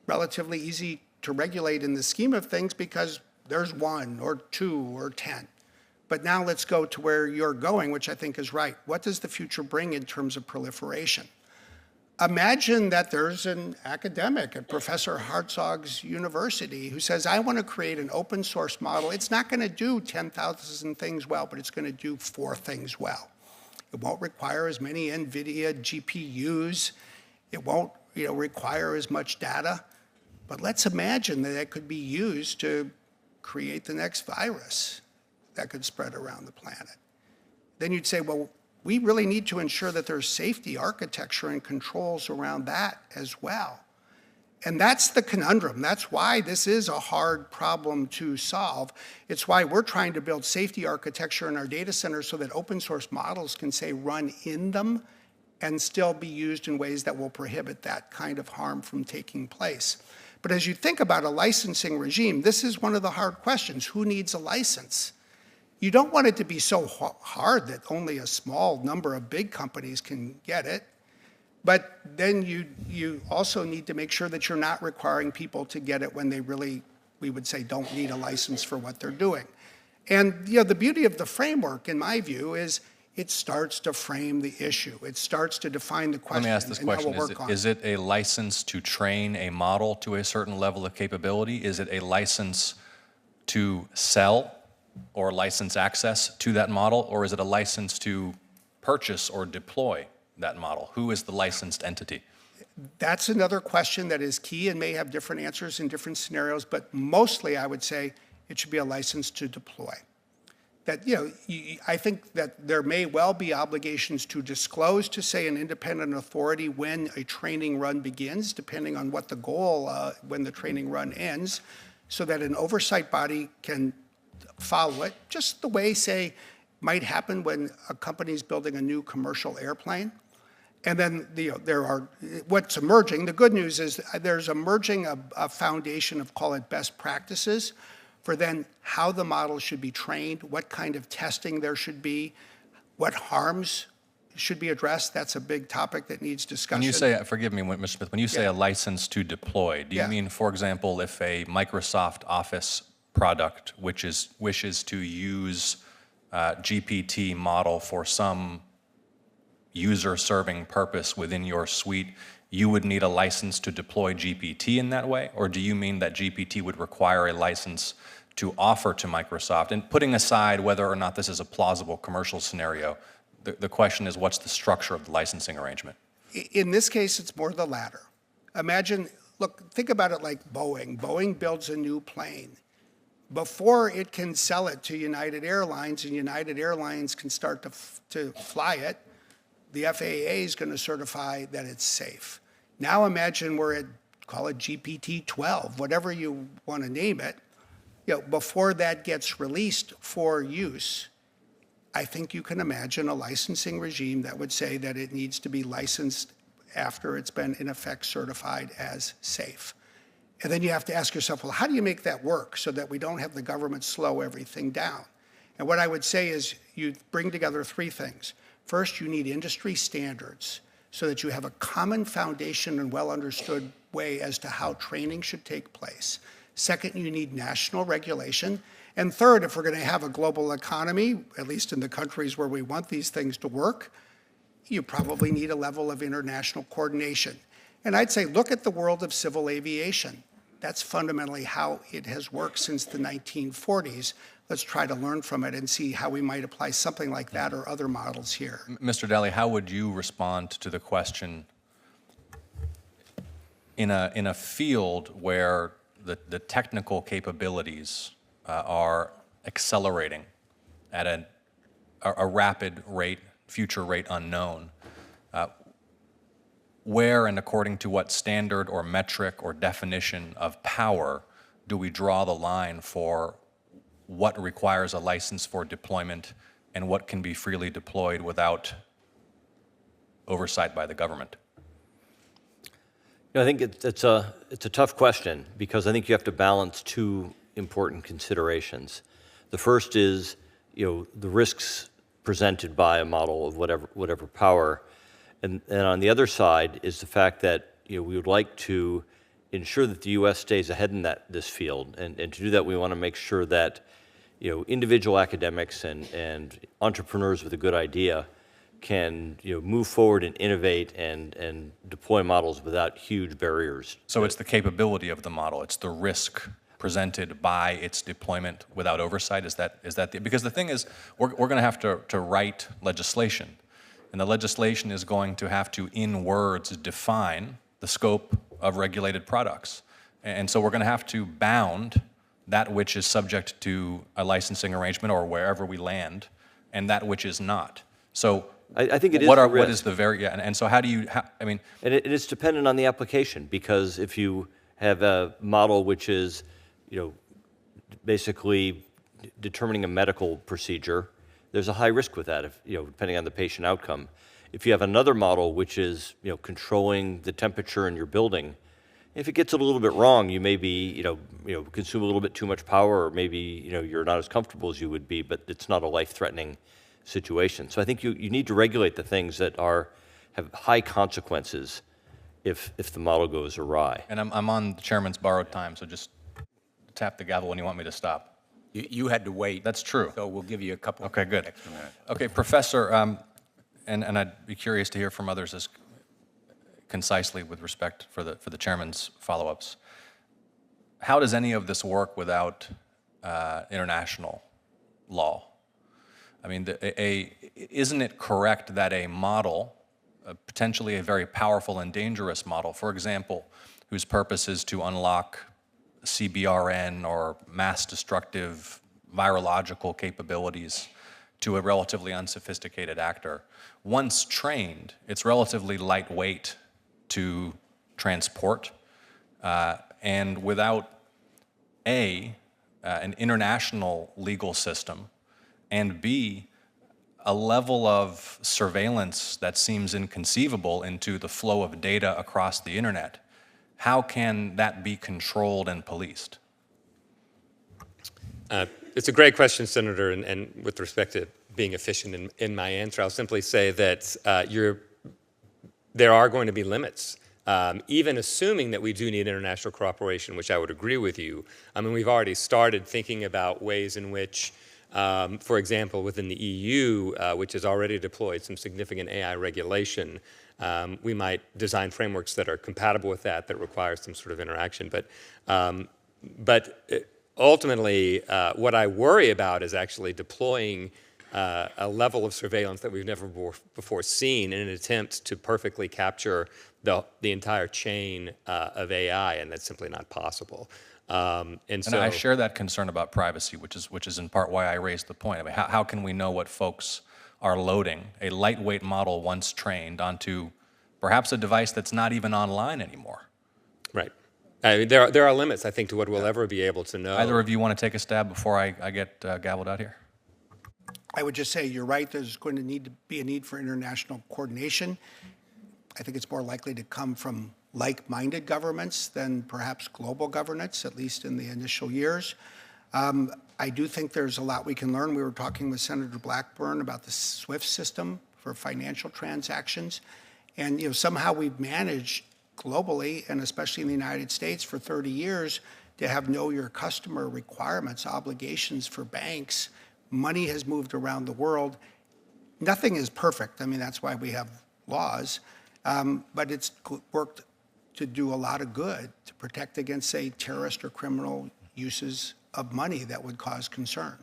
Speaker 4: relatively easy to regulate in the scheme of things because there's 1 or 2 or 10. But now let's go to where you're going, which I think is right. What does the future bring in terms of proliferation? Imagine that there's an academic at Professor Hartzog's university who says, I want to create an open source model. It's not going to do 10,000 things well, but it's going to do 4 things well. It won't require as many NVIDIA GPUs. It won't require as much data. But let's imagine that it could be used to create the next virus that could spread around the planet. Then you'd say, well, we really need to ensure that there's safety architecture and controls around that as well. And that's the conundrum. That's why this is a hard problem to solve. It's why we're trying to build safety architecture in our data centers so that open source models can, say, run in them and still be used in ways that will prohibit that kind of harm from taking place. But as you think about a licensing regime, this is one of the hard questions. Who needs a license? You don't want it to be so hard that only a small number of big companies can get it. But then you also need to make sure that you're not requiring people to get it when they really, we would say, don't need a license for what they're doing. And the beauty of the framework, in my view, is it starts to frame the issue. It starts to define the question.
Speaker 10: Let me ask this question. Is it a license to train a model to a certain level of capability? Is it a license to sell or license access to that model? Or is it a license to purchase or deploy that model? Who is the licensed entity?
Speaker 4: That's another question that is key and may have different answers in different scenarios, but mostly I would say it should be a license to deploy. That, I think that there may well be obligations to disclose to, say, an independent authority when a training run begins, depending on what the goal, when the training run ends, so that an oversight body can follow it, just the way, say, might happen when a company's building a new commercial airplane. And then what's emerging, the good news is there's emerging a foundation of, call it, best practices for then how the model should be trained, what kind of testing there should be, what harms should be addressed. That's a big topic that needs discussion.
Speaker 10: When you say, forgive me, Mr. Smith, when you say a license to deploy, do you mean, for example, if a Microsoft Office product wishes to use GPT model for some user-serving purpose within your suite, you would need a license to deploy GPT in that way? Or do you mean that GPT would require a license to offer to Microsoft? And putting aside whether or not this is a plausible commercial scenario, the question is, what's the structure of the licensing arrangement?
Speaker 4: In this case, it's more the latter. Imagine, look, think about it like Boeing. Boeing builds a new plane. Before it can sell it to United Airlines and United Airlines can start to fly it, the FAA is going to certify that it's safe. Now imagine we're at, call it GPT-12, whatever you want to name it. Before that gets released for use, I think you can imagine a licensing regime that would say that it needs to be licensed after it's been, in effect, certified as safe. And then you have to ask yourself, well, how do you make that work so that we don't have the government slow everything down? And what I would say is you bring together three things. First, you need industry standards so that you have a common foundation and well-understood way as to how training should take place. Second, you need national regulation. And third, if we're going to have a global economy, at least in the countries where we want these things to work, you probably need a level of international coordination. And I'd say look at the world of civil aviation. That's fundamentally how it has worked since the 1940s. Let's try to learn from it and see how we might apply something like that or other models here.
Speaker 10: Mr. Daly, how would you respond to the question in a field where the technical capabilities are accelerating at a rapid rate, future rate unknown, where and according to what standard or metric or definition of power do we draw the line for what requires a license for deployment and what can be freely deployed without oversight by the government?
Speaker 3: I think it's a tough question because I think you have to balance two important considerations. The first is, the risks presented by a model of whatever power, and on the other side is the fact that we would like to ensure that the U.S. stays ahead in this field, and to do that we want to make sure that individual academics and entrepreneurs with a good idea can move forward and innovate and deploy models without huge barriers.
Speaker 10: So it's the capability of the model, it's the risk presented by its deployment without oversight? Is that because the thing is, we're going to have to write legislation, and the legislation is going to have to, in words, define the scope of regulated products. And so we're going to have to bound that which is subject to a licensing arrangement or wherever we land, and that which is not. So
Speaker 3: I think it is
Speaker 10: what
Speaker 3: a risk.
Speaker 10: is the very, and so how do you,
Speaker 3: And it's dependent on the application, because if you have a model which is, basically determining a medical procedure, there's a high risk with that, depending on the patient outcome. If you have another model which is, controlling the temperature in your building, if it gets a little bit wrong, you may be, consume a little bit too much power, or maybe, you're not as comfortable as you would be, but it's not a life-threatening situation. So I think you need to regulate the things that have high consequences if the model goes awry.
Speaker 10: and I'm on the chairman's borrowed time, so just tap the gavel when you want me to stop.
Speaker 1: You had to wait.
Speaker 10: That's true.
Speaker 1: So we'll give you a couple
Speaker 10: Okay, good.
Speaker 1: extra minutes.
Speaker 10: Okay, Professor, and I'd be curious to hear from others as concisely with respect for the chairman's follow-ups. How does any of this work without international law? I mean, isn't it correct that a model, potentially a very powerful and dangerous model, for example, whose purpose is to unlock CBRN or mass destructive virological capabilities to a relatively unsophisticated actor, once trained, it's relatively lightweight to transport, and without an international legal system, and B, a level of surveillance that seems inconceivable into the flow of data across the internet, how can that be controlled and policed?
Speaker 5: It's a great question, Senator, and with respect to being efficient in my answer, I'll simply say that there are going to be limits. Even assuming that we do need international cooperation, which I would agree with you, I mean, we've already started thinking about ways in which For example, within the EU, which has already deployed some significant AI regulation, we might design frameworks that are compatible with that require some sort of interaction. But ultimately, what I worry about is actually deploying a level of surveillance that we've never before seen in an attempt to perfectly capture the entire chain of AI, and that's simply not possible. And
Speaker 10: I share that concern about privacy, which is in part why I raised the point. I mean, how can we know what folks are loading a lightweight model once trained onto perhaps a device that's not even online anymore?
Speaker 5: Right. I mean, there are limits, I think, to what we'll ever be able to know.
Speaker 10: Either of you want to take a stab before I get gavelled out here?
Speaker 4: I would just say you're right. There's going to be a need for international coordination. I think it's more likely to come from like-minded governments than perhaps global governance, at least in the initial years. I do think there's a lot we can learn. We were talking with Senator Blackburn about the SWIFT system for financial transactions. And somehow we've managed globally, and especially in the United States for 30 years, to have know your customer requirements, obligations for banks. Money has moved around the world. Nothing is perfect. I mean, that's why we have laws. But it's worked to do a lot of good to protect against, say, terrorist or criminal uses of money that would cause concern.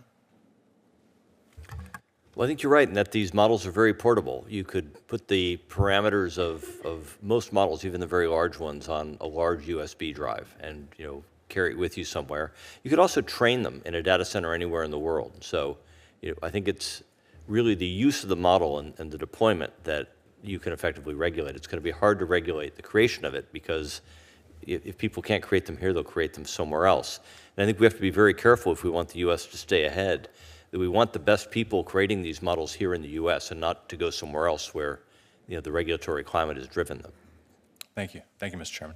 Speaker 3: Well, I think you're right in that these models are very portable. You could put the parameters of most models, even the very large ones, on a large USB drive and carry it with you somewhere. You could also train them in a data center anywhere in the world. So I think it's really the use of the model and the deployment that you can effectively regulate. It's going to be hard to regulate the creation of it because if people can't create them here, they'll create them somewhere else. And I think we have to be very careful if we want the U.S. to stay ahead, that we want the best people creating these models here in the U.S. and not to go somewhere else where the regulatory climate has driven them.
Speaker 10: Thank you. Thank you, Mr. Chairman.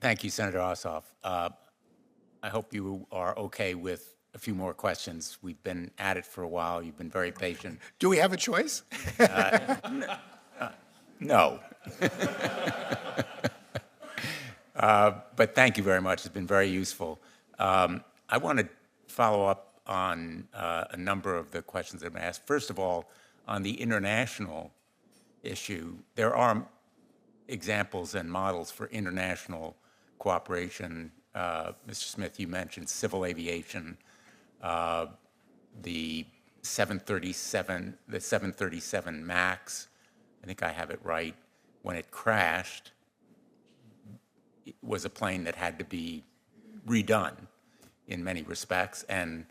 Speaker 1: Thank you, Senator Ossoff. I hope you are okay with a few more questions. We've been at it for a while. You've been very patient.
Speaker 4: Do we have a choice?
Speaker 1: No. But thank you very much. It's been very useful. I want to follow up on a number of the questions that have been asked. First of all, on the international issue, there are examples and models for international cooperation. Mr. Smith, you mentioned civil aviation, the 737 MAX. I think I have it right. When it crashed, it was a plane that had to be redone in many respects, and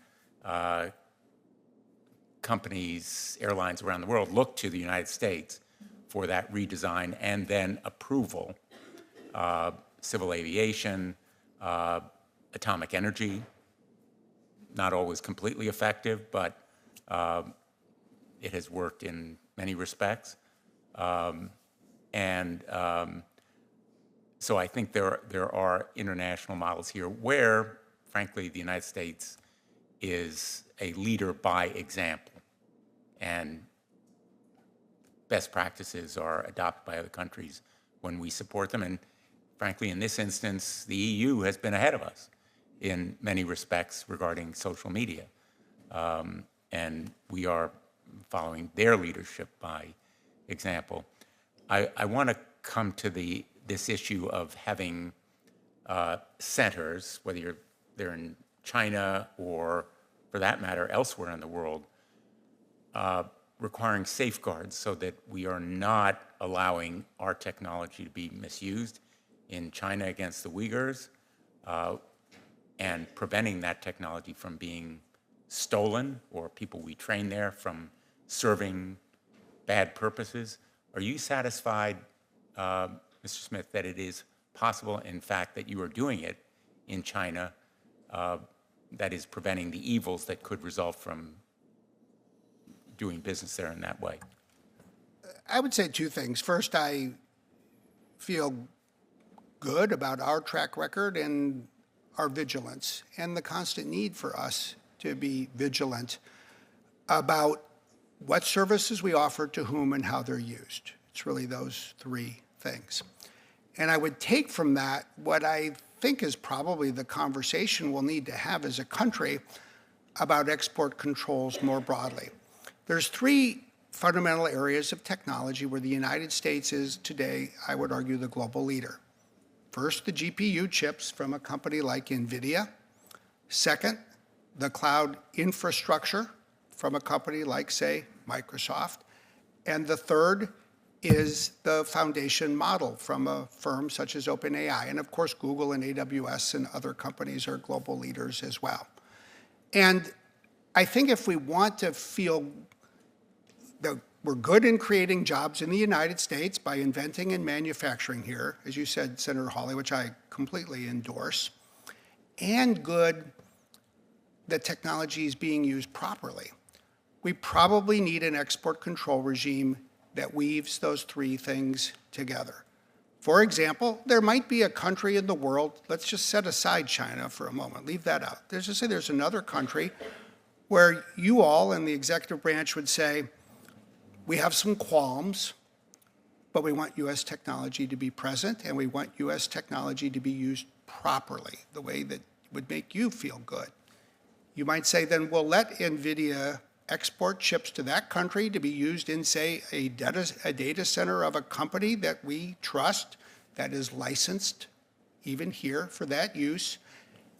Speaker 1: companies, airlines around the world looked to the United States for that redesign and then approval. Civil aviation, atomic energy, not always completely effective, but it has worked in many respects. So I think there are international models here where, frankly, the United States is a leader by example, and best practices are adopted by other countries when we support them. And frankly, in this instance, the EU has been ahead of us in many respects regarding social media. And we are following their leadership by example. I want to come to this issue of having centers, whether they're in China or, for that matter, elsewhere in the world, requiring safeguards so that we are not allowing our technology to be misused in China against the Uyghurs, and preventing that technology from being stolen or people we train there from serving bad purposes. Are you satisfied, Mr. Smith, that it is possible, in fact, that you are doing it in China, that is preventing the evils that could result from doing business there in that way?
Speaker 4: I would say two things. First, I feel good about our track record and our vigilance and the constant need for us to be vigilant about what services we offer to whom and how they're used. It's really those three things. And I would take from that what I think is probably the conversation we'll need to have as a country about export controls more broadly. There's three fundamental areas of technology where the United States is today, I would argue, the global leader. First, the GPU chips from a company like NVIDIA. Second, the cloud infrastructure from a company like, say, Microsoft. And the third is the foundation model from a firm such as OpenAI. And of course, Google and AWS and other companies are global leaders as well. And I think if we want to feel that we're good in creating jobs in the United States by inventing and manufacturing here, as you said, Senator Hawley, which I completely endorse, and good that technology is being used properly, we probably need an export control regime that weaves those three things together. For example, there might be a country in the world, let's just set aside China for a moment, leave that out. There's just say there's another country where you all in the executive branch would say, we have some qualms, but we want US technology to be present, and we want US technology to be used properly, the way that would make you feel good. You might say, then we'll let NVIDIA export chips to that country to be used in, say, a data center of a company that we trust, that is licensed even here for that use,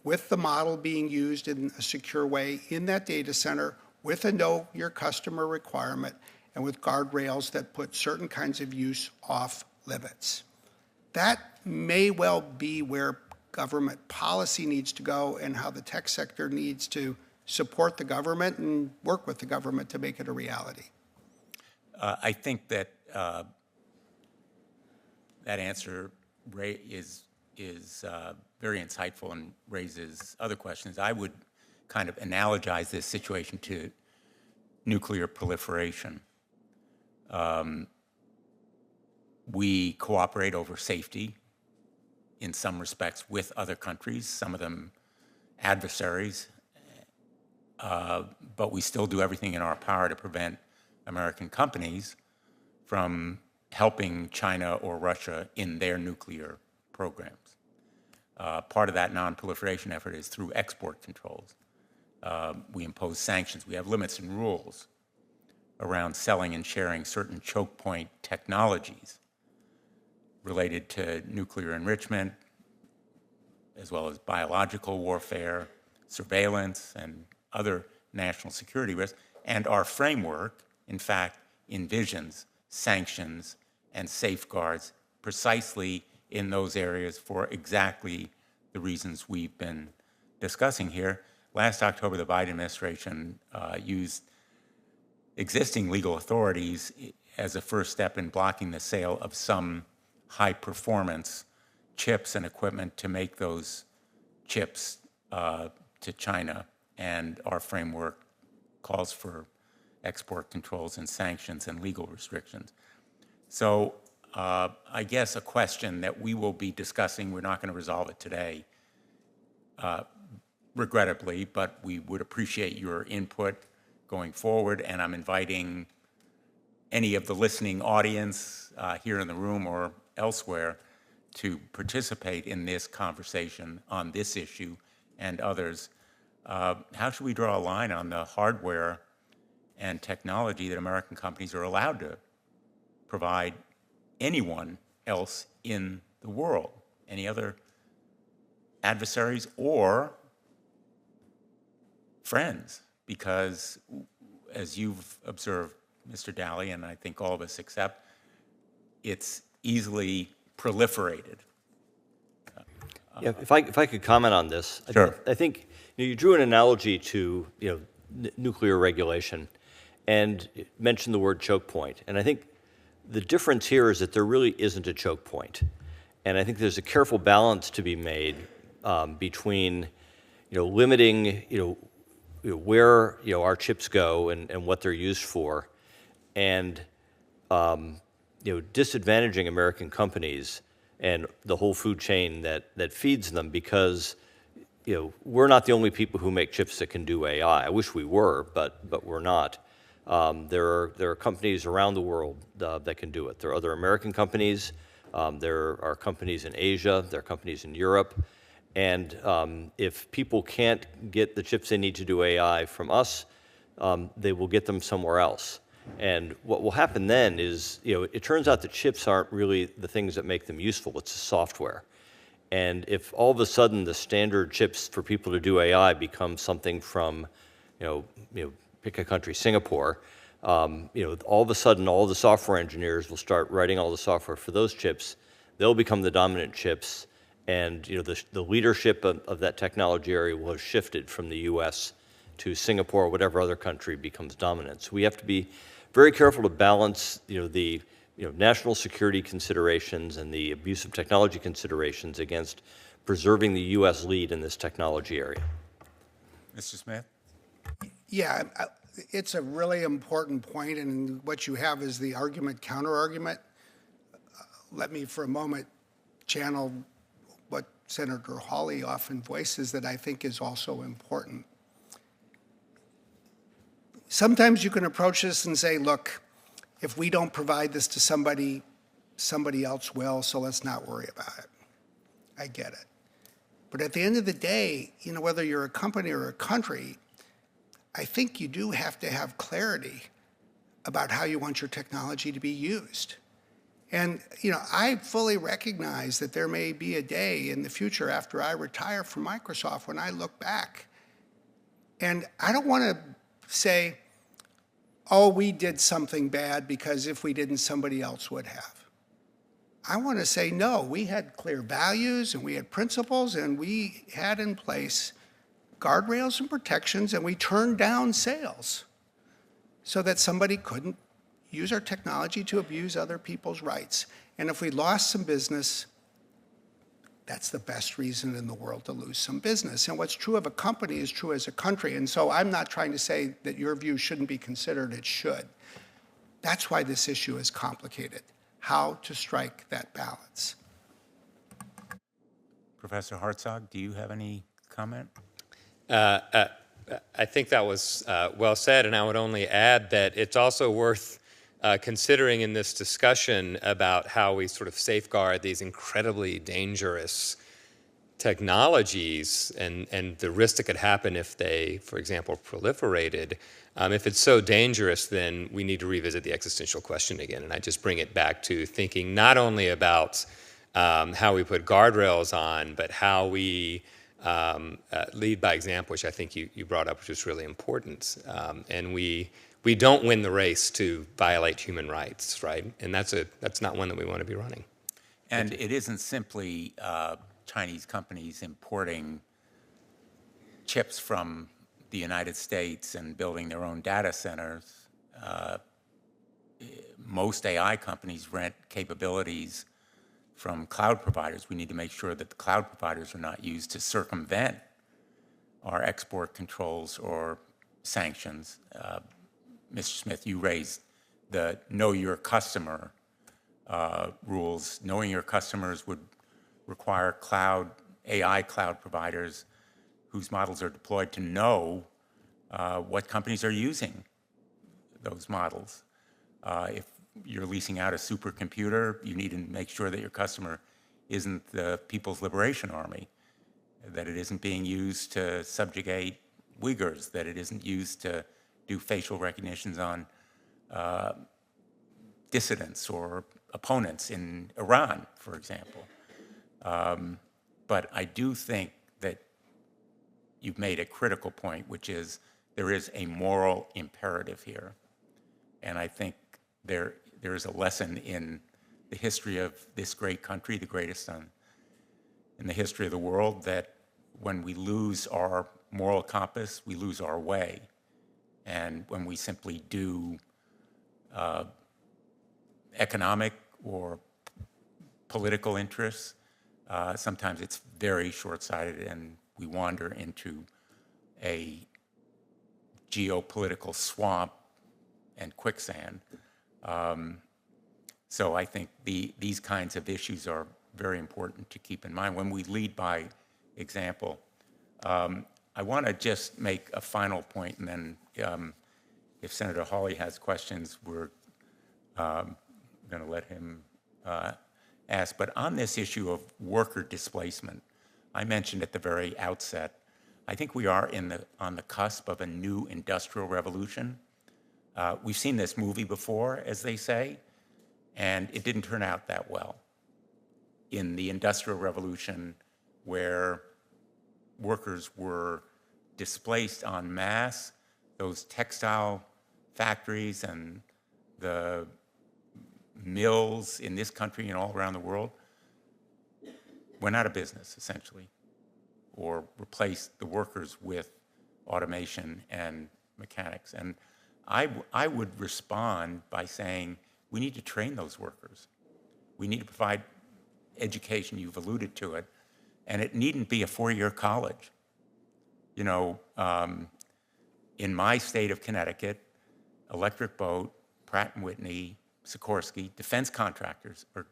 Speaker 4: with the model being used in a secure way in that data center, with a know your customer requirement, and with guardrails that put certain kinds of use off limits. That may well be where government policy needs to go and how the tech sector needs to support the government and work with the government to make it a reality.
Speaker 1: I think that that answer is very insightful and raises other questions. I would kind of analogize this situation to nuclear proliferation. We cooperate over safety in some respects with other countries, some of them adversaries, but we still do everything in our power to prevent American companies from helping China or Russia in their nuclear programs. Part of that non-proliferation effort is through export controls. We impose sanctions. We have limits and rules around selling and sharing certain choke point technologies related to nuclear enrichment, as well as biological warfare, surveillance, and other national security risks. And our framework, in fact, envisions sanctions and safeguards precisely in those areas for exactly the reasons we've been discussing here. Last October, the Biden administration used existing legal authorities as a first step in blocking the sale of some high-performance chips and equipment to make those chips to China. And our framework calls for export controls and sanctions and legal restrictions. So I guess a question that we will be discussing, we're not going to resolve it today, regrettably, but we would appreciate your input going forward, and I'm inviting any of the listening audience here in the room or elsewhere to participate in this conversation on this issue and others. How should we draw a line on the hardware and technology that American companies are allowed to provide anyone else in the world, any other adversaries or friends? Because as you've observed, Mr. Daly, and I think all of us accept, it's easily proliferated.
Speaker 3: Yeah, if I could comment on this.
Speaker 1: Sure.
Speaker 3: I think you drew an analogy to nuclear regulation and mentioned the word choke point. And I think the difference here is that there really isn't a choke point. And I think there's a careful balance to be made between limiting where our chips go and what they're used for, and disadvantaging American companies and the whole food chain that feeds them, because we're not the only people who make chips that can do AI. I wish we were, but we're not. There are companies around the world that can do it. There are other American companies. There are companies in Asia. There are companies in Europe. And if people can't get the chips they need to do AI from us, they will get them somewhere else. And what will happen then is, it turns out that chips aren't really the things that make them useful, it's the software. And if all of a sudden the standard chips for people to do AI become something from, pick a country, Singapore, all of a sudden all the software engineers will start writing all the software for those chips. They'll become the dominant chips, and the leadership of that technology area will have shifted from the U.S. to Singapore or whatever other country becomes dominant. So we have to be very careful to balance, the national security considerations and the abuse of technology considerations against preserving the U.S. lead in this technology area.
Speaker 1: Mr. Smith?
Speaker 4: Yeah, it's a really important point, and what you have is the argument, counter-argument. Let me for a moment channel what Senator Hawley often voices that I think is also important. Sometimes you can approach this and say, look, if we don't provide this to somebody, somebody else will, so let's not worry about it. I get it. But at the end of the day, whether you're a company or a country, I think you do have to have clarity about how you want your technology to be used. And, I fully recognize that there may be a day in the future after I retire from Microsoft when I look back. And I don't want to say, oh, we did something bad because if we didn't, somebody else would have. I want to say, no, we had clear values and we had principles and we had in place guardrails and protections, and we turned down sales so that somebody couldn't use our technology to abuse other people's rights. And if we lost some business, that's the best reason in the world to lose some business. And what's true of a company is true as a country. And so I'm not trying to say that your view shouldn't be considered, it should. That's why this issue is complicated, how to strike that balance.
Speaker 1: Professor Hartzog, do you have any comment?
Speaker 5: I think that was well said, and I would only add that it's also worth considering in this discussion about how we sort of safeguard these incredibly dangerous technologies and the risk that could happen if they, for example, proliferated. If it's so dangerous, then we need to revisit the existential question again. And I just bring it back to thinking not only about how we put guardrails on, but how we lead by example, which I think you brought up, which is really important. And we don't win the race to violate human rights, right? And that's not one that we want to be running.
Speaker 1: And it isn't simply Chinese companies importing chips from the United States and building their own data centers. Most AI companies rent capabilities from cloud providers. We need to make sure that the cloud providers are not used to circumvent our export controls or sanctions. Mr. Smith, you raised the know your customer rules. Knowing your customers would require AI cloud providers whose models are deployed to know what companies are using those models. If you're leasing out a supercomputer, you need to make sure that your customer isn't the People's Liberation Army, that it isn't being used to subjugate Uyghurs, that it isn't used to do facial recognitions on dissidents or opponents in Iran, for example. But I do think that you've made a critical point, which is there is a moral imperative here. And I think there is a lesson in the history of this great country, the greatest in the history of the world, that when we lose our moral compass, we lose our way. And when we simply do economic or political interests, sometimes it's very short-sighted and we wander into a geopolitical swamp and quicksand. So I think these kinds of issues are very important to keep in mind when we lead by example. I want to just make a final point, and then if Senator Hawley has questions, we're going to let him ask. But on this issue of worker displacement, I mentioned at the very outset, I think we are on the cusp of a new industrial revolution. We've seen this movie before, as they say, and it didn't turn out that well. In the Industrial Revolution, where workers were displaced en masse, those textile factories and the mills in this country and all around the world went out of business, essentially, or replaced the workers with automation and mechanics. And I would respond by saying, we need to train those workers. We need to provide education, you've alluded to it, and it needn't be a 4-year college. You know, in my state of Connecticut, Electric Boat, Pratt & Whitney, Sikorsky, defense contractors are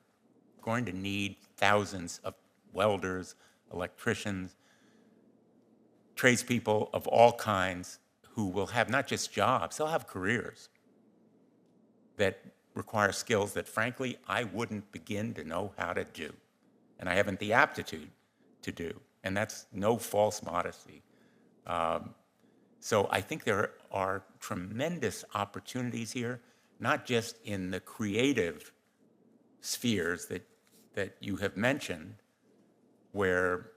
Speaker 1: going to need thousands of welders, electricians, tradespeople of all kinds who will have not just jobs, they'll have careers that require skills that, frankly, I wouldn't begin to know how to do. And I haven't the aptitude to do. And that's no false modesty. So I think there are tremendous opportunities here, not just in the creative spheres that you have mentioned, where,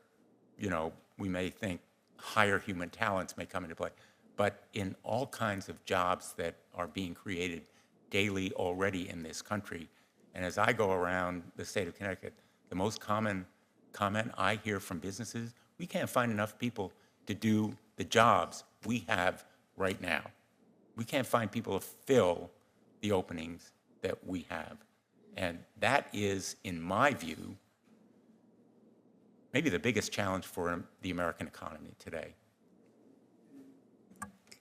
Speaker 1: you know, we may think higher human talents may come into play, but in all kinds of jobs that are being created daily already in this country. And as I go around the state of Connecticut, the most common comment I hear from businesses, we can't find enough people to do the jobs we have right now. We can't find people to fill the openings that we have. And that is, in my view, maybe the biggest challenge for the American economy today.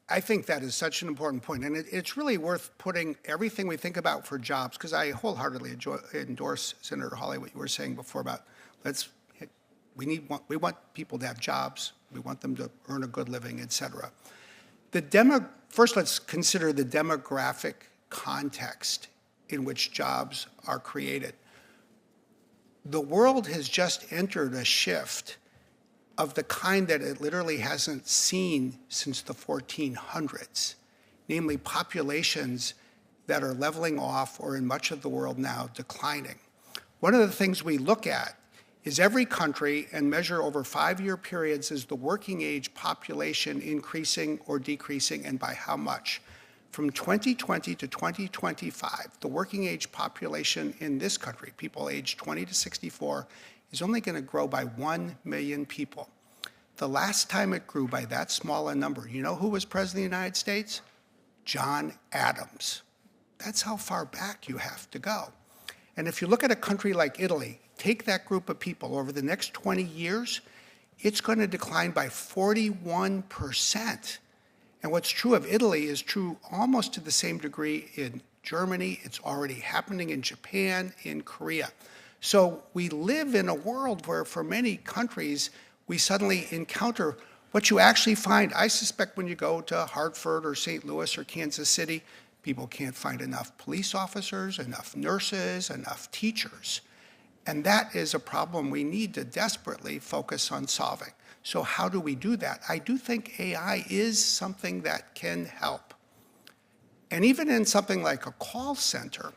Speaker 4: I think that is such an important point, and it's really worth putting everything we think about for jobs, because I wholeheartedly endorse Senator Hawley, what you were saying before about we want people to have jobs, we want them to earn a good living, et cetera. First, let's consider the demographic context in which jobs are created. The world has just entered a shift of the kind that it literally hasn't seen since the 1400s, namely populations that are leveling off or in much of the world now declining. One of the things we look at is every country and measure over 5-year periods is the working age population increasing or decreasing, and by how much. From 2020 to 2025, the working age population in this country, people aged 20 to 64, is only going to grow by 1 million people. The last time it grew by that small a number, you know who was president of the United States? John Adams. That's how far back you have to go. And if you look at a country like Italy, take that group of people over the next 20 years, it's going to decline by 41%. And what's true of Italy is true almost to the same degree in Germany. It's already happening in Japan, in Korea. So we live in a world where for many countries, we suddenly encounter what you actually find. I suspect when you go to Hartford or St. Louis or Kansas City, people can't find enough police officers, enough nurses, enough teachers. And that is a problem we need to desperately focus on solving. So how do we do that? I do think AI is something that can help. And even in something like a call center,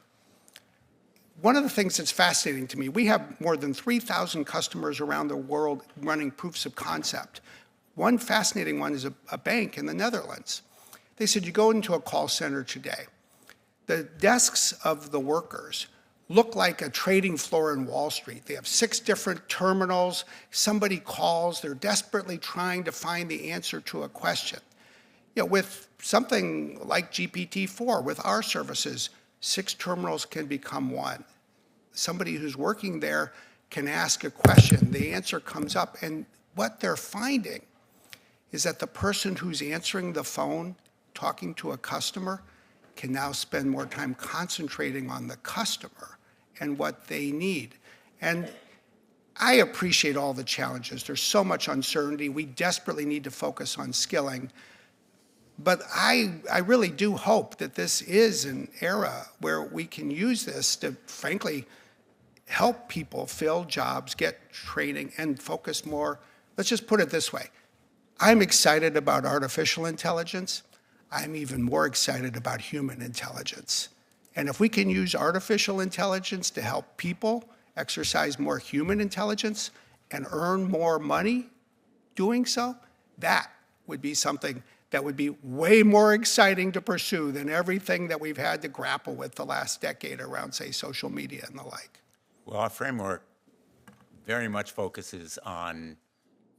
Speaker 4: one of the things that's fascinating to me, we have more than 3,000 customers around the world running proofs of concept. One fascinating one is a bank in the Netherlands. They said, you go into a call center today, the desks of the workers look like a trading floor in Wall Street. They have 6 different terminals. Somebody calls. They're desperately trying to find the answer to a question. You know, with something like GPT-4, with our services, 6 terminals can become 1. Somebody who's working there can ask a question. The answer comes up. And what they're finding is that the person who's answering the phone, talking to a customer, can now spend more time concentrating on the customer and what they need. And I appreciate all the challenges. There's so much uncertainty. We desperately need to focus on skilling. But I really do hope that this is an era where we can use this to, frankly, help people fill jobs, get training, and focus more. Let's just put it this way. I'm excited about artificial intelligence. I'm even more excited about human intelligence. And if we can use artificial intelligence to help people exercise more human intelligence and earn more money doing so, that would be something that would be way more exciting to pursue than everything that we've had to grapple with the last decade around, say, social media and the like.
Speaker 1: Well, our framework very much focuses on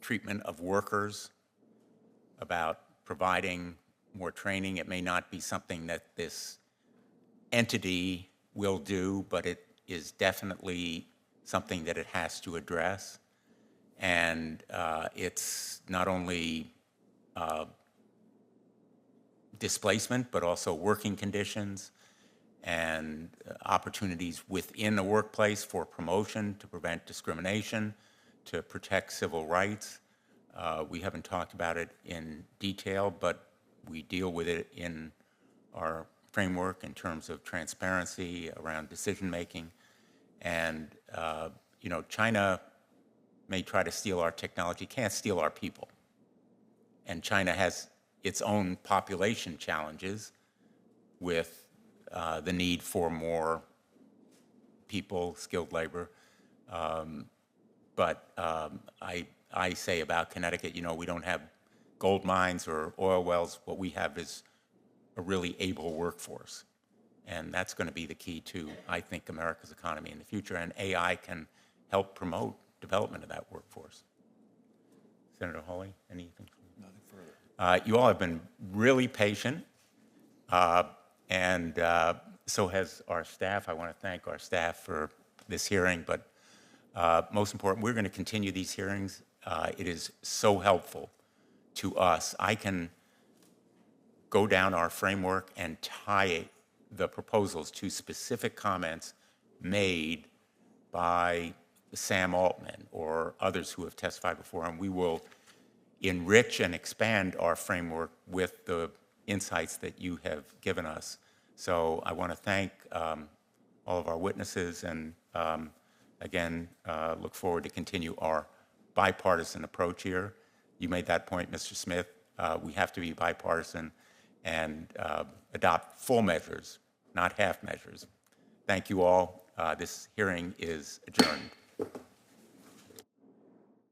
Speaker 1: treatment of workers, about providing more training. It may not be something that this entity will do, but it is definitely something that it has to address. And it's not only displacement, but also working conditions and opportunities within the workplace for promotion, to prevent discrimination, to protect civil rights. We haven't talked about it in detail, but we deal with it in our framework in terms of transparency around decision-making. And, you know, China may try to steal our technology, can't steal our people. And China has its own population challenges with the need for more people, skilled labor. But I say about Connecticut, you know, we don't have gold mines or oil wells. What we have is a really able workforce. And that's going to be the key to, I think, America's economy in the future. And AI can help promote development of that workforce. Senator Hawley, anything? Nothing further. You all have been really patient, and so has our staff. I want to thank our staff for this hearing, but most important, we're going to continue these hearings. It is so helpful to us. I can go down our framework and tie the proposals to specific comments made by Sam Altman or others who have testified before, and we will enrich and expand our framework with the insights that you have given us. So I want to thank all of our witnesses, and again, look forward to continue our bipartisan approach here. You made that point, Mr. Smith. We have to be bipartisan and adopt full measures, not half measures. Thank you all. This hearing is adjourned.